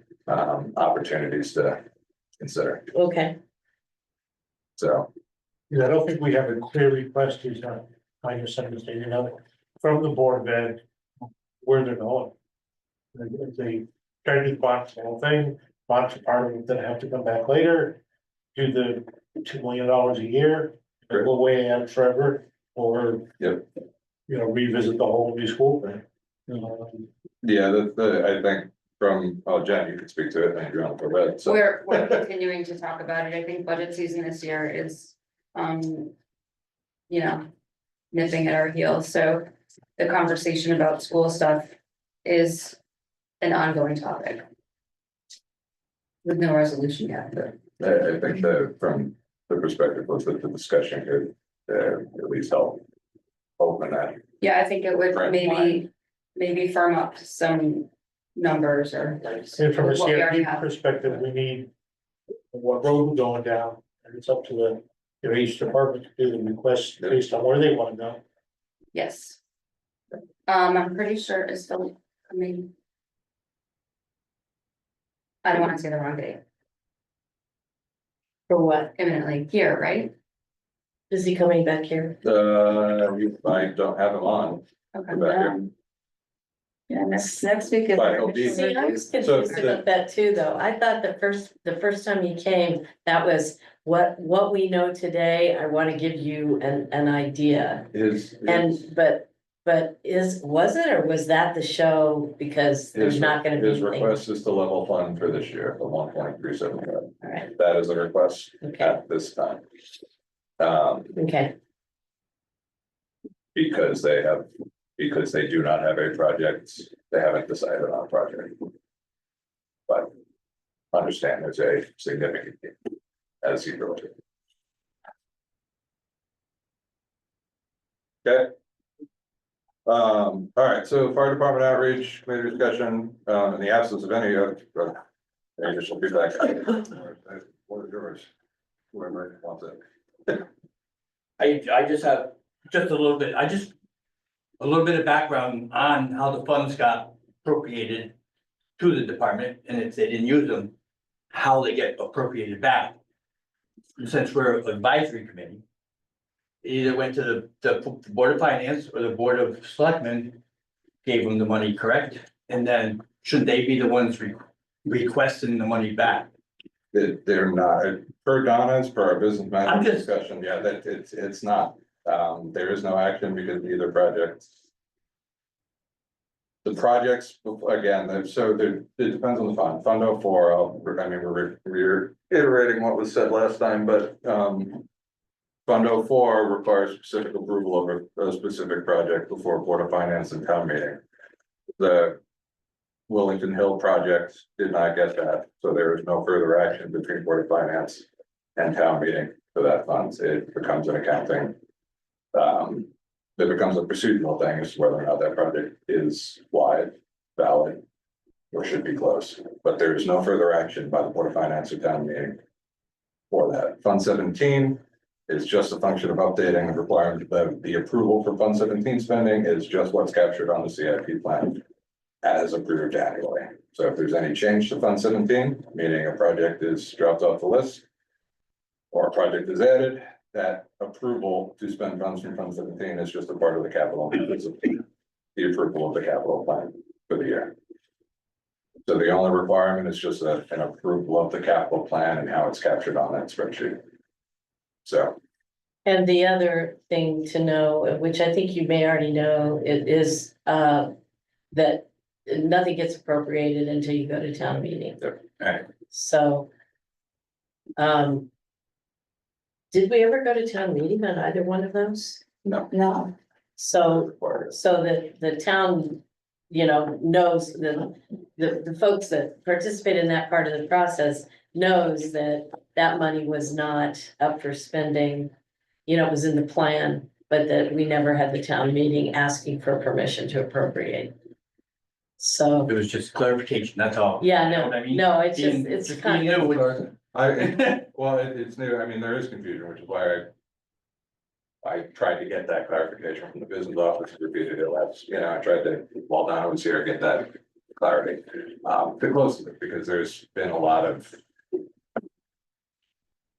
Opportunities to consider,
okay,
so.
Yeah, I don't think we have a clear request, he's not, I misunderstanding of it, from the Board of Ed, where they're going. If they try to box the whole thing, box a part of it, then have to come back later, do the $2 million a year, and go way out forever, or.
Yep.
Revisit the whole new school thing.
Yeah, I think Jen, you could speak to it, and you're on the red, so.
We're continuing to talk about it. I think budget season this year is, you know, nipping at our heels, so the conversation about school stuff is an ongoing topic. With no resolution yet, but
I think that from the perspective of the discussion could, at least help open that.
yeah, I think it would
Right.
maybe firm up some numbers or.
And from a
what we already
CIP
have.
perspective, we need what road we're going down, and it's up to the, each department to do the request based on where they wanna go.
Yes. I'm pretty sure it's still coming. I don't wanna say the wrong date,
For what?
imminently here, right?
Is he coming back here?
I don't have them on.
Okay.
Back here.
Yeah, next week is.
But it'll be-
See, I was
So
confused
the-
about that too, though. I thought the first time he came, that was what we know today. I want to give you an idea. But was it, or was that the show? Because there's not gonna be
His
anything.
request is to level fund for this year, the 1.375.
All right,
That is a request
okay,
at this time.
okay,
Because they do not have a project, they haven't decided on a project. But understand there's a significant, as he wrote it. Okay. All right, so fire department outreach, committee discussion, in the absence of any additional feedback. What is yours? Whoever wants it.
I just have, just a little bit, a little bit of background on how the funds got appropriated to the department, and if they didn't use them, how they get appropriated back. Since we're an advisory committee, it either went to the Board of Finance or the Board of Selectmen, gave them the money, correct? And then should they be the ones requesting the money back?
They're not, per Donna's, per our business
I'm
management
just-
discussion, yeah, that it's not, there is no action because neither project. The projects, again, so it depends on the fund, Fund 04, we're reiterating what was said last time, but, Fund 04 requires specific approval of a specific project before Board of Finance and town meeting. The Wellington Hill project did not get that, so there is no further action between Board of Finance and town meeting for that funds. It becomes an accounting. It becomes a procedural thing as to whether or not that project is wide, valid, or should be closed. But there is no further action by the Board of Finance or town meeting for that. Fund 17 is just a function of updating and requiring the approval for Fund 17 spending is just what's captured on the CIP plan as approved annually. So if there's any change to Fund 17, meaning a project is dropped off the list or a project is added, that approval to spend funds from Fund 17 is just a part of the capital, the approval of the capital plan for the year. So the only requirement is just an approval of the capital plan and how it's captured on that spreadsheet. So.
and the other thing to know, which I think you may already know, it is that nothing gets appropriated until you go to town meeting.
Right.
So. Did we ever go to town meeting on either one of those?
No,
So that the town, knows the folks that participate in that part of the process knows that that money was not up for spending. It was in the plan, but that we never had the town meeting asking for permission to appropriate. So,
It was just clarification, that's all.
yeah,
You know what I mean?
no, it's
Being-
just, it's
just
kind
being
of.
new,
Well, it's new, there is confusion, which is why I tried to get that clarification from the business office, repeated it last, I tried to, while Donna was here, get that clarity. To close to it, because there's been a lot of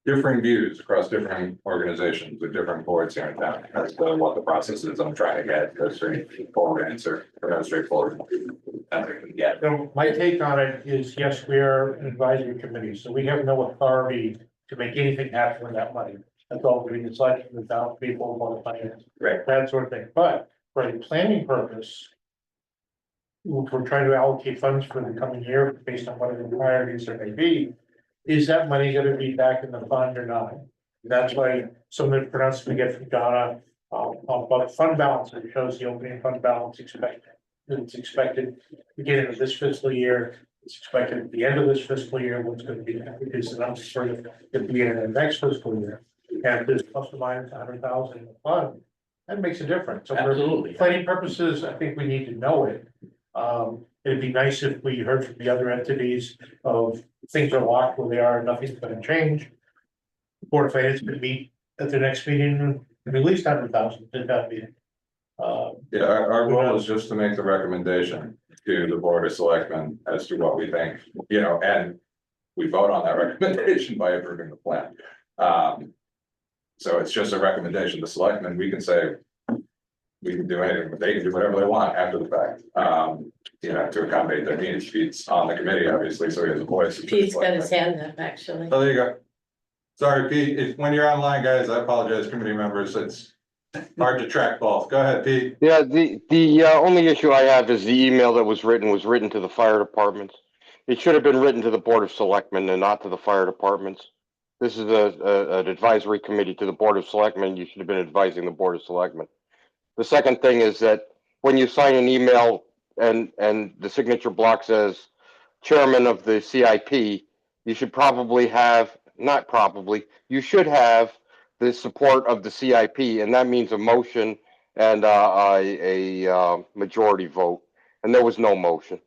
differing views across different organizations with different boards here in town, as to what the process is. I'm trying to get a straightforward answer, or not straightforward. As I can get.
So my take on it is, yes, we are an advisory committee, so we have no authority to make anything happen with that money. That's all we decide with the town people, about the finance.
Right.
That sort of thing, but for a planning purpose. If we're trying to allocate funds for the coming year based on whatever priorities there may be. Is that money gonna be back in the fund or not? That's why some of the pronouncements we get from Donna, about fund balance, it shows the opening fund balance expected. It's expected beginning of this fiscal year, it's expected at the end of this fiscal year, what's gonna be, is the numbers for the beginning of the next fiscal year. And if there's plus or minus 100,000 in the fund, that makes a difference. So for
Absolutely.
planning purposes, I think we need to know it. It'd be nice if we heard from the other entities of things are locked where they are, and nothing's gonna change. Board of Finance could meet at the next meeting, at least 100,000 at that meeting.
Yeah, our role is just to make the recommendation to the Board of Selectmen as to what we think, you know, and we vote on that recommendation by approving the plan. So it's just a recommendation to selectmen. We can say we can do anything, but they can do whatever they want after the fact. You know, to accommodate their needs. Pete's on the committee, obviously, so he has a voice.
Pete's got his hand up, actually.
Oh, there you go. Sorry, Pete, when you're online, guys, I apologize, committee members, it's hard to track both. Go ahead, Pete.
Yeah, the only issue I have is the email that was written to the fire departments. It should have been written to the Board of Selectmen and not to the fire departments. This is an advisory committee to the Board of Selectmen. You should have been advising the Board of Selectmen. The second thing is that when you sign an email and the signature block says chairman of the CIP, you should probably have, not probably, you should have the support of the CIP, and that means a motion and a majority vote. And there was no motion.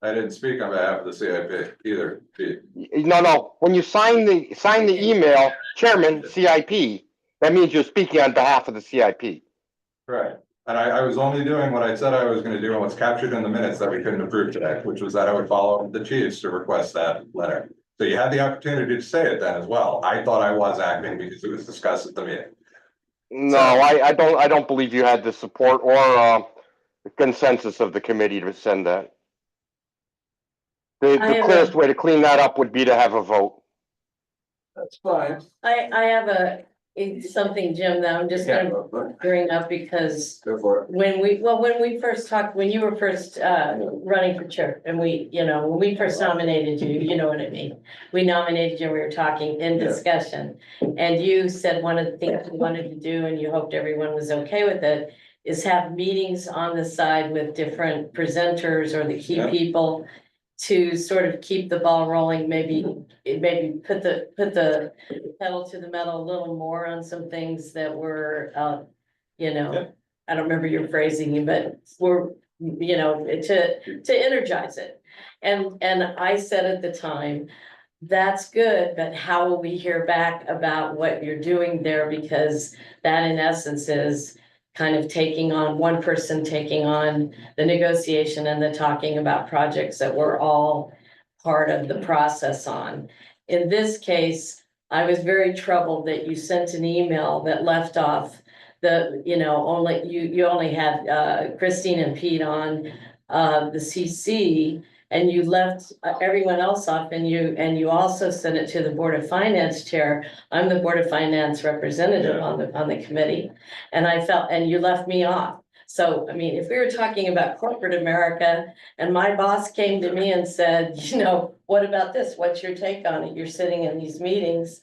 I didn't speak on behalf of the CIP either, Pete.
No. When you sign the email, chairman, CIP, that means you're speaking on behalf of the CIP.
Right, and I was only doing what I said I was gonna do and what's captured in the minutes that we couldn't approve today, which was that I would follow the chiefs to request that letter. So you had the opportunity to say it then as well. I thought I was acting because it was discussed at the meeting.
No, I don't believe you had the support or the consensus of the committee to send that. The clearest way to clean that up would be to have a vote.
That's fine.
I have something, Jim, that I'm just
Yeah,
gonna bring up because
go for it.
when we first talked, when you were first running for chair and when we first nominated you, you know what I mean? We nominated you, we were talking in
Yeah.
discussion, and you said one of the things you wanted to do, and you hoped everyone was okay with it, is have meetings on the side with different presenters or the key
Yeah.
people to sort of keep the ball rolling, maybe put the pedal to the metal a little more on some things that were,
Yeah.
I don't remember your phrasing, but were, to energize it. And I said at the time, that's good, but how will we hear back about what you're doing there? Because that in essence is kind of taking on one person, taking on the negotiation and the talking about projects that we're all part of the process on. In this case, I was very troubled that you sent an email that left off you only had Christine and Pete on the CC, and you left everyone else off, and you also sent it to the Board of Finance chair. I'm the Board of Finance representative
Yeah.
on the committee, and you left me off. So, I mean, if we were talking about corporate America and my boss came to me and said, what about this? What's your take on it? You're sitting in these meetings.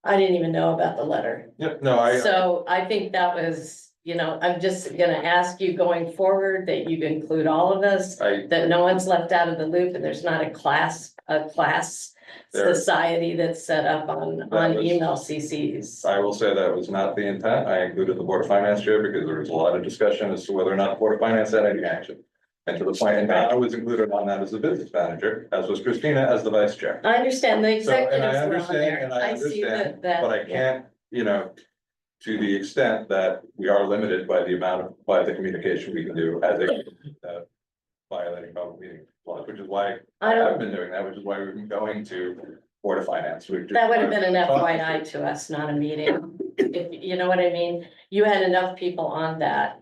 I didn't even know about the letter.
Yep, no,
So I think that was, I'm just gonna ask you going forward that you include all of us, that no one's left out of the loop, and there's not a class
There-
society that's set up on email CCs.
I will say that was not the intent. I included the Board of Finance chair because there was a lot of discussion as to whether or not the Board of Finance had any action. And to the point, and I was included on that as the business manager, as was Christina as the vice chair.
I understand the
So, and
executives
I
were on
understand,
there.
and I
see
understand,
that.
but I can't, to the extent that we are limited by the communication we can do as a violating public meeting laws, which is why
I
I've
don't,
been doing that, which is why we've been going to Board of Finance.
that would have been an FYI to us, not a meeting. If, you know what I mean? You had enough people on that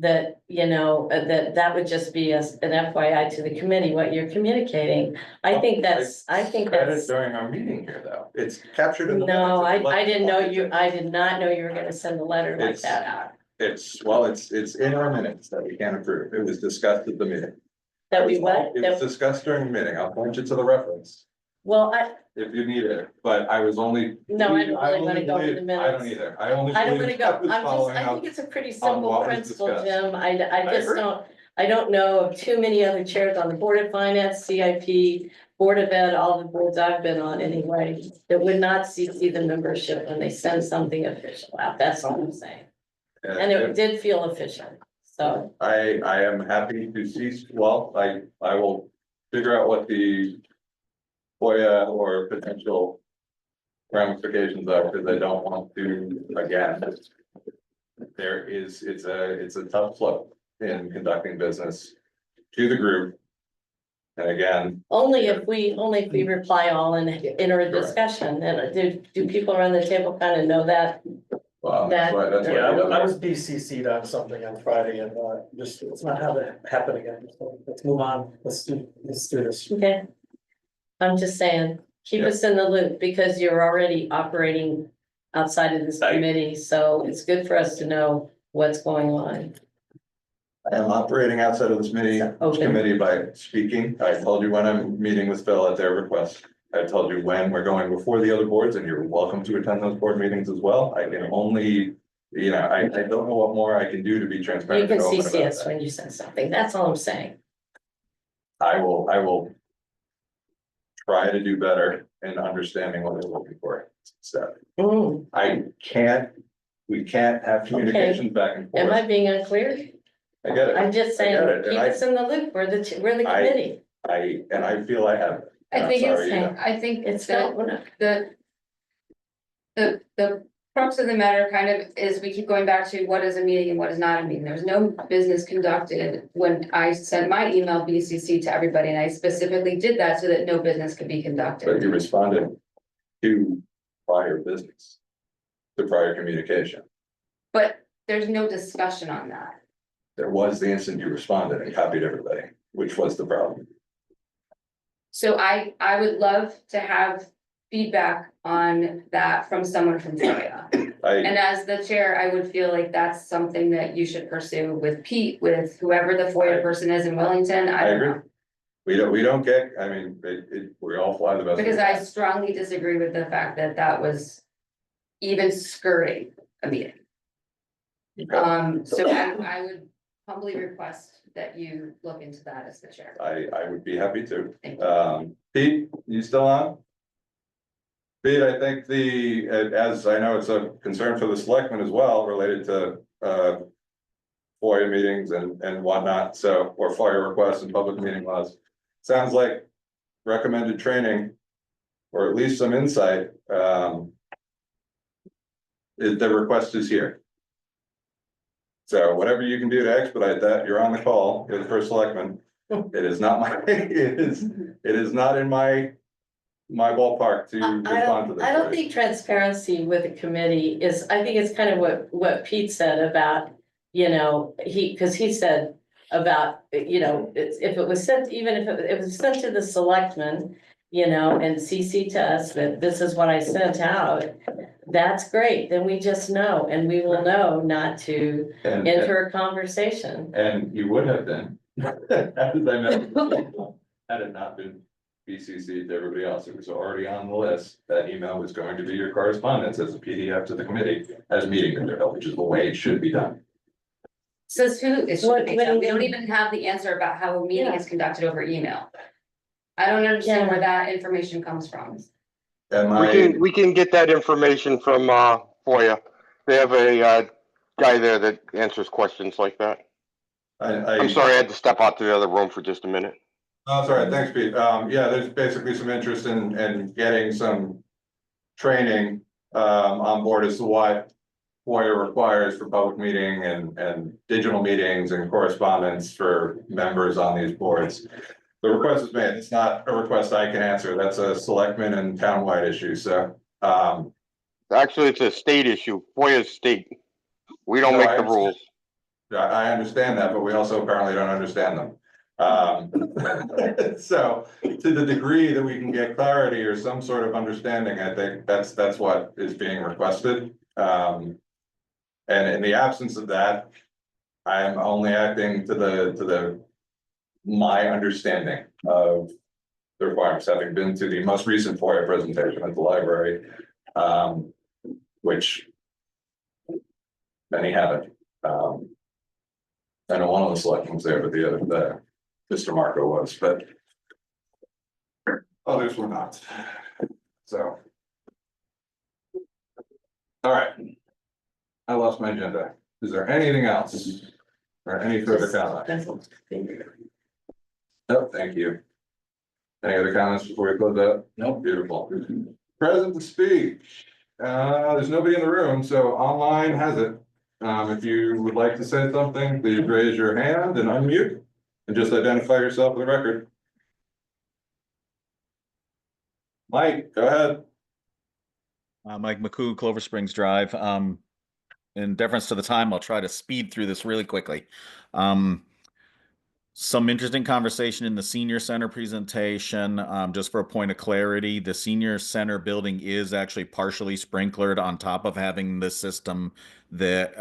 that would just be an FYI to the committee, what you're communicating. I think that's.
Credit during our meeting here, though. It's captured in the.
No,
minutes.
I didn't know I did not know you were gonna send a letter like
It's-
that out.
It's in our minutes that we can't approve. It was discussed at the meeting.
That we what?
It was discussed during the meeting. I'll point you to the reference.
Well,
if you need it, but I was only.
No, I don't really wanna go over the
I don't
minutes.
either. I only.
I don't wanna
believe
go,
I was
I'm just,
following
I
up.
think it's a pretty
on
simple
what was
principle,
discussed.
Jim, I just
agree.
I don't know of too many other chairs on the Board of Finance, CIP, Board of Ed, all the boards I've been on anyway, that would not CC the membership when they send something official out, that's all I'm saying. And it did feel official, so,
I am happy to see, well, I will figure out what the FOIA or potential ramifications are, because I don't want to, again, it's a tough slope in conducting business to the group. And again,
only if we reply all and enter a
Sure.
discussion, and do people around the table kind of know that?
well, that's why, that's why.
Yeah,
the
I
other-
was BCC'd on something on Friday and, just, let's not have it happen again. So let's move on. Let's do this.
Okay. I'm just saying, keep us in the loop, because you're already operating outside of this
Right.
committee, so it's good for us to know what's going on.
I am operating outside of this
Open.
committee by speaking. I told you when I'm meeting with Phil at their request. I told you when we're going before the other boards, and you're welcome to attend those board meetings as well. I can only, I don't know what more I can do to be
You
transparent.
can
and open
CC
about
us
that.
when you send something, that's all I'm saying.
I will try to do better in understanding what they're looking for. So
Mm,
we can't have communications back and
am I
forth.
being unclear?
I get it.
I'm just saying,
I get it,
keep
and
us in the loop, we're the
I-
committee.
I feel I have.
I
I'm
think
sorry,
I think
It's
that
not, we're not-
the crux of the matter kind of is we keep going back to what is a meeting and what is not a meeting. There's no business conducted when I sent my email BCC to everybody, and I specifically did that so that no business could be
But
conducted.
you responded to prior business, to prior communication.
But there's no discussion on that.
There was the instant you responded and copied everybody, which was the problem.
So I would love to have feedback on that from someone from FOIA. And as the chair, I would feel like that's something that you should pursue with Pete, with whoever the FOIA person is in Wellington, I
I
don't
agree.
know.
We don't get, I mean, we all fly the best. we
Because I
can.
strongly disagree with the fact that that was even skirting a meeting. So I would humbly request that you look into that as the chair.
I would be happy to.
Thank you.
Pete, you still on? Pete, I think as I know, it's a concern for the selectmen as well, related to, FOIA meetings and whatnot, so, or FOIA requests and public meeting laws. Sounds like recommended training, or at least some insight, the request is here. So whatever you can do to expedite that, you're on the call, you're the first selectman. It is not my, it is not in my ballpark to respond to this.
I don't think transparency with the committee is, I think it's kind of what Pete said about, because he said about, if it was sent, even if it was sent to the selectmen, and CC to us that this is what I sent out, that's great, then we just know, and we will know not to
And
enter a conversation.
you would have been, as I mentioned, had it not been BCC to everybody else, it was already on the list. That email was going to be your correspondence as a PDF to the committee as meeting material, which is the way it should be done.
Says who is,
What-
we
what do you
don't
mean?
even have the answer about how a meeting
Yeah.
is conducted over email. I don't understand
Yeah.
where that information comes from.
And
We can get that information from, FOIA. They have a, guy there that answers questions like that. I'm sorry, I had to step out to the other room for just a minute.
Oh, sorry, thanks, Pete. Yeah, there's basically some interest in getting some training on board as to what FOIA requires for public meeting and digital meetings and correspondence for members on these boards. The request is made. It's not a request I can answer. That's a selectman and townwide issue, so.
Actually, it's a state issue. FOIA is state. We don't
No,
make
I
the
understand.
rules.
I understand that, but we also apparently don't understand them. So to the degree that we can get clarity or some sort of understanding, I think that's what is being requested. And in the absence of that, I am only acting to my understanding of the requirements, having been to the most recent FOIA presentation at the library, which many haven't. I know one of the selectmen was there, but Mr. Marco was, but others were not. So. All right. I lost my agenda. Is there anything else? Or any further comments? No, thank you. Any other comments before we close out? No, beautiful. Present to speak. There's nobody in the room, so online has it. If you would like to say something, please raise your hand and unmute and just identify yourself for the record. Mike, go ahead.
Mike McCoo, Clover Springs Drive. In deference to the time, I'll try to speed through this really quickly. Some interesting conversation in the senior center presentation. Just for a point of clarity, the senior center building is actually partially sprinklered on top of having the system that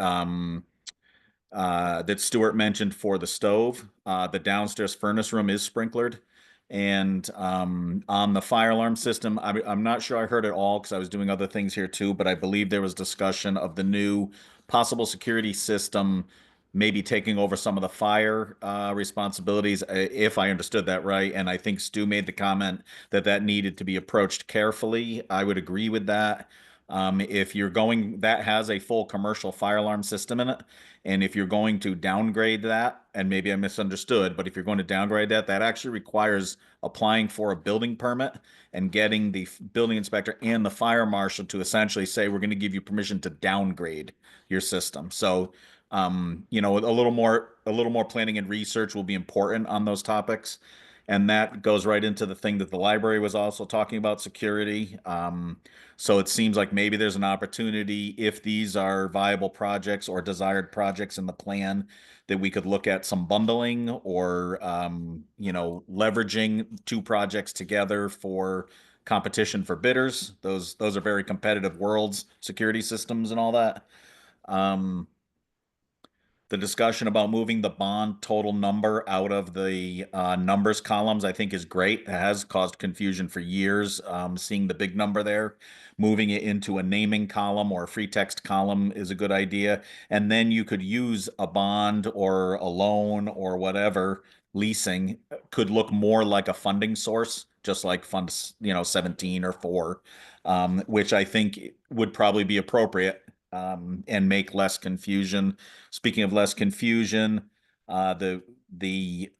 that Stuart mentioned for the stove. The downstairs furnace room is sprinklered. And on the fire alarm system, I'm not sure I heard it all because I was doing other things here too, but I believe there was discussion of the new possible security system maybe taking over some of the fire responsibilities, if I understood that right. And I think Stu made the comment that that needed to be approached carefully. I would agree with that. If you're going, that has a full commercial fire alarm system in it. And if you're going to downgrade that, and maybe I misunderstood, but if you're going to downgrade that, that actually requires applying for a building permit and getting the building inspector and the fire marshal to essentially say, we're going to give you permission to downgrade your system. So, you know, a little more planning and research will be important on those topics. And that goes right into the thing that the library was also talking about, security. So it seems like maybe there's an opportunity, if these are viable projects or desired projects in the plan, that we could look at some bundling or, you know, leveraging two projects together for competition for bidders. Those are very competitive worlds, security systems and all that. The discussion about moving the bond total number out of the numbers columns, I think, is great. It has caused confusion for years, seeing the big number there. Moving it into a naming column or a free text column is a good idea. And then you could use a bond or a loan or whatever. Leasing could look more like a funding source, just like Fund, 17 or 4, which I think would probably be appropriate, and make less confusion. Speaking of less confusion, the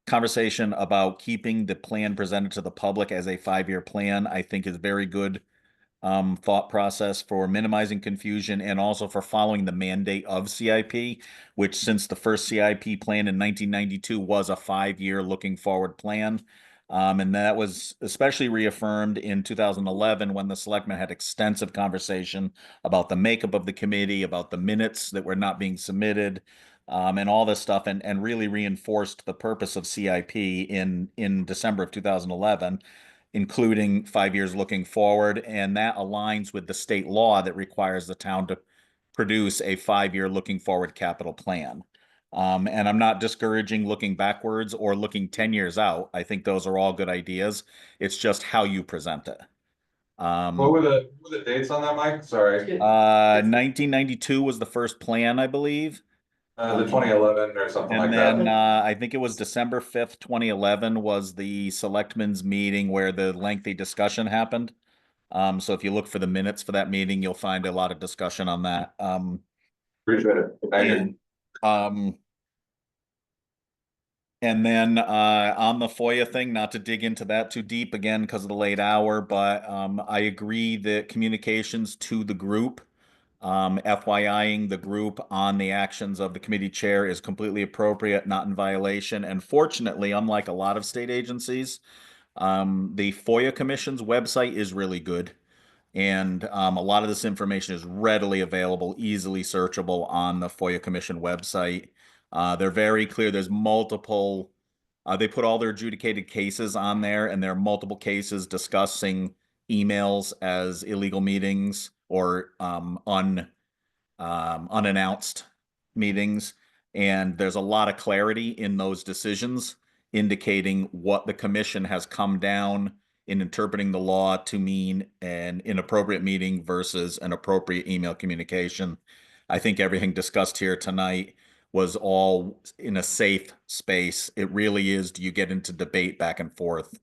conversation about keeping the plan presented to the public as a 5-year plan, I think, is very good thought process for minimizing confusion and also for following the mandate of CIP, which since the first CIP plan in 1992 was a 5-year looking forward plan. And that was especially reaffirmed in 2011 when the selectmen had extensive conversation about the makeup of the committee, about the minutes that were not being submitted, and all this stuff, and really reinforced the purpose of CIP in December of 2011, including 5 years looking forward. And that aligns with the state law that requires the town to produce a 5-year looking forward capital plan. And I'm not discouraging looking backwards or looking 10 years out. I think those are all good ideas. It's just how you present it.
What were the dates on that, Mike? Sorry.
1992 was the first plan, I believe.
The 2011 or something like
And
that.
then I think it was December 5th, 2011 was the selectmen's meeting where the lengthy discussion happened. So if you look for the minutes for that meeting, you'll find a lot of discussion on that.
Appreciate it. Thank you.
And then on the FOIA thing, not to dig into that too deep again because of the late hour, but I agree that communications to the group, FYIing the group on the actions of the committee chair is completely appropriate, not in violation. And fortunately, unlike a lot of state agencies, the FOIA Commission's website is really good. And a lot of this information is readily available, easily searchable on the FOIA Commission website. They're very clear. There's multiple, they put all their adjudicated cases on there, and there are multiple cases discussing emails as illegal meetings or unannounced meetings. And there's a lot of clarity in those decisions. indicating what the commission has come down in interpreting the law to mean an inappropriate meeting versus an appropriate email communication. I think everything discussed here tonight was all in a safe space. It really is, do you get into debate back and forth?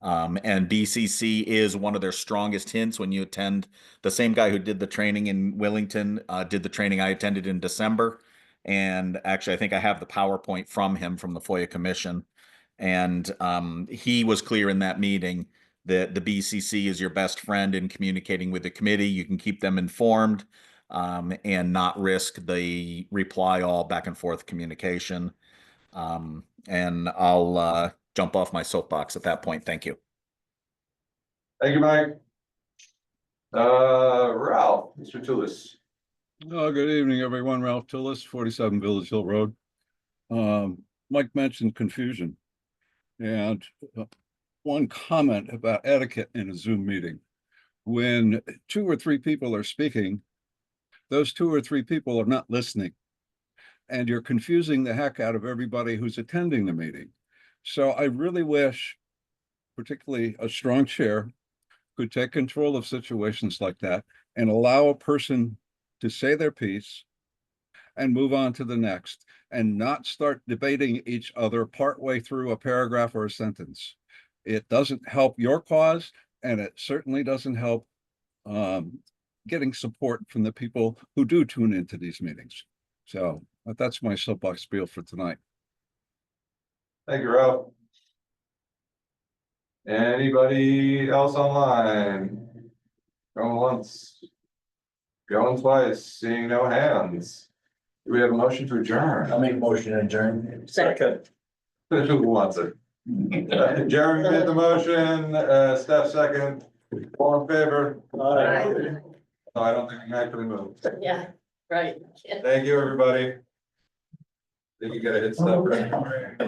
And BCC is one of their strongest hints when you attend. The same guy who did the training in Wellington did the training I attended in December. And actually, I think I have the PowerPoint from him from the FOIA Commission. And he was clear in that meeting that the BCC is your best friend in communicating with the committee. You can keep them informed and not risk the reply all back and forth communication. And I'll jump off my soapbox at that point. Thank you.
Thank you, Mike. Ralph, Mr. Toulis.
Oh, good evening, everyone. Ralph Tillis, 47 Village Hill Road. Mike mentioned confusion. And one comment about etiquette in a Zoom meeting. When 2 or 3 people are speaking, those 2 or 3 people are not listening. And you're confusing the heck out of everybody who's attending the meeting. So I really wish, particularly a strong chair, could take control of situations like that and allow a person to say their piece and move on to the next and not start debating each other partway through a paragraph or a sentence. It doesn't help your cause, and it certainly doesn't help getting support from the people who do tune into these meetings. So that's my soapbox spiel for tonight.
Thank you, Ralph. Anybody else online? Going once. Going twice, seeing no hands. Do we have a motion to adjourn?
I'll make a motion to adjourn.
Second.
Who wants it? Jeremy made the motion, Steph second. All in favor?
Aye.
Oh, I don't think we can actually move.
Yeah, right.
Thank you, everybody. Think you gotta hit stuff right.